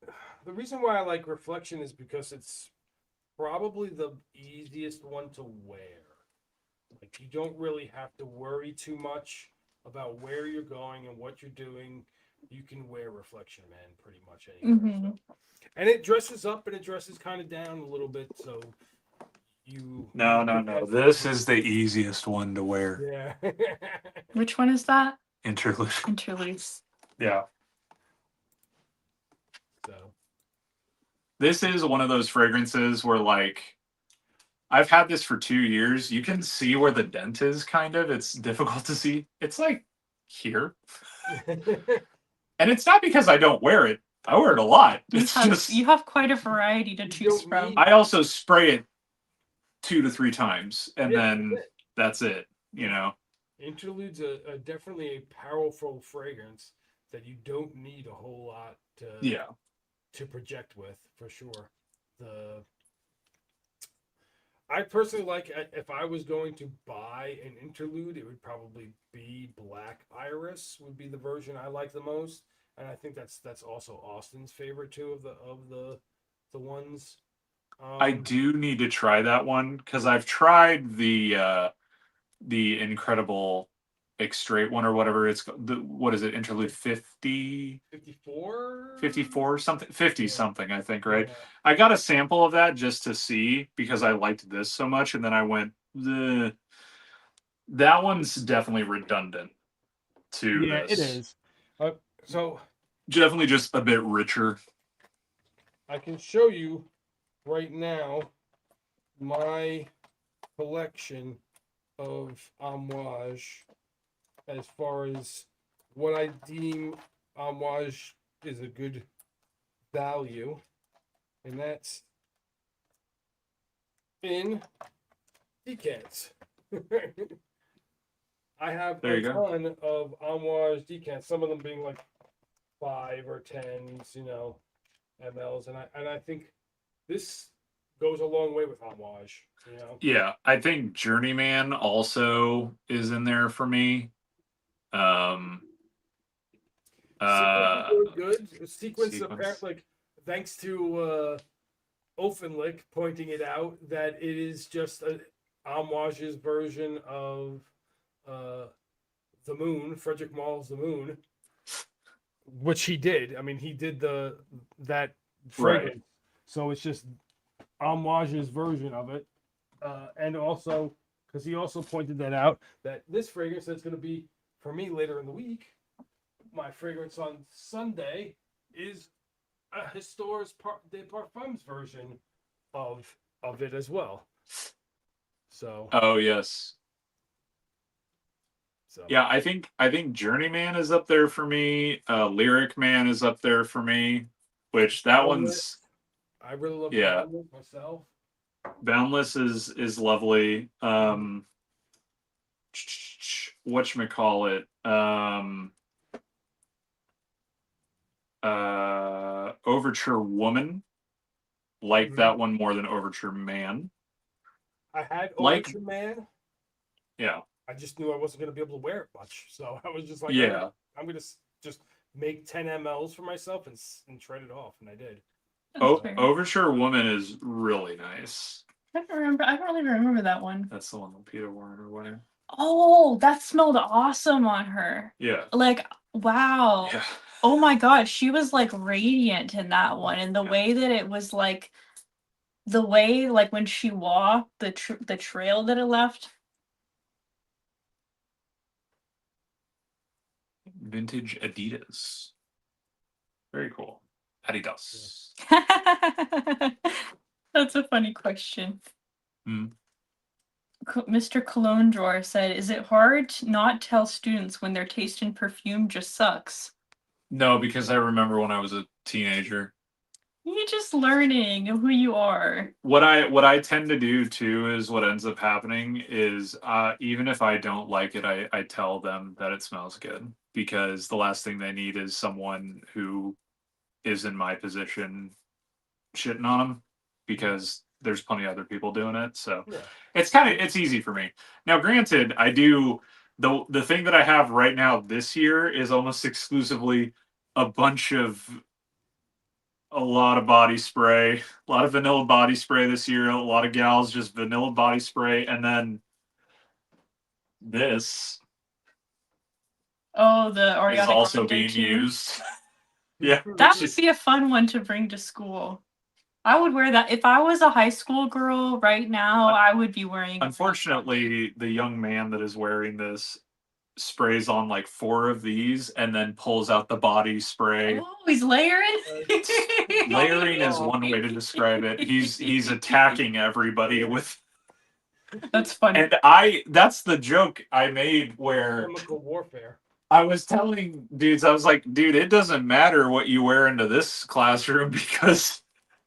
Speaker 1: the reason why I like Reflection is because it's probably the easiest one to wear. Like you don't really have to worry too much about where you're going and what you're doing. You can wear Reflection Man pretty much anywhere.
Speaker 2: Mhm.
Speaker 1: So. And it dresses up and it dresses kind of down a little bit, so you.
Speaker 3: No. This is the easiest one to wear.
Speaker 1: Yeah.
Speaker 2: Which one is that?
Speaker 3: Interlude.
Speaker 2: Interludes.
Speaker 3: Yeah.
Speaker 1: So.
Speaker 3: This is one of those fragrances where like I've had this for 2 years. You can see where the dent is kind of. It's difficult to see. It's like here. And it's not because I don't wear it. I wear it a lot. It's just
Speaker 2: You have quite a variety to choose from.
Speaker 3: I also spray it 2 to 3 times and
Speaker 1: Yeah,
Speaker 3: then that's it, you know.
Speaker 1: Interlude's a definitely a powerful fragrance that you don't need a whole lot to project with, for sure. I personally like, if I was going to buy an Interlude, it would probably be Black Iris would be the version I like the most, and I think that's also Austin's favorite too of the ones.
Speaker 3: I do need to try that one because I've tried the incredible Extrait one or whatever it's what is it, Interlude 54 something, 50 something, I think, right?
Speaker 1: Yeah.
Speaker 3: I got a sample of that just to see because I liked this so much, and then I went, that one's definitely redundant to
Speaker 1: Yeah,
Speaker 3: this.
Speaker 1: it is. So
Speaker 3: Definitely just a bit richer.
Speaker 1: I can show you right now my collection of Amouage as far as what I deem Amouage is a good value, and that's in decants. I have
Speaker 3: There
Speaker 1: a
Speaker 3: you go.
Speaker 1: ton of Amouage decants, some of them being like 5 or 10s, mLs, and I think this goes a long way with Amouage,
Speaker 3: Yeah, I think Journeyman also is in there for me.
Speaker 1: Sequence is really good. Sequence.
Speaker 3: Sequence.
Speaker 1: Apparently, thanks to Offenlick pointing it out, that it is just Amouage's version of the Moon, Frederick Maul's The Moon, which he did. I mean, he did that fragrance,
Speaker 3: Right.
Speaker 1: so it's just Amouage's version of it, and also because he also pointed that out, that this fragrance that's going to be for me later in the week, my fragrance on Sunday, is a Histoires des Parfums version of it as well. So.
Speaker 3: Oh yes.
Speaker 1: So.
Speaker 3: Yeah, I think Journeyman is up there for me. Lyric Man is up there for me, which that one's.
Speaker 1: I really love Boundless myself.
Speaker 3: Boundless is lovely. whatchamacallit, Overture Woman. Like
Speaker 1: Mhm.
Speaker 3: that one more than Overture Man.
Speaker 1: I had
Speaker 3: Like-
Speaker 1: Overture Man.
Speaker 3: Yeah.
Speaker 1: I just knew I wasn't going to be able to wear it much, so I was just like,
Speaker 3: Yeah.
Speaker 1: I'm gonna just make 10 mLs for myself and shred it off, and I did.
Speaker 3: Oh,
Speaker 2: That's fair.
Speaker 3: Overture Woman is really nice.
Speaker 2: I don't remember. I don't really remember that one.
Speaker 3: That's the one that Peter wore or whatever.
Speaker 2: Oh, that smelled awesome on her.
Speaker 3: Yeah.
Speaker 2: Like, wow.
Speaker 3: Yeah.
Speaker 2: Oh my god, she was like radiant in that one, and the
Speaker 3: Yeah.
Speaker 2: way that it was like, the way like when she walked, the trail that it left.
Speaker 3: Vintage Adidas. Very cool. Adidas.
Speaker 2: That's a funny question.
Speaker 3: Hmm.
Speaker 2: Mr. Cologne Drawer said, "Is it hard to not tell students when their taste in perfume just sucks?"
Speaker 3: No, because I remember when I was a teenager.
Speaker 2: You're just learning who you are.
Speaker 3: What I tend to do too is what ends up happening is even if I don't like it, I tell them that it smells good, because the last thing they need is someone who is in my position shitting on them, because there's plenty of other people doing it. So
Speaker 1: Yeah.
Speaker 3: it's easy for me. Now, granted, I do the thing that I have right now this year is almost exclusively a lot of body spray, a lot of vanilla body spray this year. A lot of gals just vanilla body spray, and then this
Speaker 2: Oh, the
Speaker 3: is
Speaker 2: Ariana
Speaker 3: also
Speaker 2: Grande
Speaker 3: being
Speaker 2: tune.
Speaker 3: used. Yeah,
Speaker 2: That would be a fun one to bring to school. I would wear that if I was a high school girl right now. I would be wearing.
Speaker 3: Unfortunately, the young man that is wearing this sprays on like 4 of these and then pulls out the body spray.
Speaker 2: Oh, he's layering.
Speaker 3: Layering is one way to describe it. He's attacking everybody with.
Speaker 2: That's funny.
Speaker 3: And that's the joke I made where
Speaker 1: Chemical warfare.
Speaker 3: I was telling dudes, I was like, dude, it doesn't matter what you wear into this classroom, because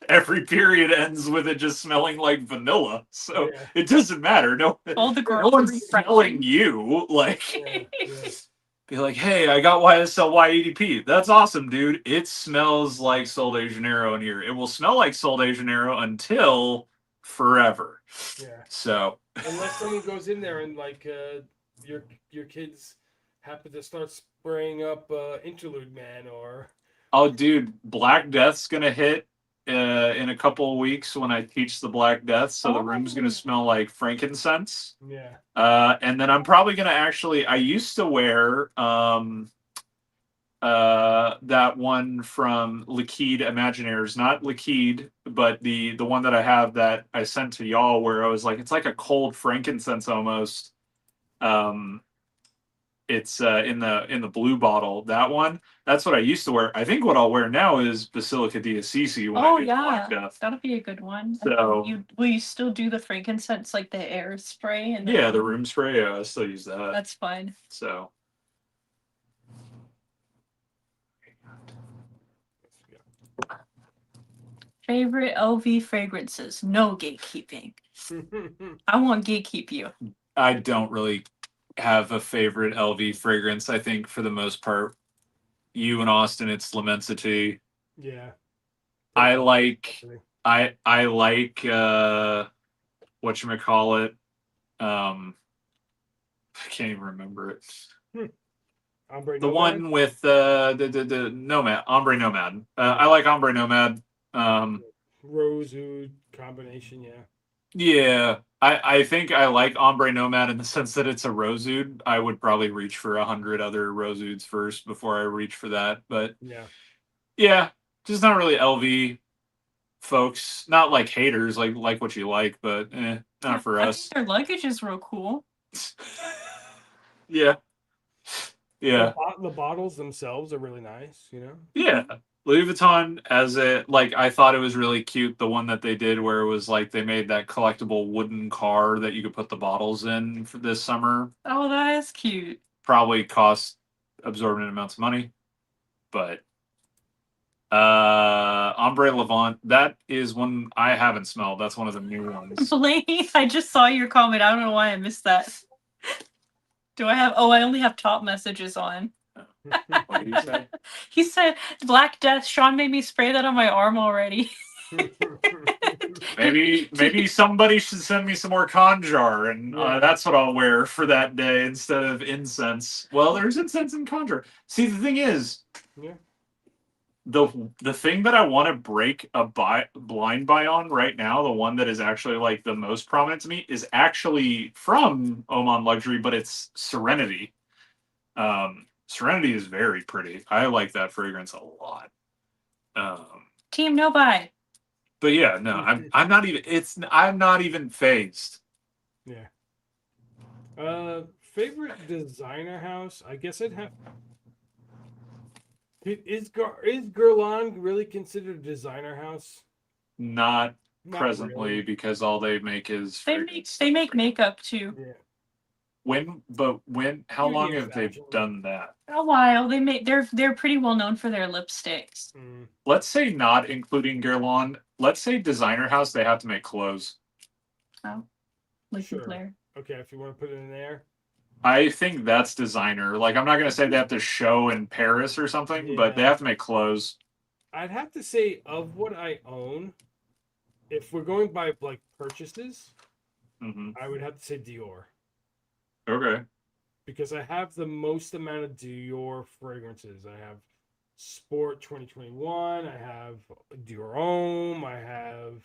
Speaker 3: every period ends with it just smelling like vanilla. So
Speaker 1: Yeah.
Speaker 3: it doesn't matter. No,
Speaker 2: All the
Speaker 3: no
Speaker 2: girls
Speaker 3: one's
Speaker 2: refreshing.
Speaker 3: smelling you. Like,
Speaker 1: Yeah, yeah.
Speaker 3: be like, hey, I got YSL Y80P. That's awesome, dude. It smells like Sol de Janeiro in here. It will smell like Sol de Janeiro until forever.
Speaker 1: Yeah.
Speaker 3: So
Speaker 1: Unless someone goes in there and like your kids happen to start spraying up Interlude Man or
Speaker 3: oh, dude, Black Death's gonna hit in a couple of weeks when I teach the Black Death. So the room's gonna
Speaker 2: Oh.
Speaker 3: smell like frankincense.
Speaker 1: yeah.
Speaker 3: And then I'm probably gonna actually. I used to wear that one from Liquide Imaginaires, not Liquide, but the one that I have that I sent to y'all, where I was like, it's like a cold frankincense almost. It's in the blue bottle. That one. That's what I used to wear. I think what I'll wear now is Basilica di Assisi when
Speaker 2: Oh
Speaker 3: I do Black
Speaker 2: yeah,
Speaker 3: Death.
Speaker 2: that'll be a good one.
Speaker 3: So-
Speaker 2: will you still do the frankincense, like the air spray and
Speaker 3: Yeah, the room spray. Yeah, I still use that.
Speaker 2: That's fun.
Speaker 3: So
Speaker 2: Favorite LV fragrances? No gatekeeping. I won't gatekeep you.
Speaker 3: I don't really have a favorite LV fragrance. I think for the most part, you and Austin, it's L'immensity.
Speaker 1: Yeah.
Speaker 3: I like whatchamacallit. I can't even remember it.
Speaker 1: Ombre
Speaker 3: The
Speaker 1: Nomad?
Speaker 3: one with the Nomad, Ombre Nomad. I like Ombre Nomad.
Speaker 1: Rose Oud combination, yeah.
Speaker 3: Yeah, I think I like Ombre Nomad in the sense that it's a rose oud. I would probably reach for 100 other rose ouds first before I reach for that. But
Speaker 1: Yeah.
Speaker 3: yeah, just not really LV folks. Not like haters, like what you like, but not for
Speaker 2: I
Speaker 3: us.
Speaker 2: think their luggage is real cool.
Speaker 3: Yeah. Yeah.
Speaker 1: The bottles themselves are really nice, you know?
Speaker 3: Yeah. Louis Vuitton as I thought it was really cute, the one that they did where it was like they made that collectible wooden car that you could put the bottles in for this summer.
Speaker 2: Oh, that is cute.
Speaker 3: Probably cost absorbent amounts of money. But Ombre Levant, that is one I haven't smelled. That's one of the new ones.
Speaker 2: Blaine, I just saw your comment. I don't know why I missed that. Do I have? Oh, I only have top messages on.
Speaker 3: What do you say?
Speaker 2: He said, "Black Death." Sean made me spray that on my arm already.
Speaker 3: Maybe somebody should send me some more conjar, and
Speaker 1: Yeah.
Speaker 3: that's what I'll wear for that day instead of incense. Well, there's incense in conjar. See, the thing is,
Speaker 1: Yeah.
Speaker 3: the thing that I want to break a blind buy on right now, the one that is actually like the most prominent to me, is actually from Oman Luxury, but it's Serenity. Serenity is very pretty. I like that fragrance a lot.
Speaker 2: Team no buy.
Speaker 3: But yeah, no, I'm not even. I'm not even phased.
Speaker 1: Yeah. Favorite designer house? I guess I'd have. Is Guerlain really considered a designer house?
Speaker 3: Not
Speaker 1: Not
Speaker 3: presently
Speaker 1: really.
Speaker 3: because all they make is
Speaker 2: They make makeup too.
Speaker 1: Yeah.
Speaker 3: how long
Speaker 1: Beauty and
Speaker 3: have they
Speaker 1: fashion.
Speaker 3: done that?
Speaker 2: A while. They're pretty well known for their lipsticks.
Speaker 1: Mm.
Speaker 3: Let's say not including Guerlain. Let's say designer house. They have to make clothes.
Speaker 2: Oh, Liquid
Speaker 1: Sure.
Speaker 2: Flare.
Speaker 1: Okay, if you want to put it in there.
Speaker 3: I think that's designer. Like I'm not gonna say they have to show in Paris or something, but they
Speaker 1: Yeah.
Speaker 3: have to make clothes.
Speaker 1: I'd have to say of what I own, if we're going by like purchases,
Speaker 3: Hmm.
Speaker 1: I would have to say Dior.
Speaker 3: Okay.
Speaker 1: Because I have the most amount of Dior fragrances. I have Sport 2021, I have Dior Homme, I have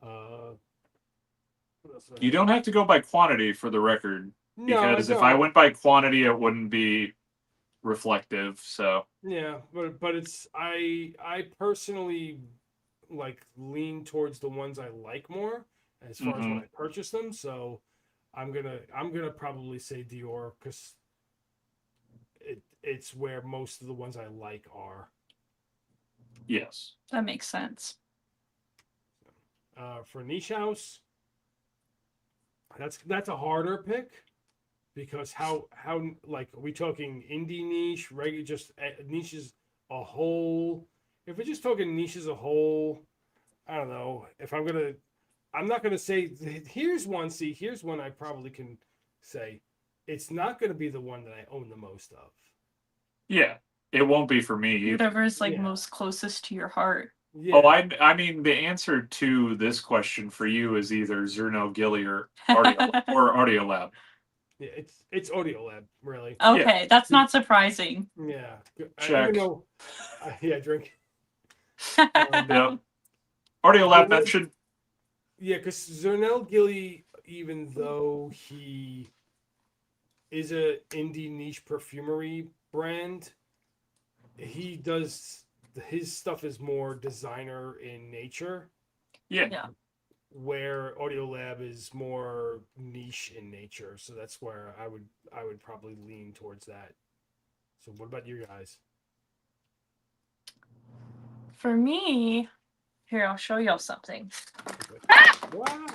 Speaker 1: what else do I
Speaker 3: You
Speaker 1: have?
Speaker 3: don't have to go by quantity for the record,
Speaker 1: No, I
Speaker 3: because if I
Speaker 1: don't.
Speaker 3: went by quantity, it wouldn't be reflective. So
Speaker 1: Yeah, but it's I personally like lean towards the ones I like more as far as when
Speaker 3: mhm.
Speaker 1: I purchase them. So I'm gonna probably say Dior because it's where most of the ones I like are.
Speaker 3: Yes.
Speaker 2: That makes sense.
Speaker 1: For niche house, that's a harder pick because how like are we talking indie niche, regular just niches a whole? If we're just talking niches a whole, I don't know. I'm not gonna say here's one. See, here's one I probably can say. It's not gonna be the one that I own the most of.
Speaker 3: Yeah. It won't be for me either.
Speaker 2: Whatever is like
Speaker 1: Yeah.
Speaker 2: most closest to your heart.
Speaker 1: Yeah.
Speaker 3: Oh, I mean, the answer to this question for you is either Zerno Gilly or Audio Lab.
Speaker 1: Yeah, it's Audio Lab, really.
Speaker 2: Okay, that's not surprising.
Speaker 1: Yeah,
Speaker 3: Check.
Speaker 1: even though, yeah, drink.
Speaker 3: Yep. Audio Lab mentioned.
Speaker 1: Yeah, because Zernel Gilly, even though he is a indie niche perfumery brand, he does his stuff is more designer in nature,
Speaker 3: Yeah.
Speaker 2: Yeah.
Speaker 1: where Audio Lab is more niche in nature. So that's where I would probably lean towards that. So what about you guys?
Speaker 2: For me, here, I'll show y'all something.
Speaker 1: Wow.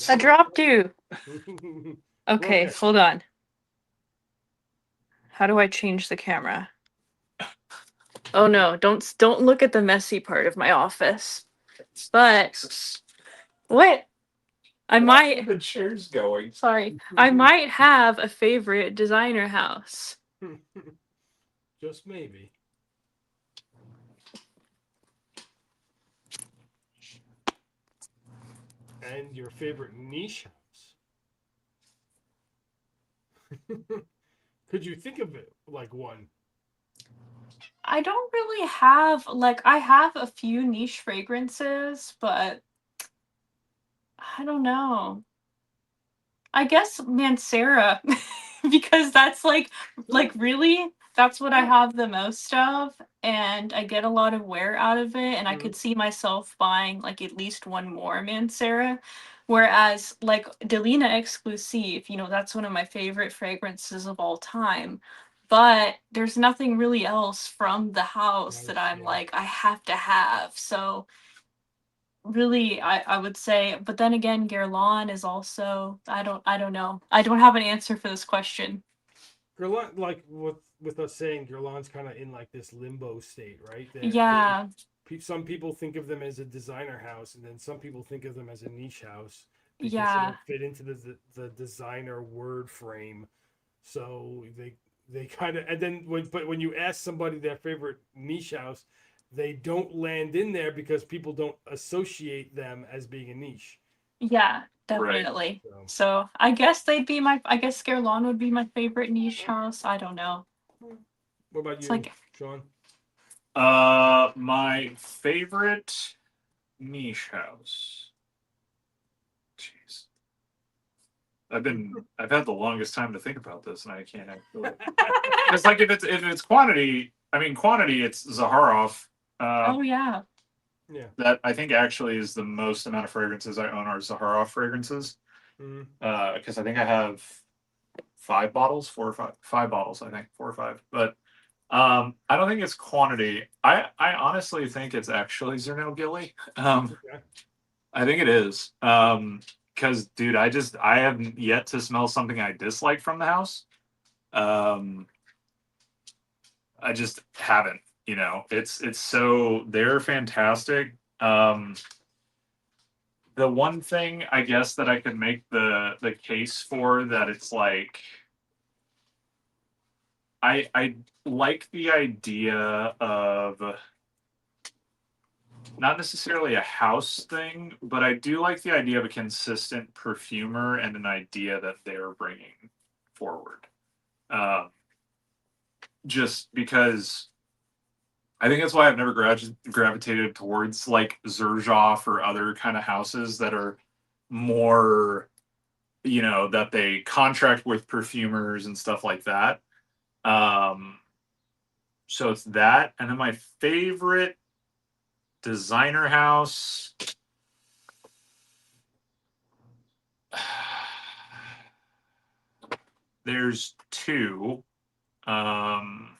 Speaker 2: I dropped you. Okay,
Speaker 1: Okay.
Speaker 2: hold on. How do I change the camera? Oh no, don't look at the messy part of my office. But what? I might
Speaker 3: The chair's going.
Speaker 2: sorry. I might have a favorite designer house.
Speaker 1: Just maybe. And your favorite niche house? Could you think of it like one?
Speaker 2: I don't really have like I have a few niche fragrances, but I don't know. I guess Mancera because that's like really that's what I have the most of and I get a lot of wear out of it and I could see myself buying like at least one more Mancera. Whereas like Delina Exclusive, you know, that's one of my favorite fragrances of all time. But there's nothing really else from the house that I'm
Speaker 1: Yeah.
Speaker 2: like I have to have. So really I would say, but then again Guerlain is also I don't know. I don't have an answer for this question.
Speaker 1: Guerlain, like with us saying, Guerlain's kind of in like this limbo state, right?
Speaker 2: Yeah.
Speaker 1: Some people think of them as a designer house, and then some people think of them as a niche house because they
Speaker 2: Yeah.
Speaker 1: don't fit into the designer word frame. So they kind of, and then when you ask somebody their favorite niche house, they don't land in there because people don't associate them as being a niche.
Speaker 2: Yeah,
Speaker 3: Right.
Speaker 2: definitely.
Speaker 1: So,
Speaker 2: So I guess they'd be my. I guess Scare Lawn would be my favorite niche house. I don't know.
Speaker 1: what about
Speaker 2: It's
Speaker 1: you,
Speaker 2: like
Speaker 1: Sean?
Speaker 3: My favorite niche house. Jeez. I've had the longest time to think about this, and I can't actually. It's like if it's quantity, I mean quantity, it's Zaharoff.
Speaker 2: oh yeah,
Speaker 1: Yeah.
Speaker 3: That I think actually is the most amount of fragrances I own are Zaharoff fragrances.
Speaker 1: Mhm.
Speaker 3: Because I think I have 5 bottles, 4 or 5 bottles, I think 4 or 5. But I don't think it's quantity. I honestly think it's actually Zernel Gilly.
Speaker 1: Okay.
Speaker 3: I think it is. Because dude, I haven't yet to smell something I dislike from the house. Um, I just haven't. You know, it's so they're fantastic. The one thing I guess that I could make the case for that it's like I like the idea of not necessarily a house thing, but I do like the idea of a consistent perfumer and an idea that they're bringing forward. Um, just because I think that's why I've never gravitated towards like Zerzhoff or other kind of houses that are more, that they contract with perfumers and stuff like that. Um, so it's that, and then my favorite designer house. There's two. Um,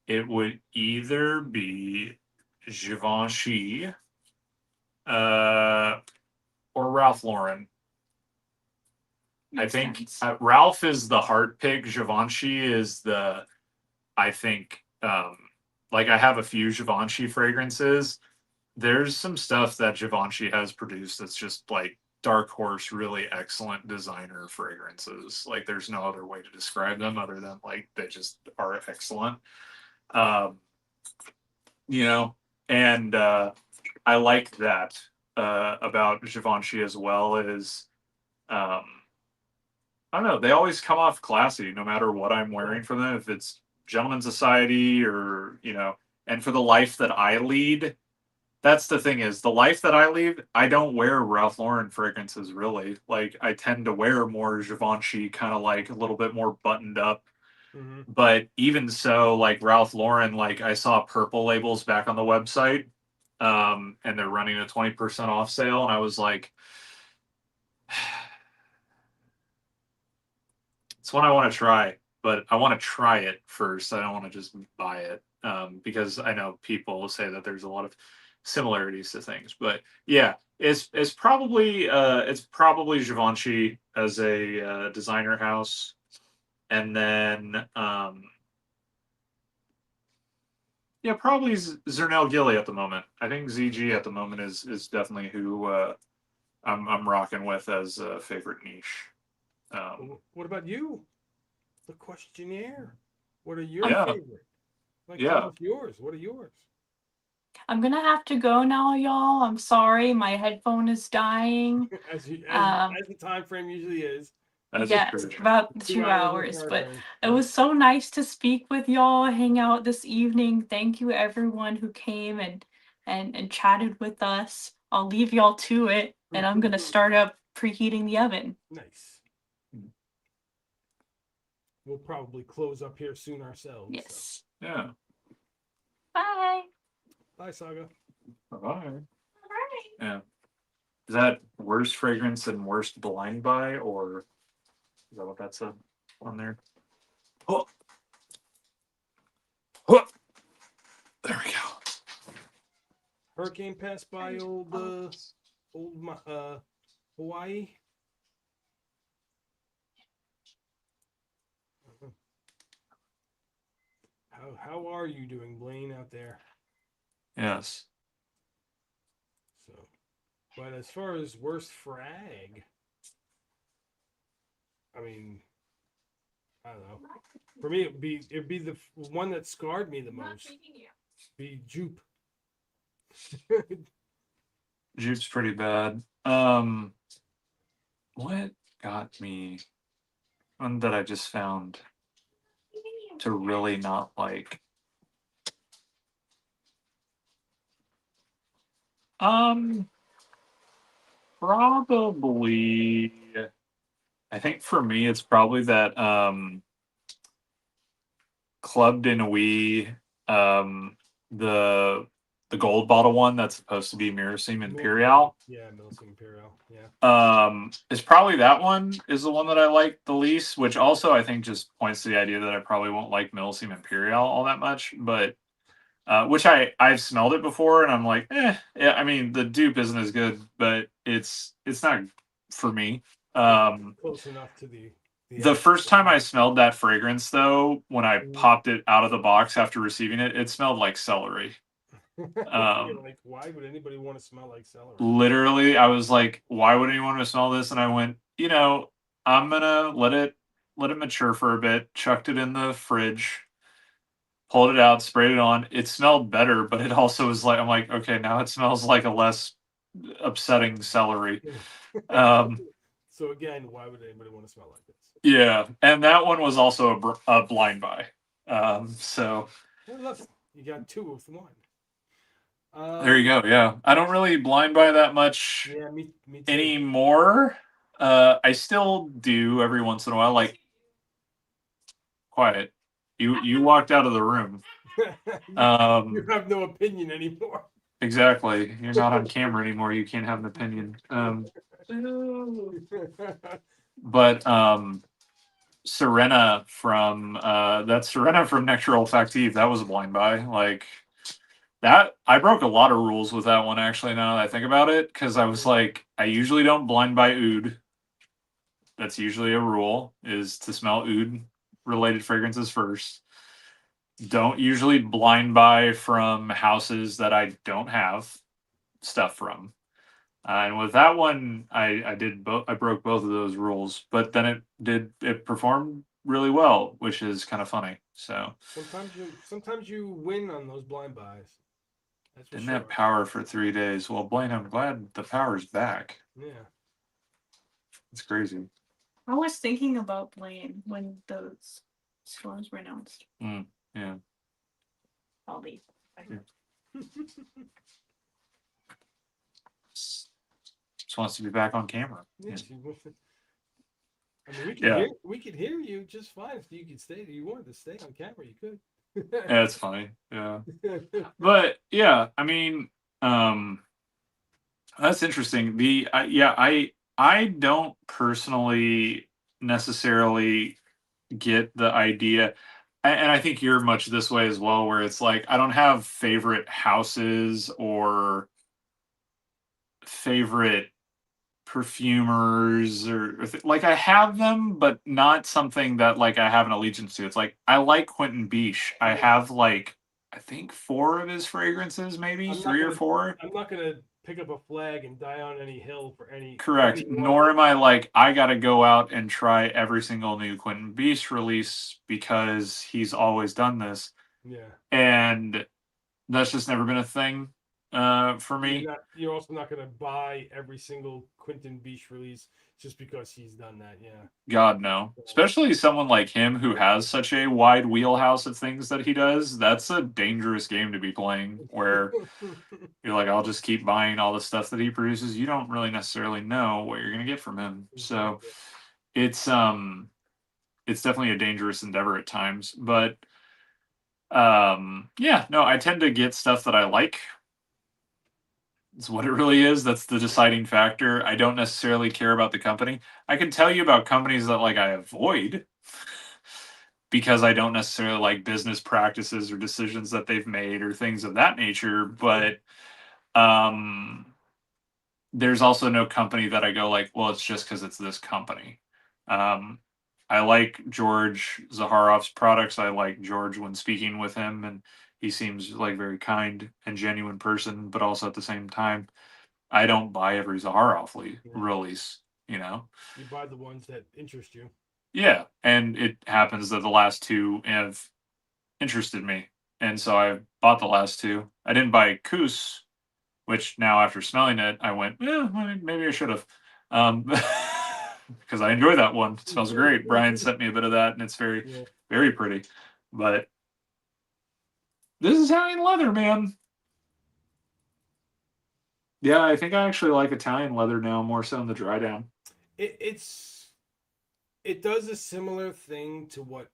Speaker 3: it would either be Givenchy, uh, or Ralph Lauren. I
Speaker 2: makes
Speaker 3: think
Speaker 2: sense.
Speaker 3: Ralph is the heart pick. Givenchy is the, I think, like I have a few Givenchy fragrances. There's some stuff that Givenchy has produced that's just like dark horse, really excellent designer fragrances. Like there's no other way to describe them other than like they just are excellent. Um, you know, and I like that about Givenchy as well is um, I don't know, they always come off classy no matter what I'm wearing for them. If it's Gentleman's Society or, and for the life that I lead, that's the thing is the life that I lead, I don't wear Ralph Lauren fragrances really. Like I tend to wear more Givenchy, kind of like a little bit more buttoned up.
Speaker 1: Mm-hmm.
Speaker 3: But even so, like Ralph Lauren, like I saw purple labels back on the website, and they're running a 20% off sale, and I was like, it's one I want to try, but I want to try it first. I don't want to just buy it, because I know people say that there's a lot of similarities to things. But yeah, it's probably Givenchy as a designer house, and then yeah, probably Zernel Gilly at the moment. I think ZG at the moment is definitely who I'm rocking with as a favorite niche.
Speaker 1: What about you? The questionnaire. What are your
Speaker 2: Um,
Speaker 3: Yeah,
Speaker 1: favorite? Like, tell
Speaker 3: yeah.
Speaker 1: us yours. What are yours?
Speaker 2: I'm gonna have to go now, y'all. I'm sorry, my headphone is dying.
Speaker 1: As you
Speaker 2: Um,
Speaker 1: as the time frame usually is,
Speaker 3: That's a
Speaker 2: yes,
Speaker 3: tradition.
Speaker 2: about
Speaker 1: 2
Speaker 2: 2
Speaker 1: hours of
Speaker 2: hours,
Speaker 1: time
Speaker 2: but
Speaker 1: frame.
Speaker 2: it was so nice to speak with y'all, hang out this evening. Thank you everyone who came and chatted with us. I'll leave y'all to it, and I'm gonna start up preheating the oven.
Speaker 1: Nice. We'll probably close up here soon ourselves. So.
Speaker 2: Yes.
Speaker 3: Yeah.
Speaker 2: Bye.
Speaker 1: Bye, Saga.
Speaker 3: Bye.
Speaker 2: Alright.
Speaker 3: Yeah. Is that worst fragrance and worst blind buy, or is that what that's on there? Oh, oh, there we go.
Speaker 1: Hurricane passed by old Hawaii. How are you doing, Blaine, out there?
Speaker 3: Yes.
Speaker 1: So, but as far as worst frag, I mean, I don't know. For me, it'd be the one that scarred me the most. Be Jupe.
Speaker 3: Jupe's pretty bad. What got me? One that I just found to really not like. Probably. I think for me, it's probably that Club de Nuit, the gold bottle one that's supposed to be Mirasim Imperial.
Speaker 1: Yeah, Mirasim Imperial. Yeah.
Speaker 3: It's probably that one is the one that I like the least, which also I think just points to the idea that I probably won't like Mirasim Imperial all that much, but which I've smelled it before and I'm like, yeah, I mean the dupe isn't as good, but it's not for me.
Speaker 1: Close enough to the
Speaker 3: The first time I smelled that fragrance, though, when I popped it out of the box after receiving it, it smelled like celery.
Speaker 1: You're like, why would anybody want to smell like celery?
Speaker 3: Literally, I was like, why would anyone want to smell this? And I went, I'm gonna let it mature for a bit, chucked it in the fridge, pulled it out, sprayed it on. It smelled better, but it also was like, I'm like, okay, now it smells like a less upsetting celery.
Speaker 1: So again, why would anybody want to smell like this?
Speaker 3: Yeah, and that one was also a blind buy. So
Speaker 1: you got two with one.
Speaker 3: There you go. Yeah, I don't really blind buy that much
Speaker 1: Yeah, me too.
Speaker 3: anymore. I still do every once in a while. Like, quiet. You walked out of the room.
Speaker 1: You have no opinion anymore.
Speaker 3: Exactly. You're not on camera anymore. You can't have an opinion. But Serena from Nectar Olfactive, that was a blind buy. Like that, I broke a lot of rules with that one actually. Now that I think about it, because I was like, I usually don't blind buy oud. That's usually a rule, is to smell oud related fragrances first. Don't usually blind buy from houses that I don't have stuff from. And with that one, I did both. I broke both of those rules, but then it performed really well, which is kind of funny. So
Speaker 1: sometimes you win on those blind buys. That's for
Speaker 3: didn't
Speaker 1: sure.
Speaker 3: have power for 3 days. Well, Blaine, I'm glad the power's back.
Speaker 1: Yeah,
Speaker 3: It's crazy.
Speaker 2: I was thinking about Blaine when those storms were announced.
Speaker 3: Yeah.
Speaker 2: I'll leave.
Speaker 3: Just wants to be back on camera.
Speaker 1: yeah. I mean, we could hear you just fine if you could stay. If you wanted to stay on camera, you could.
Speaker 3: Yeah, it's funny. Yeah. But yeah, I mean, that's interesting. I don't personally necessarily get the idea, and I think you're much this way as well, where it's like I don't have favorite houses or favorite perfumers like I have them, but not something that like I have an allegiance to. It's like I like Quentin Biche. I have like I think 4 of his fragrances, maybe 3 or 4.
Speaker 1: I'm not gonna pick up a flag and die on any hill for any.
Speaker 3: Correct. Nor am I like I got to go out and try every single new Quentin Biche release because he's always done this.
Speaker 1: Yeah.
Speaker 3: And that's just never been a thing for me.
Speaker 1: You're also not gonna buy every single Quentin Biche release just because he's done that. Yeah.
Speaker 3: God, no. Especially someone like him who has such a wide wheelhouse of things that he does. That's a dangerous game to be playing where you're like, I'll just keep buying all the stuff that he produces. You don't really necessarily know what you're going to get from him. So it's definitely a dangerous endeavor at times, but yeah, no, I tend to get stuff that I like. It's what it really is. That's the deciding factor. I don't necessarily care about the company. I can tell you about companies that like I avoid because I don't necessarily like business practices or decisions that they've made or things of that nature. But there's also no company that I go like, well, it's just because it's this company. I like George Zaharoff's products. I like George when speaking with him, and he seems like very kind and genuine person. But also at the same time, I don't buy every Zaharoff release. You know,
Speaker 1: you buy the ones that interest you.
Speaker 3: Yeah, and it happens that the last two have interested me, and so I bought the last two. I didn't buy Koos, which now after smelling it, I went, well, maybe I should have, because I enjoy that one. It smells great. Brian sent me a bit of that, and it's very,
Speaker 1: Yeah.
Speaker 3: very pretty. But this is Italian leather, man. Yeah, I think I actually like Italian leather now more so in the dry down.
Speaker 1: It does a similar thing to what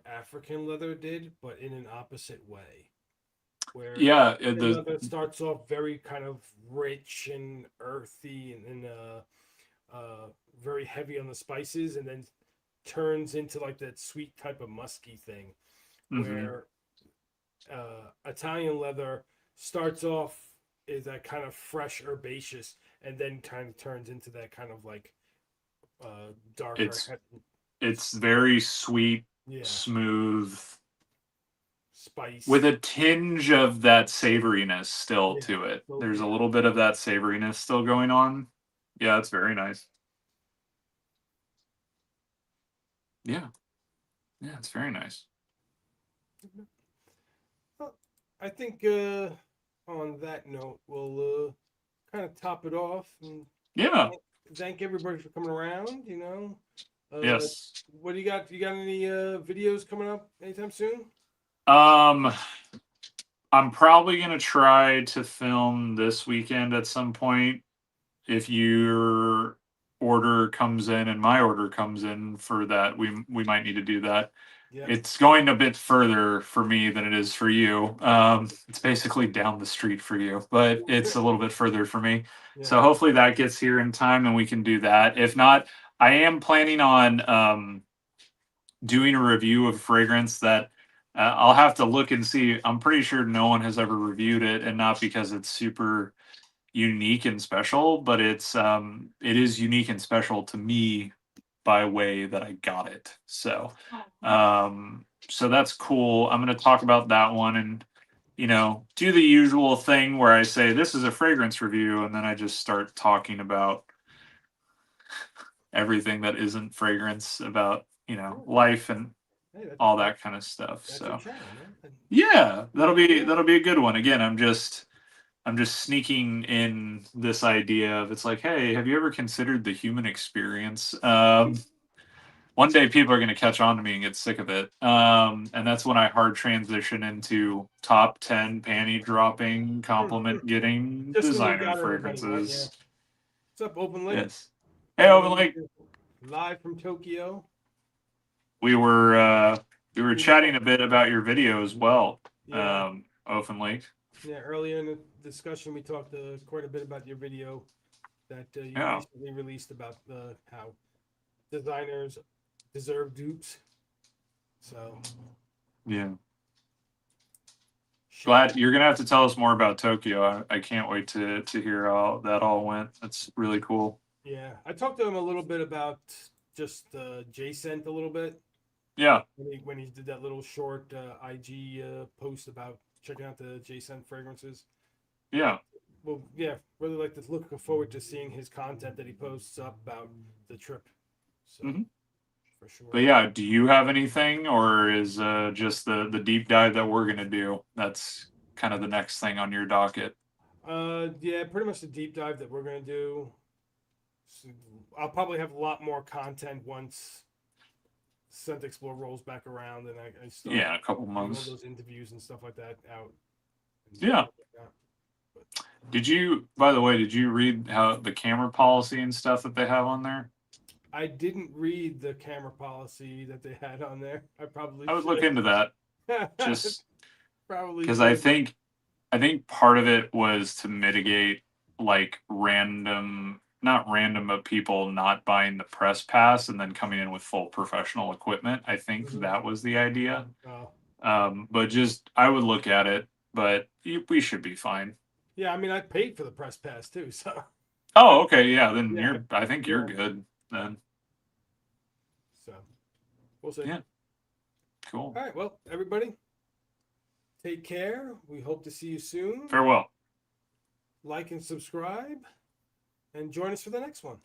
Speaker 1: African leather did, but in an opposite way. Where
Speaker 3: Yeah,
Speaker 1: African leather starts off very kind of rich and earthy and very heavy on the spices, and then turns into like that sweet type of musky thing. Where Italian leather starts off is that kind of fresh herbaceous, and then kind of turns into that kind of like darker.
Speaker 3: It's very sweet,
Speaker 1: Yeah,
Speaker 3: smooth,
Speaker 1: spice
Speaker 3: with a tinge of that savoriness still
Speaker 1: Yeah,
Speaker 3: to it.
Speaker 1: so,
Speaker 3: There's a
Speaker 1: yeah.
Speaker 3: little bit of that savoriness still going on. Yeah, it's very nice. Yeah. Yeah, it's very nice.
Speaker 1: Well, I think on that note, we'll kind of top it off and
Speaker 3: Yeah.
Speaker 1: thank everybody for coming around.
Speaker 3: Yes.
Speaker 1: What do you got? You got any videos coming up anytime soon?
Speaker 3: I'm probably gonna try to film this weekend at some point. If your order comes in and my order comes in for that, we might need to do that.
Speaker 1: Yeah.
Speaker 3: It's going a bit further for me than it is for you. It's basically down the street for you, but it's a little bit further for me.
Speaker 1: Yeah.
Speaker 3: So hopefully that gets here in time and we can do that. If not, I am planning on doing a review of fragrance that I'll have to look and see. I'm pretty sure no one has ever reviewed it, and not because it's super unique and special, but it is unique and special to me by way that I got it. So so that's cool. I'm going to talk about that one and do the usual thing where I say this is a fragrance review and then I just start talking about everything that isn't fragrance about, life and
Speaker 1: Hey,
Speaker 3: all that kind of stuff.
Speaker 1: that's your
Speaker 3: So
Speaker 1: channel, man.
Speaker 3: yeah, that'll be a good one. Again, I'm just sneaking in this idea of it's like, hey, have you ever considered the human experience? One day people are going to catch on to me and get sick of it. And that's when I hard transition into top 10 panty dropping, compliment getting
Speaker 1: Just when you
Speaker 3: designer
Speaker 1: got everybody, right? Yeah.
Speaker 3: fragrances.
Speaker 1: What's up, Open Lake?
Speaker 3: Yes. Hey, Open Lake.
Speaker 1: Live from Tokyo.
Speaker 3: We were chatting a bit about your video as well.
Speaker 1: Yeah.
Speaker 3: Open Lake.
Speaker 1: Yeah, earlier in the discussion, we talked quite a bit about your video that you
Speaker 3: Yeah.
Speaker 1: recently released about how designers deserve dupes. So,
Speaker 3: Yeah. Glad you're gonna have to tell us more about Tokyo. I can't wait to hear how that all went. That's really cool.
Speaker 1: Yeah, I talked to him a little bit about just J-Scent a little bit.
Speaker 3: Yeah.
Speaker 1: When he did that little short IG post about checking out the J-Scent fragrances.
Speaker 3: Yeah.
Speaker 1: Well, yeah, really like to look forward to seeing his content that he posts up about the trip. So, for sure.
Speaker 3: But yeah, do you have anything, or is just the deep dive that we're gonna do? That's kind of the next thing on your docket.
Speaker 1: Yeah, pretty much the deep dive that we're gonna do. So I'll probably have a lot more content once Scent Explore rolls back around and I start
Speaker 3: a couple
Speaker 1: all
Speaker 3: months.
Speaker 1: those interviews and stuff like that out.
Speaker 3: Yeah. Did you, by the way, did you read how the camera policy and stuff that they have on there?
Speaker 1: I didn't read the camera policy that they had on there. I
Speaker 3: would look into that. Just
Speaker 1: probably
Speaker 3: because I think part of it was to mitigate like not random, but people not buying the press pass and then coming in with full professional equipment. I think that was the idea. But just I would look at it, but we should be fine.
Speaker 1: Yeah, I mean, I paid for the press pass too, so.
Speaker 3: Oh, okay, yeah. Then I think you're good then.
Speaker 1: So, we'll see.
Speaker 3: Yeah. Cool.
Speaker 1: All right, well, everybody, take care. We hope to see you soon.
Speaker 3: Farewell.
Speaker 1: Like and subscribe. and join us for the next one.